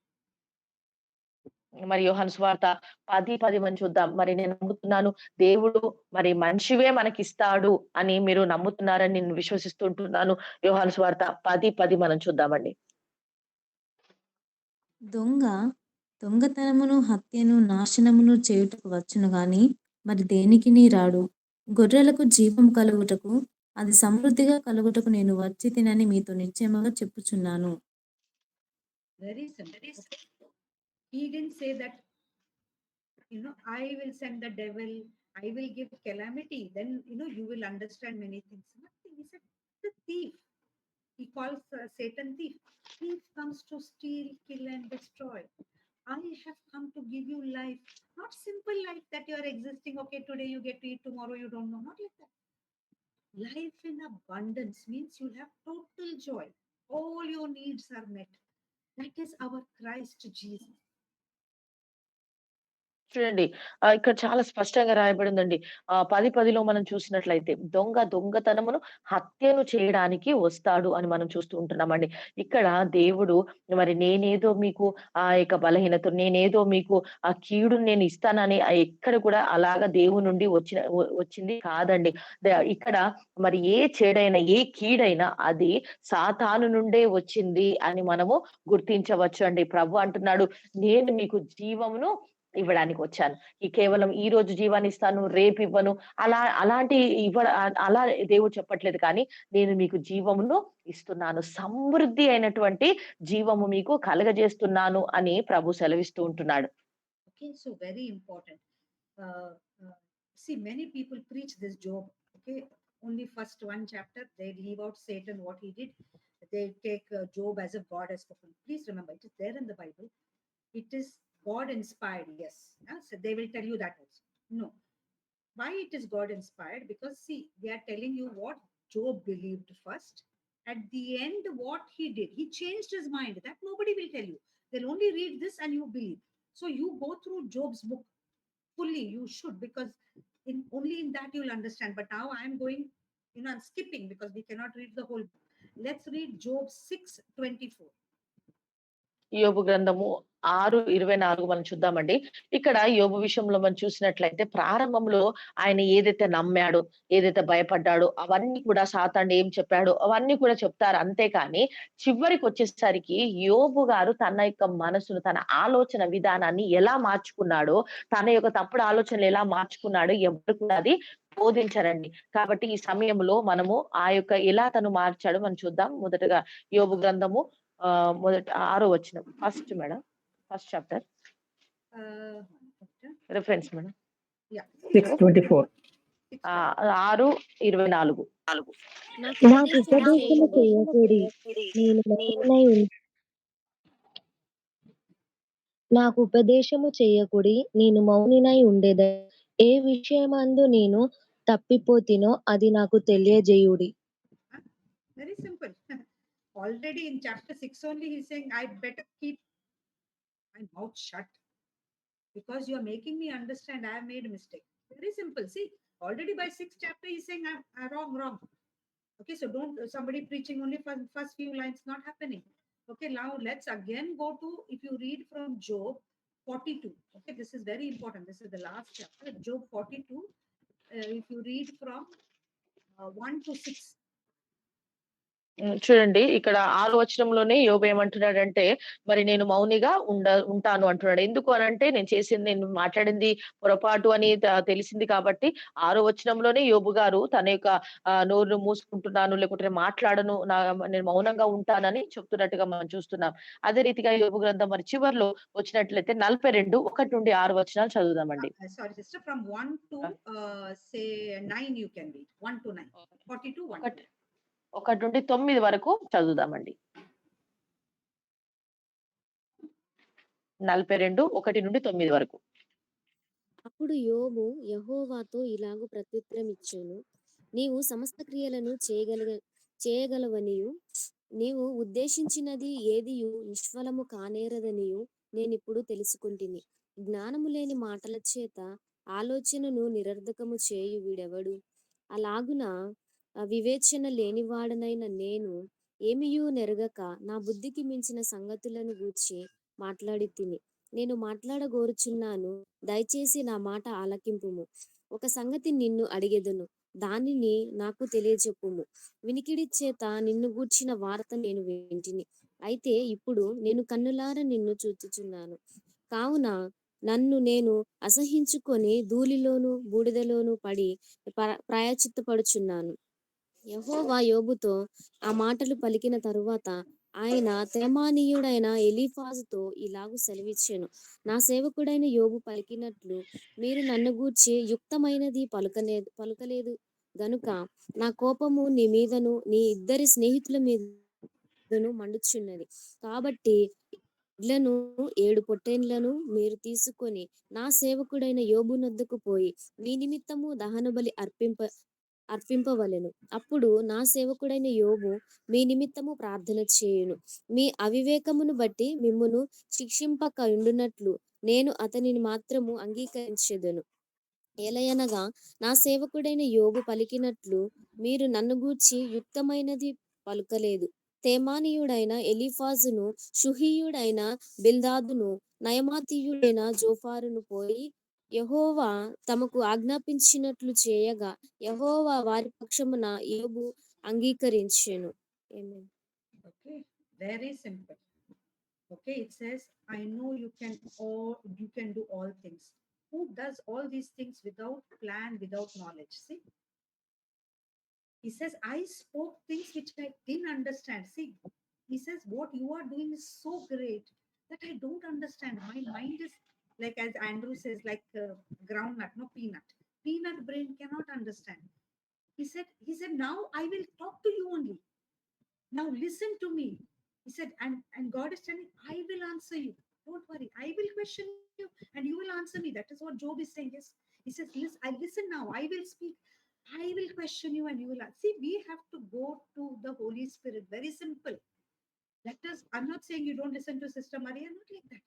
మరి యోహాను సువార్త 10:10 చూద్దాం. మరి నేను నమ్ముతున్నాను దేవుడు మరి మనిషివే మనకిస్తాడు అని మీరు నమ్ముతున్నారని నేను విశ్వసిస్తూ ఉంటున్నాను. యోహాను సువార్త 10:10 మనం చూద్దామండి. దొంగతనమును, హత్యను, నాశనమును చేయుటకు వచ్చును గాని మరి దేనికిని రాడు. గొర్రెలకు జీవం కలుగుటకు, అది సమృద్ధిగా కలుగుటకు నేను వచ్చి తినని మీతో నిశ్చయముగా చెప్పుచున్నాను. Very simple. He didn't say that I will send the devil, I will give calamity, then you will understand many things. Nothing. He said the thief. He calls Satan thief. Thief comes to steal, kill, and destroy. I have come to give you life, not simple life that you are existing. Okay, today you get to eat, tomorrow you don't know. Not like that. Life in abundance means you'll have total joy. All your needs are met. That is our Christ Jesus. చూడండి. ఇక్కడ చాలా స్పష్టంగా రాయబడిందండి. 10:10లో మనం చూసినట్లయితే దొంగతనమును హత్యను చేయడానికి వస్తాడు అని మనం చూస్తూ ఉంటున్నామండి. ఇక్కడ దేవుడు మరి నేనేదో మీకు నేనేదో మీకు ఆ కీడుని నేను ఇస్తానని ఎక్కడ కూడా అలాగా దేవుని నుండి వచ్చింది కాదండి. ఇక్కడ మరి ఏ చెడైనా, ఏ కీడైనా అది సాతాను నుండే వచ్చింది అని మనము గుర్తించవచ్చు అండి. ప్రభు అంటున్నాడు, నేను మీకు జీవమును ఇవ్వడానికి వచ్చాను. కేవలం ఈ రోజు జీవాన్ని ఇస్తాను, రేపు ఇవ్వను. అలాంటి అలా దేవుడు చెప్పట్లేదు కానీ, నేను మీకు జీవమును ఇస్తున్నాను. సమృద్ధి అయినటువంటి జీవము మీకు కలగజేస్తున్నాను అని ప్రభు సెలవిస్తూ ఉంటున్నాడు. Okay, so very important. Uh, See, many people preach this Job. Okay, only first one chapter they leave out Satan, what he did. They take Job as a God has spoken. Please remember, it is there in the Bible. It is God inspired. Yes, so they will tell you that also. No, why it is God inspired? Because see, they are telling you what Job believed first. At the end, what he did, he changed his mind. That nobody will tell you. They'll only read this and you believe. So you go through Job's book fully. You should, because only in that you will understand. But now I am going, I'm skipping because we cannot read the whole book. Let's read Job 6:24. యోబు గ్రంథము 6:24 మనం చూద్దామండి. ఇక్కడ యోబు విషయంలో మనం చూసినట్లయితే ప్రారంభంలో ఆయన ఏదైతే నమ్మాడో, ఏదైతే భయపడ్డాడో అవన్నీ కూడా సాతానుడు ఏం చెప్పాడో అవన్నీ కూడా చెప్తారు. అంతేకాని చివరికొచ్చేసరికి యోబు గారు తన యొక్క మనసును, తన ఆలోచన విధానాన్ని ఎలా మార్చుకున్నాడో, తన యొక్క తప్పుడు ఆలోచనలు ఎలా మార్చుకున్నాడో ఎవరు కూడా అది బోధించరండి. కాబట్టి ఈ సమయంలో మనము ఎలా తను మార్చాడో మనం చూద్దాం. మొదటగా యోబు గ్రంథము మొదట 6వ వచనం. First madam, first chapter reference madam. Yeah, 6:24. 6:24. నాకు ఉపదేశము చేయకుడి, నేను మౌనమై నాకు ఉపదేశము చేయకుడి, నేను మౌనినై ఉండేదను. ఏ విషయమందు నేను తప్పిపోతినో అది నాకు తెలియజేయుడి. very simple. Already in chapter 6 only he's saying, I better keep my mouth shut because you are making me understand I have made a mistake. Very simple. See, already by 6th chapter he's saying I'm wrong. Okay, so don't somebody preaching only for first few lines, not happening. Okay, now let's again go to, if you read from Job 42. Okay, this is very important. This is the last chapter, Job 42. If you read from 1 to 6. చూడండి, ఇక్కడ 6వ వచనంలోనే యోబు ఏమంటున్నాడంటే, మరి నేను మౌనిగా ఉంటాను అంటున్నాడు. ఎందుకు అనంటే నేను మాట్లాడింది పొరపాటు అని తెలిసింది కాబట్టి 6వ వచనంలోనే యోబు గారు తన యొక్క నోరును మూసుకుంటున్నాను, లేకుంటే నేను మాట్లాడను, నేను మౌనంగా ఉంటానని చెప్తున్నట్టుగా మనం చూస్తున్నాం. అదే రీతిగా యోబు గ్రంథం మరి చివర్లో వచ్చినట్లయితే 42 1 నుండి 6 వచనాలు చదువుదామండి. Sorry sister, from 1 to say 9 you can read. 1 to 9. 42 1. 1 నుండి 9 వరకు చదువుదామండి. 42 1 నుండి 9 వరకు. అప్పుడు యోబు యెహోవాతో ఇలాగు ప్రత్యుత్తరం ఇచ్చెను, నీవు సమస్త క్రియలను చేయగలవనియు, నీవు ఉద్దేశించినది ఏదియు నిష్ఫలము కానేరదనియు నేనిప్పుడు తెలుసుకుంటిని. జ్ఞానము లేని మాటల చేత ఆలోచనను నిరర్ధకము చేయు వీడెవడు? అలాగున వివేచన లేనివాడనైన నేను ఏమియూ నెరగక నా బుద్ధికి మించిన సంగతులను గూర్చి మాట్లాడితిని. నేను మాట్లాడగోరుచున్నాను, దయచేసి నా మాట ఆలకింపుము. ఒక సంగతి నిన్ను అడిగెదను, దానిని నాకు తెలియచెప్పుము. వినికిడి చేత నిన్ను గూర్చిన వార్త నేను వింటిని, అయితే ఇప్పుడు నేను కన్నులారా నిన్ను చూచుచున్నాను. కావున నన్ను నేను అసహించుకొని ధూళిలోను బూడిదలోను పడి ప్రాయశ్చిత్తపడుచున్నాను. యెహోవా యోబుతో ఆ మాటలు పలికిన తరువాత ఆయన తేమానీయుడైన ఎలీఫాజుతో ఇలాగు సెలవిచ్చెను. నా సేవకుడైన యోబు పలికినట్లు మీరు నన్ను గూర్చి యుక్తమైనది పలుకలేదు గనుక నా కోపము నీ మీదను నీ ఇద్దరి స్నేహితుల మీదను మండుచున్నది. కాబట్టి ఎడ్లను 7 పొట్టేండ్లను మీరు తీసుకొని నా సేవకుడైన యోబు నొద్దకు పోయి మీ నిమిత్తము దహనబలి అర్పింపవలెను. అప్పుడు నా సేవకుడైన యోబు మీ నిమిత్తము ప్రార్థన చేయును. మీ అవివేకమును బట్టి మిమ్మును శిక్షింపక ఉండునట్లు నేను అతనిని మాత్రము అంగీకరించెదను. ఎలయనగా నా సేవకుడైన యోబు పలికినట్లు మీరు నన్ను గూర్చి యుక్తమైనది పలుకలేదు. తేమానీయుడైన ఎలీఫాజును, షుహీయుడైన బిల్దాదును, నయమాతీయుడైన జోఫారును పోయి యెహోవా తమకు ఆజ్ఞాపించినట్లు చేయగా యెహోవా వారి పక్షమున యోబు అంగీకరించెను. Amen. Okay, very simple. Okay, it says, I know you can do all things. Who does all these things without plan, without knowledge? See, he says, I spoke things which I didn't understand. See, he says, what you are doing is so great that I don't understand. My mind is like, as Andrew says, like groundnut, no peanut. Peanut brain cannot understand. He said, now I will talk to you only. Now listen to me. He said, and God is telling, I will answer you. Don't worry. I will question you and you will answer me. That is what Job is saying. Yes. He says, listen, I listen now. I will speak. I will question you and you will answer. See, we have to go to the Holy Spirit. Very simple. Let us, I'm not saying you don't listen to Sister Maria, not like that.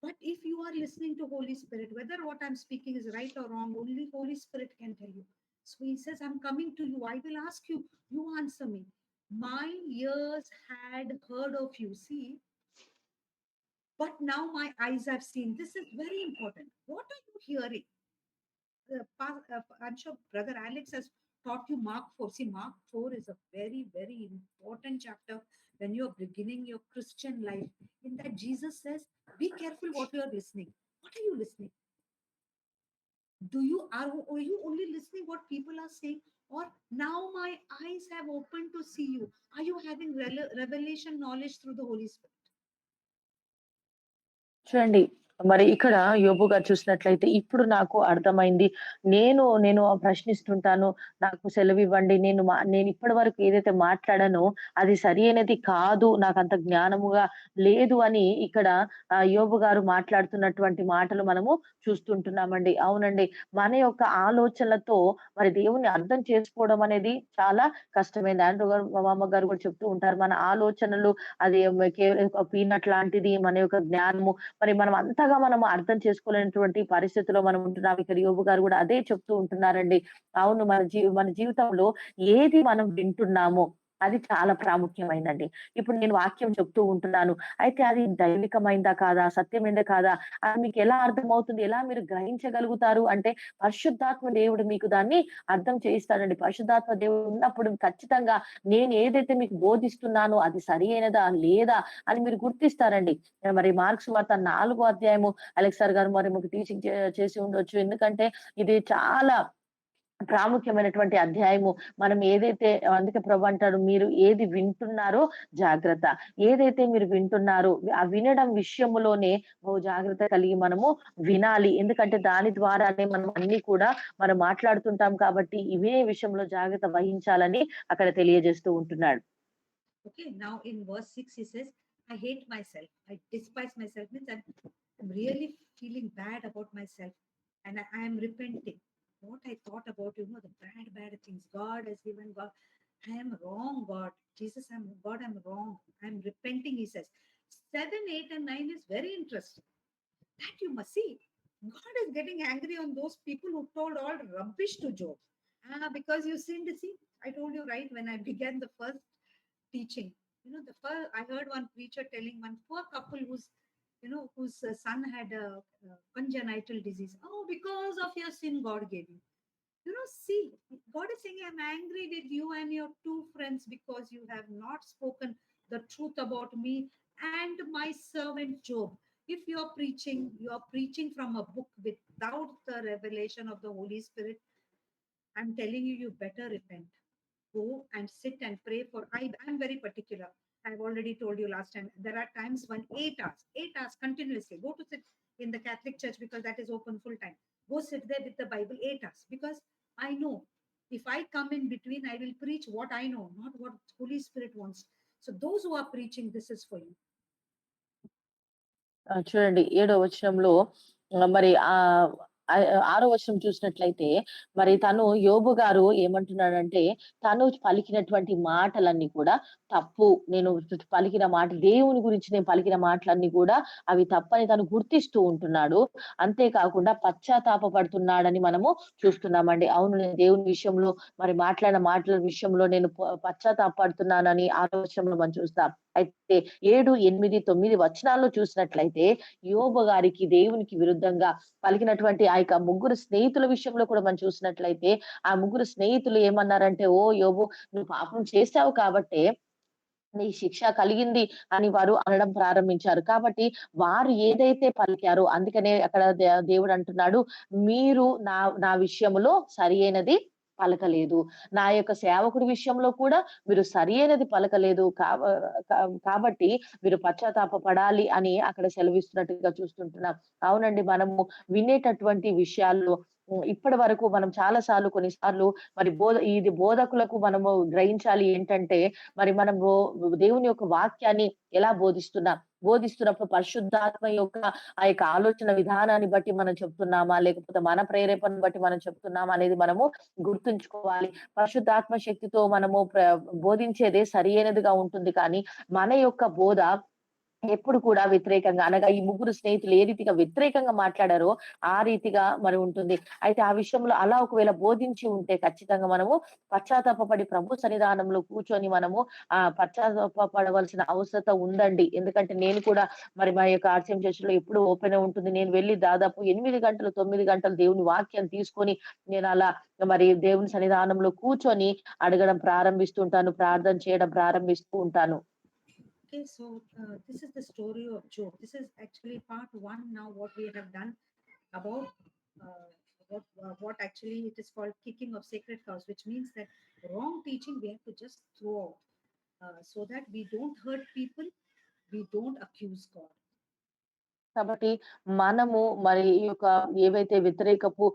But if you are listening to Holy Spirit, whether what I'm speaking is right or wrong, only Holy Spirit can tell you. So he says, I'm coming to you. I will ask you. You answer me. My ears had heard of you. See, but now my eyes have seen. This is very important. What are you hearing? I'm sure Brother Alex has taught you Mark 4. See, Mark 4 is a very, very important chapter when you're beginning your Christian life. In that, Jesus says, be careful what you are listening. What are you listening? Are you only listening what people are saying? Or now my eyes have opened to see you. Are you having revelation knowledge through the Holy Spirit? చూడండి. మరి ఇక్కడ యోబు గారు చూసినట్లయితే ఇప్పుడు నాకు అర్థమైంది. నేను ప్రశ్నిస్తుంటాను. నాకు సెలవివ్వండి. నేను ఇప్పటి వరకు ఏదైతే మాట్లాడానో అది సరియైనది కాదు. నాకంత జ్ఞానముగా లేదు అని ఇక్కడ యోబు గారు మాట్లాడుతున్నటువంటి మాటలు మనము చూస్తుంటున్నామండి. అవునండి. మన యొక్క ఆలోచనలతో మరి దేవుణ్ణి అర్థం చేసుకోవడం అనేది చాలా కష్టమైంది. ఆండ్రూ గారు మా మామగారు కూడా చెప్తూ ఉంటారు. మన ఆలోచనలు అది కేవలం ఒక పీనట్ లాంటిది. మన యొక్క జ్ఞానము మరి మనం అంతగా మనము అర్థం చేసుకోలేనటువంటి పరిస్థితిలో మనం ఉంటున్నాం. ఇక్కడ యోబు గారు గూడా అదే చెప్తూ ఉంటున్నారండి. అవును మన జీవితంలో ఏది మనం వింటున్నామో అది చాలా ప్రాముఖ్యమైందండి. ఇప్పుడు నేను వాక్యం చెప్తూ ఉంటున్నాను. అయితే అది దైవికమైందా కాదా? సత్యమైందా కాదా? అది మీకెలా అర్థమవుతుంది? ఎలా మీరు గ్రహించగలుగుతారు అంటే పరిశుద్ధాత్మ దేవుడు మీకు దాన్ని అర్థం చేయిస్తాడండి. పరిశుద్ధాత్మ దేవుడు ఉన్నప్పుడు ఖచ్చితంగా నేను ఏదైతే మీకు బోధిస్తున్నానో అది సరి అయినదా? లేదా? అని మీరు గుర్తిస్తారండి. మరి మార్క్స్ వార్త 4 అధ్యాయము అలెక్స్ సార్ గారు మరి మీకు టీచింగ్ చేసి ఉండొచ్చు. ఎందుకంటే ఇది చాలా ప్రాముఖ్యమైనటువంటి అధ్యాయము. మనం ఏదైతే అందుకే ప్రభు అంటాడు, "మీరు ఏది వింటున్నారో జాగ్రత్త." ఏదైతే మీరు వింటున్నారో ఆ వినడం విషయములోనే బహు జాగ్రత్త కలిగి మనము వినాలి. ఎందుకంటే దాని ద్వారానే మనం అన్నీ కూడా మనం మాట్లాడుతుంటాం కాబట్టి ఇవే విషయంలో జాగ్రత్త వహించాలని అక్కడ తెలియజేస్తూ ఉంటున్నాడు. Okay, now in verse 6, he says, I hate myself. I despise myself. Means I'm really feeling bad about myself and I am repenting. What I thought about, the bad things God has given. God, I am wrong, God. Jesus, I'm wrong. I'm repenting, he says. 7, 8, and 9 is very interesting. That you must see. God is getting angry on those people who told all rubbish to Job. Because you sinned, see, I told you right when I began the first teaching. The first I heard one preacher telling one poor couple whose son had a congenital disease. Oh, because of your sin, God gave you. See, God is saying, I'm angry with you and your two friends because you have not spoken the truth about me and my servant Job. If you are preaching from a book without the revelation of the Holy Spirit. I'm telling you, you better repent. Go and sit and pray for. I'm very particular. I've already told you last time. There are times when 8 hours continuously. Go to sit in the Catholic Church because that is open full time. Go sit there with the Bible 8 hours because I know if I come in between, I will preach what I know, not what Holy Spirit wants. So those who are preaching, this is for you. చూడండి 7వ వచనంలో మరి 6వ వచనం చూసినట్లయితే మరి తను యోబు గారు ఏమంటున్నాడంటే తను పలికినటువంటి మాటలన్నీ కూడా తప్పు. నేను పలికిన మాట దేవుని గురించి నేను పలికిన మాటలన్నీ కూడా అవి తప్పని తను గుర్తిస్తూ ఉంటున్నాడు. అంతేకాకుండా పశ్చాత్తాపపడుతున్నాడని మనము చూస్తున్నామండి. అవును, నేను దేవుని విషయంలో మరి మాట్లాడిన మాటల విషయంలో నేను పశ్చాత్తాపపడుతున్నానని 6వ వచనంలో మనం చూస్తాం. అయితే 7, 8, 9 వచనాల్లో చూసినట్లయితే యోబు గారికి దేవునికి విరుద్ధంగా పలికినటువంటి ఆ యొక్క ముగ్గురు స్నేహితుల విషయంలో కూడా మనం చూసినట్లయితే ఆ ముగ్గురు స్నేహితులు ఏమన్నారంటే, ఓ యోబు, నువ్వు పాపం చేశావు కాబట్టే నీ శిక్ష కలిగింది అని వారు అనడం ప్రారంభించారు. కాబట్టి వారు ఏదైతే పలికారో అందుకనే అక్కడ దేవుడు అంటున్నాడు, మీరు నా విషయములో సరియైనది పలకలేదు. నా యొక్క సేవకుడి విషయంలో కూడా మీరు సరియైనది పలకలేదు. కాబట్టి మీరు పశ్చాత్తాపపడాలి అని అక్కడ సెలవిస్తున్నట్టుగా చూస్తుంటున్నాం. అవునండి, మనము వినేటటువంటి విషయాల్లో ఇప్పటి వరకు మనం చాలా సార్లు కొన్నిసార్లు మరి ఇది బోధకులకు మనము గ్రహించాలి ఏంటంటే, మరి మనము దేవుని యొక్క వాక్యాన్ని ఎలా బోధిస్తున్నప్పుడు పరిశుద్ధాత్మ యొక్క ఆ యొక్క ఆలోచన విధానాన్ని బట్టి మనం చెప్తున్నామా? లేకపోతే మన ప్రేరేపణను బట్టి మనం చెప్తున్నామా? అనేది మనము గుర్తుంచుకోవాలి. పరిశుద్ధాత్మ శక్తితో మనము బోధించేదే సరియైనదిగా ఉంటుంది. కానీ మన యొక్క బోధ ఎప్పుడు కూడా వ్యతిరేకంగా అనగా ఈ ముగ్గురు స్నేహితులు ఏ రీతిగా వ్యతిరేకంగా మాట్లాడారో ఆ రీతిగా మరి ఉంటుంది. అయితే ఆ విషయంలో అలా ఒకవేళ బోధించి ఉంటే ఖచ్చితంగా మనము పశ్చాత్తాపపడి ప్రభు సన్నిధానంలో కూర్చొని మనము పశ్చాత్తాపపడవలసిన అవసరం ఉందండి. ఎందుకంటే నేను కూడా మరి మా యొక్క ఆర్సీఎం చర్చిలో ఎప్పుడు ఓపెన్ ఉంటుంది. నేను వెళ్లి దాదాపు 8 గంటలు 9 గంటలు దేవుని వాక్యం తీసుకొని నేను అలా మరి దేవుని సన్నిధానంలో కూర్చొని అడగడం ప్రారంభిస్తుంటాను, ప్రార్థన చేయడం ప్రారంభిస్తూ ఉంటాను. Okay, so this is the story of Job. This is actually part 1 now, what we have done about what actually it is called kicking of sacred cows, which means that wrong teaching we have to just throw out so that we don't hurt people, we don't accuse God. కాబట్టి మనము మరి ఈ యొక్క ఏవైతే వ్యతిరేకపు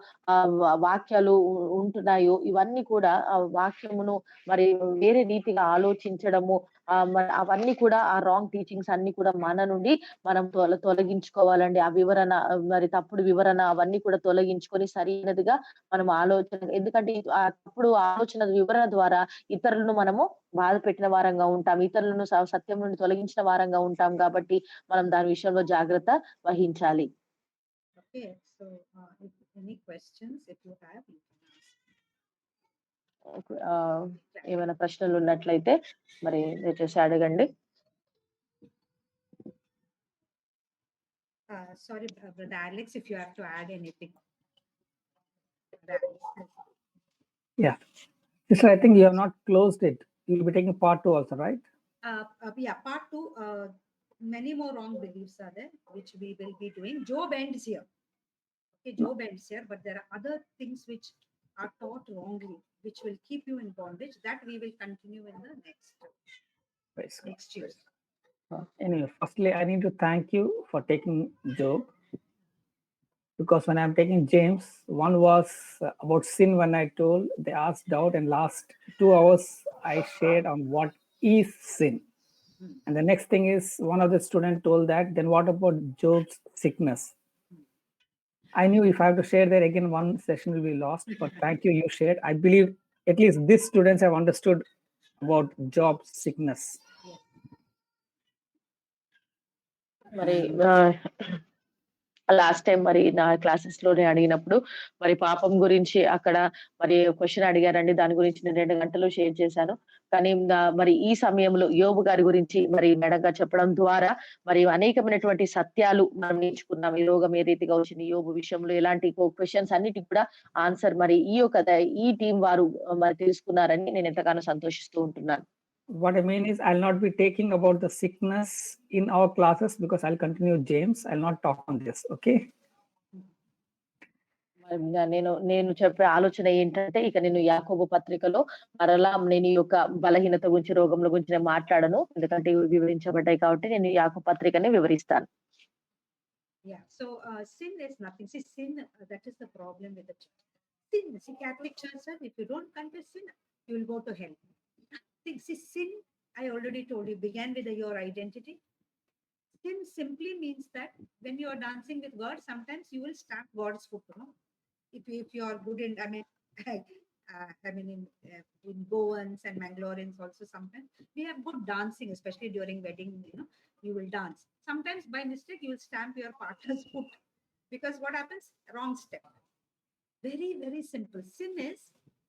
వాక్యాలు ఉంటున్నాయో ఇవన్నీ కూడా ఆ వాక్యమును మరి వేరే రీతిగా ఆలోచించడము అవన్నీ కూడా ఆ రాంగ్ టీచింగ్స్ అన్ని కూడా మన నుండి మనం తొలగించుకోవాలండి. ఆ వివరణ మరి తప్పుడు వివరణ అవన్నీ కూడా తొలగించుకొని సరైనదిగా మనం ఆలోచన, ఎందుకంటే ఆ తప్పుడు ఆలోచన వివరణ ద్వారా ఇతరులను మనము బాధ పెట్టిన వారంగా ఉంటాం. ఇతరులను సత్యం నుండి తొలగించిన వారంగా ఉంటాం. కాబట్టి మనం దాని విషయంలో జాగ్రత్త వహించాలి. Okay, so if any questions, if you have, you can ask. ఏమైనా ప్రశ్నలు ఉన్నట్లయితే మరి దయచేసి అడగండి. Sorry, Brother Alex, if you have to add anything. Yeah. So I think you have not closed it. You'll be taking part 2 also, right? Yeah, part 2. Many more wrong beliefs are there, which we will be doing. Job ends here. Okay, Job ends here, but there are other things which are taught wrongly, which will keep you in bondage. That we will continue in the next year. Anyway, firstly, I need to thank you for taking Job, because when I'm taking James, one was about sin. When I told, they asked doubt, and last 2 hours I shared on what is sin. And the next thing is, one of the students told that, then what about Job's sickness? I knew if I have to share there again, one session will be lost, but thank you, you shared. I believe at least these students have understood about Job's sickness. మరి last time మరి నా classes లోనే అడిగినప్పుడు మరి పాపం గురించి అక్కడ మరి క్వశ్చన్ అడిగారండి. దాని గురించి నేను 2 గంటలు షేర్ చేశాను. కానీ మరి ఈ సమయంలో యోబు గారి గురించి మరి మెడగా చెప్పడం ద్వారా మరి అనేకమైనటువంటి సత్యాలు మనం నేర్చుకున్నాం. ఈ రోగం ఏ రీతిగా వచ్చింది, యోబు విషయంలో ఎలాంటి క్వశ్చన్స్ అన్నిటికి కూడా ఆన్సర్ మరి ఈ టీం వారు మరి తెలుసుకున్నారని నేను ఎంతగానో సంతోషిస్తూ ఉంటున్నాను. What I mean is, I'll not be taking about the sickness in our classes because I'll continue James. I'll not talk on this. Okay. నేను చెప్పే ఆలోచన ఏంటంటే, ఇక నేను యాకోబు పత్రికలో మరలా నేను ఈ యొక్క బలహీనత గురించి, రోగముల గురించి నేను మాట్లాడను. ఎందుకంటే ఇవి వివరించబడ్డాయి కాబట్టి నేను యాకోబు పత్రికనే వివరిస్తాను. Yeah. So sin is nothing. See, sin, that is the problem with the church. Sin, see, Catholic Church says if you don't confess sin, you will go to hell. See, sin, I already told you, began with your identity. Sin simply means that when you are dancing with God, sometimes you will stamp God's foot. You know? If you are good in, I mean, in Goans and Mangaloreans also sometimes we have good dancing, especially during wedding. You know, you will dance. Sometimes by mistake you will stamp your partner's foot because what happens? Wrong step. Very, very simple. Sin is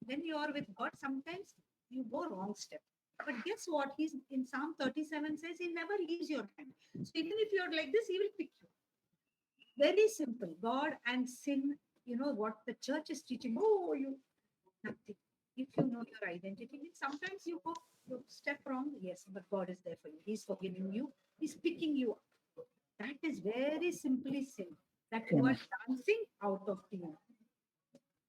when you are with God, sometimes you go wrong step. But guess what? He's in Psalm 37 says he never leaves your hand. So even if you're like this, he will pick you. Very simple. God and sin, you know what the church is teaching. Oh, you nothing. If you know your identity, means sometimes you go you step wrong. Yes, but God is there for you. He's forgiving you. He's picking you up. That is very simply sin. That you are dancing out of the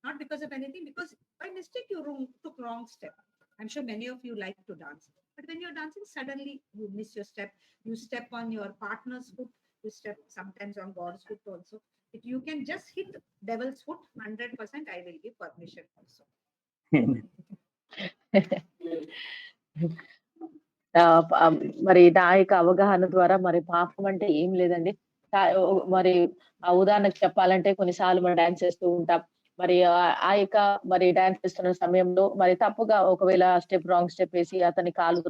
not because of anything, because by mistake you took wrong step. I'm sure many of you like to dance, but when you're dancing, suddenly you miss your step. You step on your partner's foot. You step sometimes on God's foot also. If you can just hit devil's foot, 100%, I will give permission also. మరి నా యొక్క అవగాహన ద్వారా మరి పాపం అంటే ఏం లేదండి. మరి ఉదాహరణకు చెప్పాలంటే కొన్నిసార్లు మనం డాన్స్ చేస్తూ ఉంటాం. మరి ఆ యొక్క మరి డాన్స్ చేస్తున్న సమయంలో మరి తప్పుగా ఒకవేళ రాంగ్ స్టెప్ వేసి అతని కాలు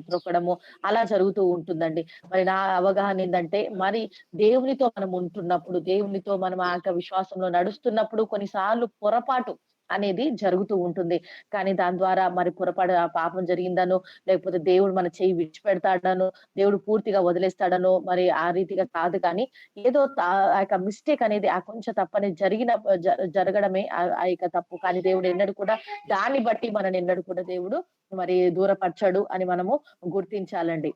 త్రొక్కడము అలా జరుగుతూ ఉంటుందండి. మరి నా అవగాహన ఏందంటే మరి దేవునితో మనం ఉంటున్నప్పుడు, దేవునితో మనం ఆ యొక్క విశ్వాసంలో నడుస్తున్నప్పుడు కొన్నిసార్లు పొరపాటు అనేది జరుగుతూ ఉంటుంది. కానీ దాని ద్వారా మరి పొరపాటు ఆ పాపం జరిగిందనో, లేకపోతే దేవుడు మన చెయ్యి విడిచిపెడతాడనో, దేవుడు పూర్తిగా వదిలేస్తాడనో మరి ఆ రీతిగా కాదు కానీ, ఏదో ఆ యొక్క మిస్టేక్ అనేది ఆ కొంచెం తప్పనేది జరగడమే ఆ యొక్క తప్పు. కానీ దేవుడు ఎన్నడూ కూడా దాన్ని బట్టి మనల్ని ఎన్నడూ కూడా దేవుడు మరి దూరపరచడు అని మనము గుర్తించాలండి.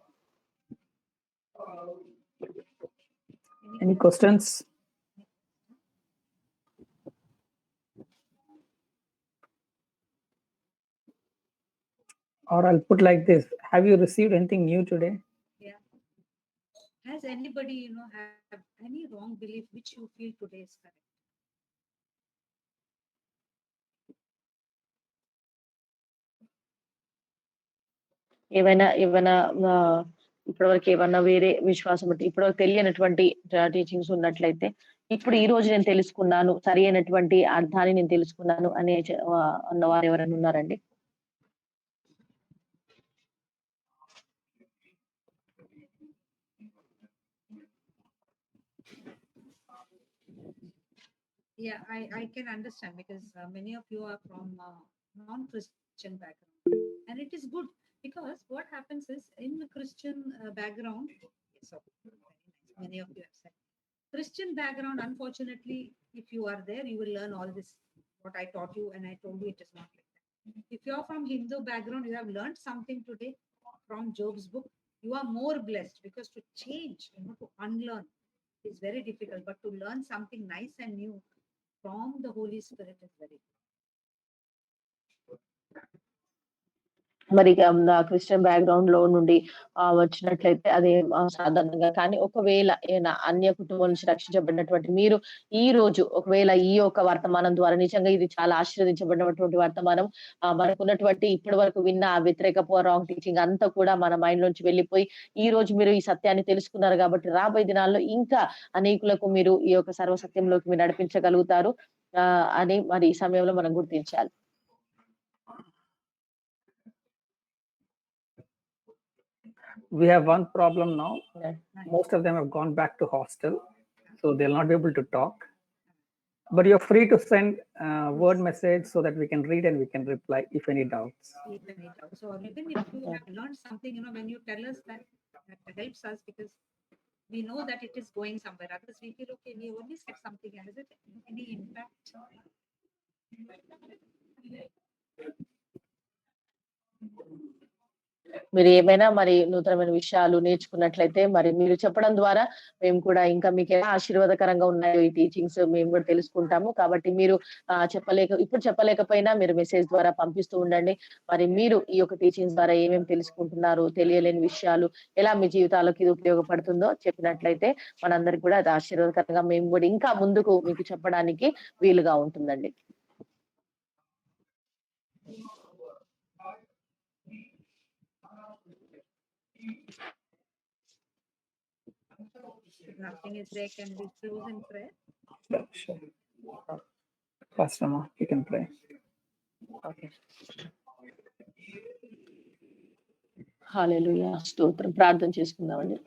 Any questions? Or I'll put like this. Have you received anything new today? Yeah. Has anybody, you know, have any wrong belief which you feel today is correct? ఏవైనా ఏవైనా ఇప్పటివరకు ఏమన్నా వేరే విశ్వాసం అంటే ఇప్పటివరకు తెలియనటువంటి టీచింగ్స్ ఉన్నట్లయితే, ఇప్పుడు ఈ రోజు నేను తెలుసుకున్నాను, సరి అయినటువంటి అర్థాన్ని నేను తెలుసుకున్నాను అన్నవారు ఎవరైనా ఉన్నారండి? Yeah, I can understand because many of you are from non-Christian background, and it is good because what happens is in the Christian background, so very nice, many of you have said Christian background. Unfortunately, if you are there, you will learn all this what I taught you, and I told you it is not like that. If you are from Hindu background, you have learned something today from Job's book. You are more blessed because to change, you know, to unlearn is very difficult, but to learn something nice and new from the Holy Spirit is very good. మరి నా Christian background లో నుండి వచ్చినట్లయితే అది సాధారణంగా కానీ ఒకవేళ అన్య కుటుంబం నుంచి రక్షించబడినటువంటి మీరు ఈ రోజు ఒకవేళ ఈ యొక్క వర్తమానం ద్వారా నిజంగా ఇది చాలా ఆశీర్వదించబడినటువంటి వర్తమానం మనకున్నటువంటి ఇప్పటి వరకు విన్న ఆ వ్యతిరేకపు రాంగ్ టీచింగ్ అంతా కూడా మన మైండ్ నుంచి వెళ్ళిపోయి ఈ రోజు మీరు ఈ సత్యాన్ని తెలుసుకున్నారు కాబట్టి రాబోయే దినాల్లో ఇంకా అనేకులకు మీరు ఈ యొక్క సర్వసత్యంలోకి మీరు నడిపించగలుగుతారు అని మరి ఈ సమయంలో మనం గుర్తించాలి. We have one problem now. Yeah. Most of them have gone back to hostel, so they'll not be able to talk. But you're free to send word message so that we can read and we can reply if any doubts. If any doubts, or even if you have learned something, you know, when you tell us that helps us because we know that it is going somewhere. Others we feel okay, we only said something, and is it any impact? మీరు ఏమైనా మరి నూతనమైన విషయాలు నేర్చుకున్నట్లయితే మరి మీరు చెప్పడం ద్వారా మేము కూడా ఇంకా మీకు ఎలా ఆశీర్వాదకరంగా ఉన్నాయో ఈ టీచింగ్స్ మేము కూడా తెలుసుకుంటాము. కాబట్టి మీరు ఇప్పుడు చెప్పలేకపోయినా మీరు మెసేజ్ ద్వారా పంపిస్తూ ఉండండి. మరి మీరు ఈ యొక్క టీచింగ్స్ ద్వారా ఏమేమి తెలుసుకుంటున్నారు, తెలియలేని విషయాలు ఎలా మీ జీవితాలకు ఇది ఉపయోగపడుతుందో చెప్పినట్లయితే మనందరికి కూడా అది ఆశీర్వాదకరంగా మేము కూడా ఇంకా ముందుకు మీకు చెప్పడానికి వీలుగా ఉంటుందండి. If nothing is there, can we close in prayer? Sure. Pastor Ma, you can pray. Okay. Hallelujah. స్తోత్రం. ప్రార్థన చేసుకుందామండి.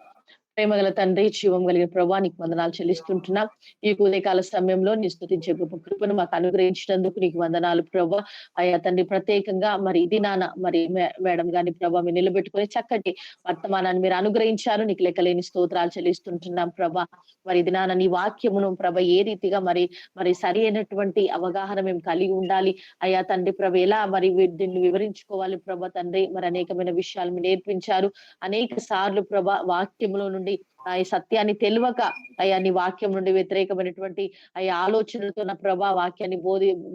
ప్రేమగల తండ్రి, జీవం కలిగిన ప్రభా నీకు వందనాలు చెల్లిస్తుంటున్నాం. ఈ ఉదయకాల సమయంలో నీ స్తుతించే గొప్ప కృపను మాకు అనుగ్రహించినందుకు నీకు వందనాలు ప్రభా. అయ్యా తండ్రి, ప్రత్యేకంగా మరి ఇది నాన్న మరి మేడం గాని ప్రభా మీరు నిలబెట్టుకొని చక్కటి వర్తమానాన్ని మీరు అనుగ్రహించారు. నీకు లెక్కలేని స్తోత్రాలు చెల్లిస్తుంటున్నాం ప్రభా. మరి ఇది నాన్న నీ వాక్యమును ప్రభ ఏ రీతిగా మరి సరి అయినటువంటి అవగాహన మేము కలిగి ఉండాలి. అయ్యా తండ్రి ప్రభ ఎలా మరి దీన్ని వివరించుకోవాలి ప్రభ తండ్రి. మరి అనేకమైన విషయాలు మీరు నేర్పించారు. అనేక సార్లు ప్రభ వాక్యములో నుండి ఈ సత్యాన్ని తెలియక అయ్యా నీ వాక్యం నుండి వ్యతిరేకమైనటువంటి అయ్యా ఆలోచనలతో నా ప్రభా వాక్యాన్ని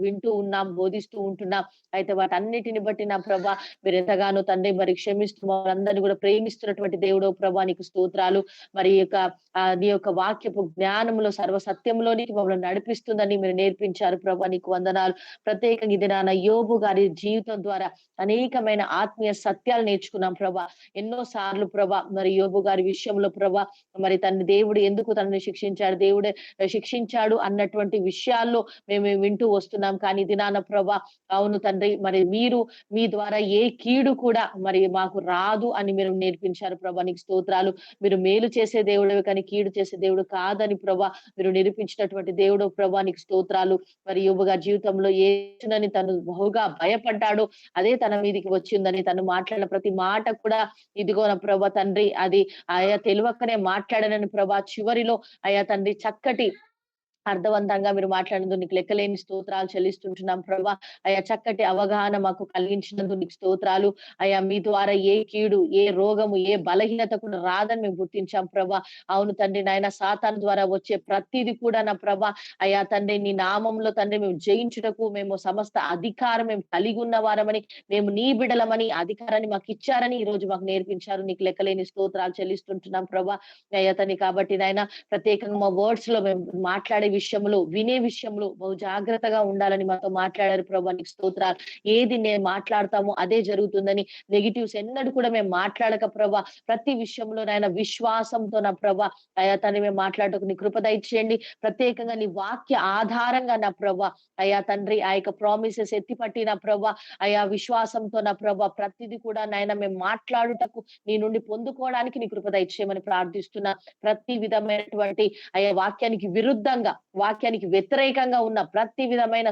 వింటూ ఉన్నాం, బోధిస్తూ ఉంటున్నాం. అయితే వాటన్నిటిని బట్టి నా ప్రభా మీరు ఎంతగానో తండ్రి మరి క్షమిస్తూ మనందరినీ కూడా ప్రేమిస్తున్నటువంటి దేవుడో ప్రభా నీకు స్తోత్రాలు. మరి నీ యొక్క వాక్యపు జ్ఞానంలో సర్వ సత్యంలోనికి మమ్మల్ని నడిపిస్తుందని మీరు నేర్పించారు ప్రభా నీకు వందనాలు. ప్రత్యేకంగా ఇది నాన్న యోబు గారి జీవితం ద్వారా అనేకమైన ఆత్మీయ సత్యాలు నేర్చుకున్నాం ప్రభా. ఎన్నో సార్లు ప్రభా మరి యోబు గారి విషయంలో ప్రభా మరి దేవుడు ఎందుకు తనని శిక్షించాడు, దేవుడే శిక్షించాడు అన్నటువంటి విషయాల్లో మేము వింటూ వస్తున్నాం. కానీ దినాన ప్రభా అవును తండ్రి మరి మీరు మీ ద్వారా ఏ కీడు కూడా మరి మాకు రాదు అని మీరు నేర్పించారు ప్రభా నీకు స్తోత్రాలు. మీరు మేలు చేసే దేవుడు కానీ కీడు చేసే దేవుడు కాదని ప్రభా మీరు నిరూపించినటువంటి దేవుడు ప్రభా నీకు స్తోత్రాలు. మరి యోబు గారి జీవితంలో ఏనని తను బహుగా భయపడ్డాడో అదే తన మీదికి వచ్చిందని తను మాట్లాడిన ప్రతి మాట కూడా ఇదిగో నా ప్రభా తండ్రి అది ఆయా తెలివక్కనే మాట్లాడనని ప్రభా చివరిలో అయ్యా తండ్రి చక్కటి అర్థవంతంగా మీరు మాట్లాడినందుకు నీకు లెక్కలేని స్తోత్రాలు చెల్లిస్తుంటున్నాం ప్రభా. అయ్యా చక్కటి అవగాహన మాకు కలిగించినందుకు నీకు స్తోత్రాలు. అయ్యా మీ ద్వారా ఏ కీడు, ఏ రోగము, ఏ బలహీనత కూడా రాదని మేము గుర్తించాం ప్రభా. అవును తండ్రి నాయన సాతాను ద్వారా వచ్చే ప్రతిది కూడా నా ప్రభా అయ్యా తండ్రి నీ నామంలో తండ్రి మేము జయించుటకు మేము సమస్త అధికారం మేము కలిగి ఉన్న వారమని, మేము నీ బిడలమని అధికారాన్ని మాకు ఇచ్చారని ఈ రోజు మాకు నేర్పించారు. నీకు లెక్కలేని స్తోత్రాలు చెల్లిస్తుంటున్నాం ప్రభా. అయ్యా తండ్రి కాబట్టి నాయన ప్రత్యేకంగా మా వర్డ్స్ లో మేము మాట్లాడే విషయంలో, వినే విషయంలో బహు జాగ్రత్తగా ఉండాలని మాతో మాట్లాడారు ప్రభా నీకు స్తోత్రాలు. ఏది నేను మాట్లాడతామో అదే జరుగుతుందని నెగిటివ్స్ ఎన్నడూ కూడా మేము మాట్లాడక ప్రభా ప్రతి విషయంలో నాయన విశ్వాసంతో నా ప్రభా అయ్యా తండ్రి మేము మాట్లాడటకు నీ కృప దయచేయండి. ప్రత్యేకంగా నీ వాక్య ఆధారంగా నా ప్రభా అయ్యా తండ్రి ఆ యొక్క ప్రామిసెస్ ఎత్తిపట్టి నా ప్రభా అయ్యా విశ్వాసంతో నా ప్రభా ప్రతిది కూడా నాయన మేము మాట్లాడుటకు నీ నుండి పొందుకోవడానికి నీ కృప దయచేయమని ప్రార్థిస్తున్నా. ప్రతి విధమైనటువంటి అయ్యా వాక్యానికి విరుద్ధంగా, వాక్యానికి వ్యతిరేకంగా ఉన్న ప్రతి విధమైన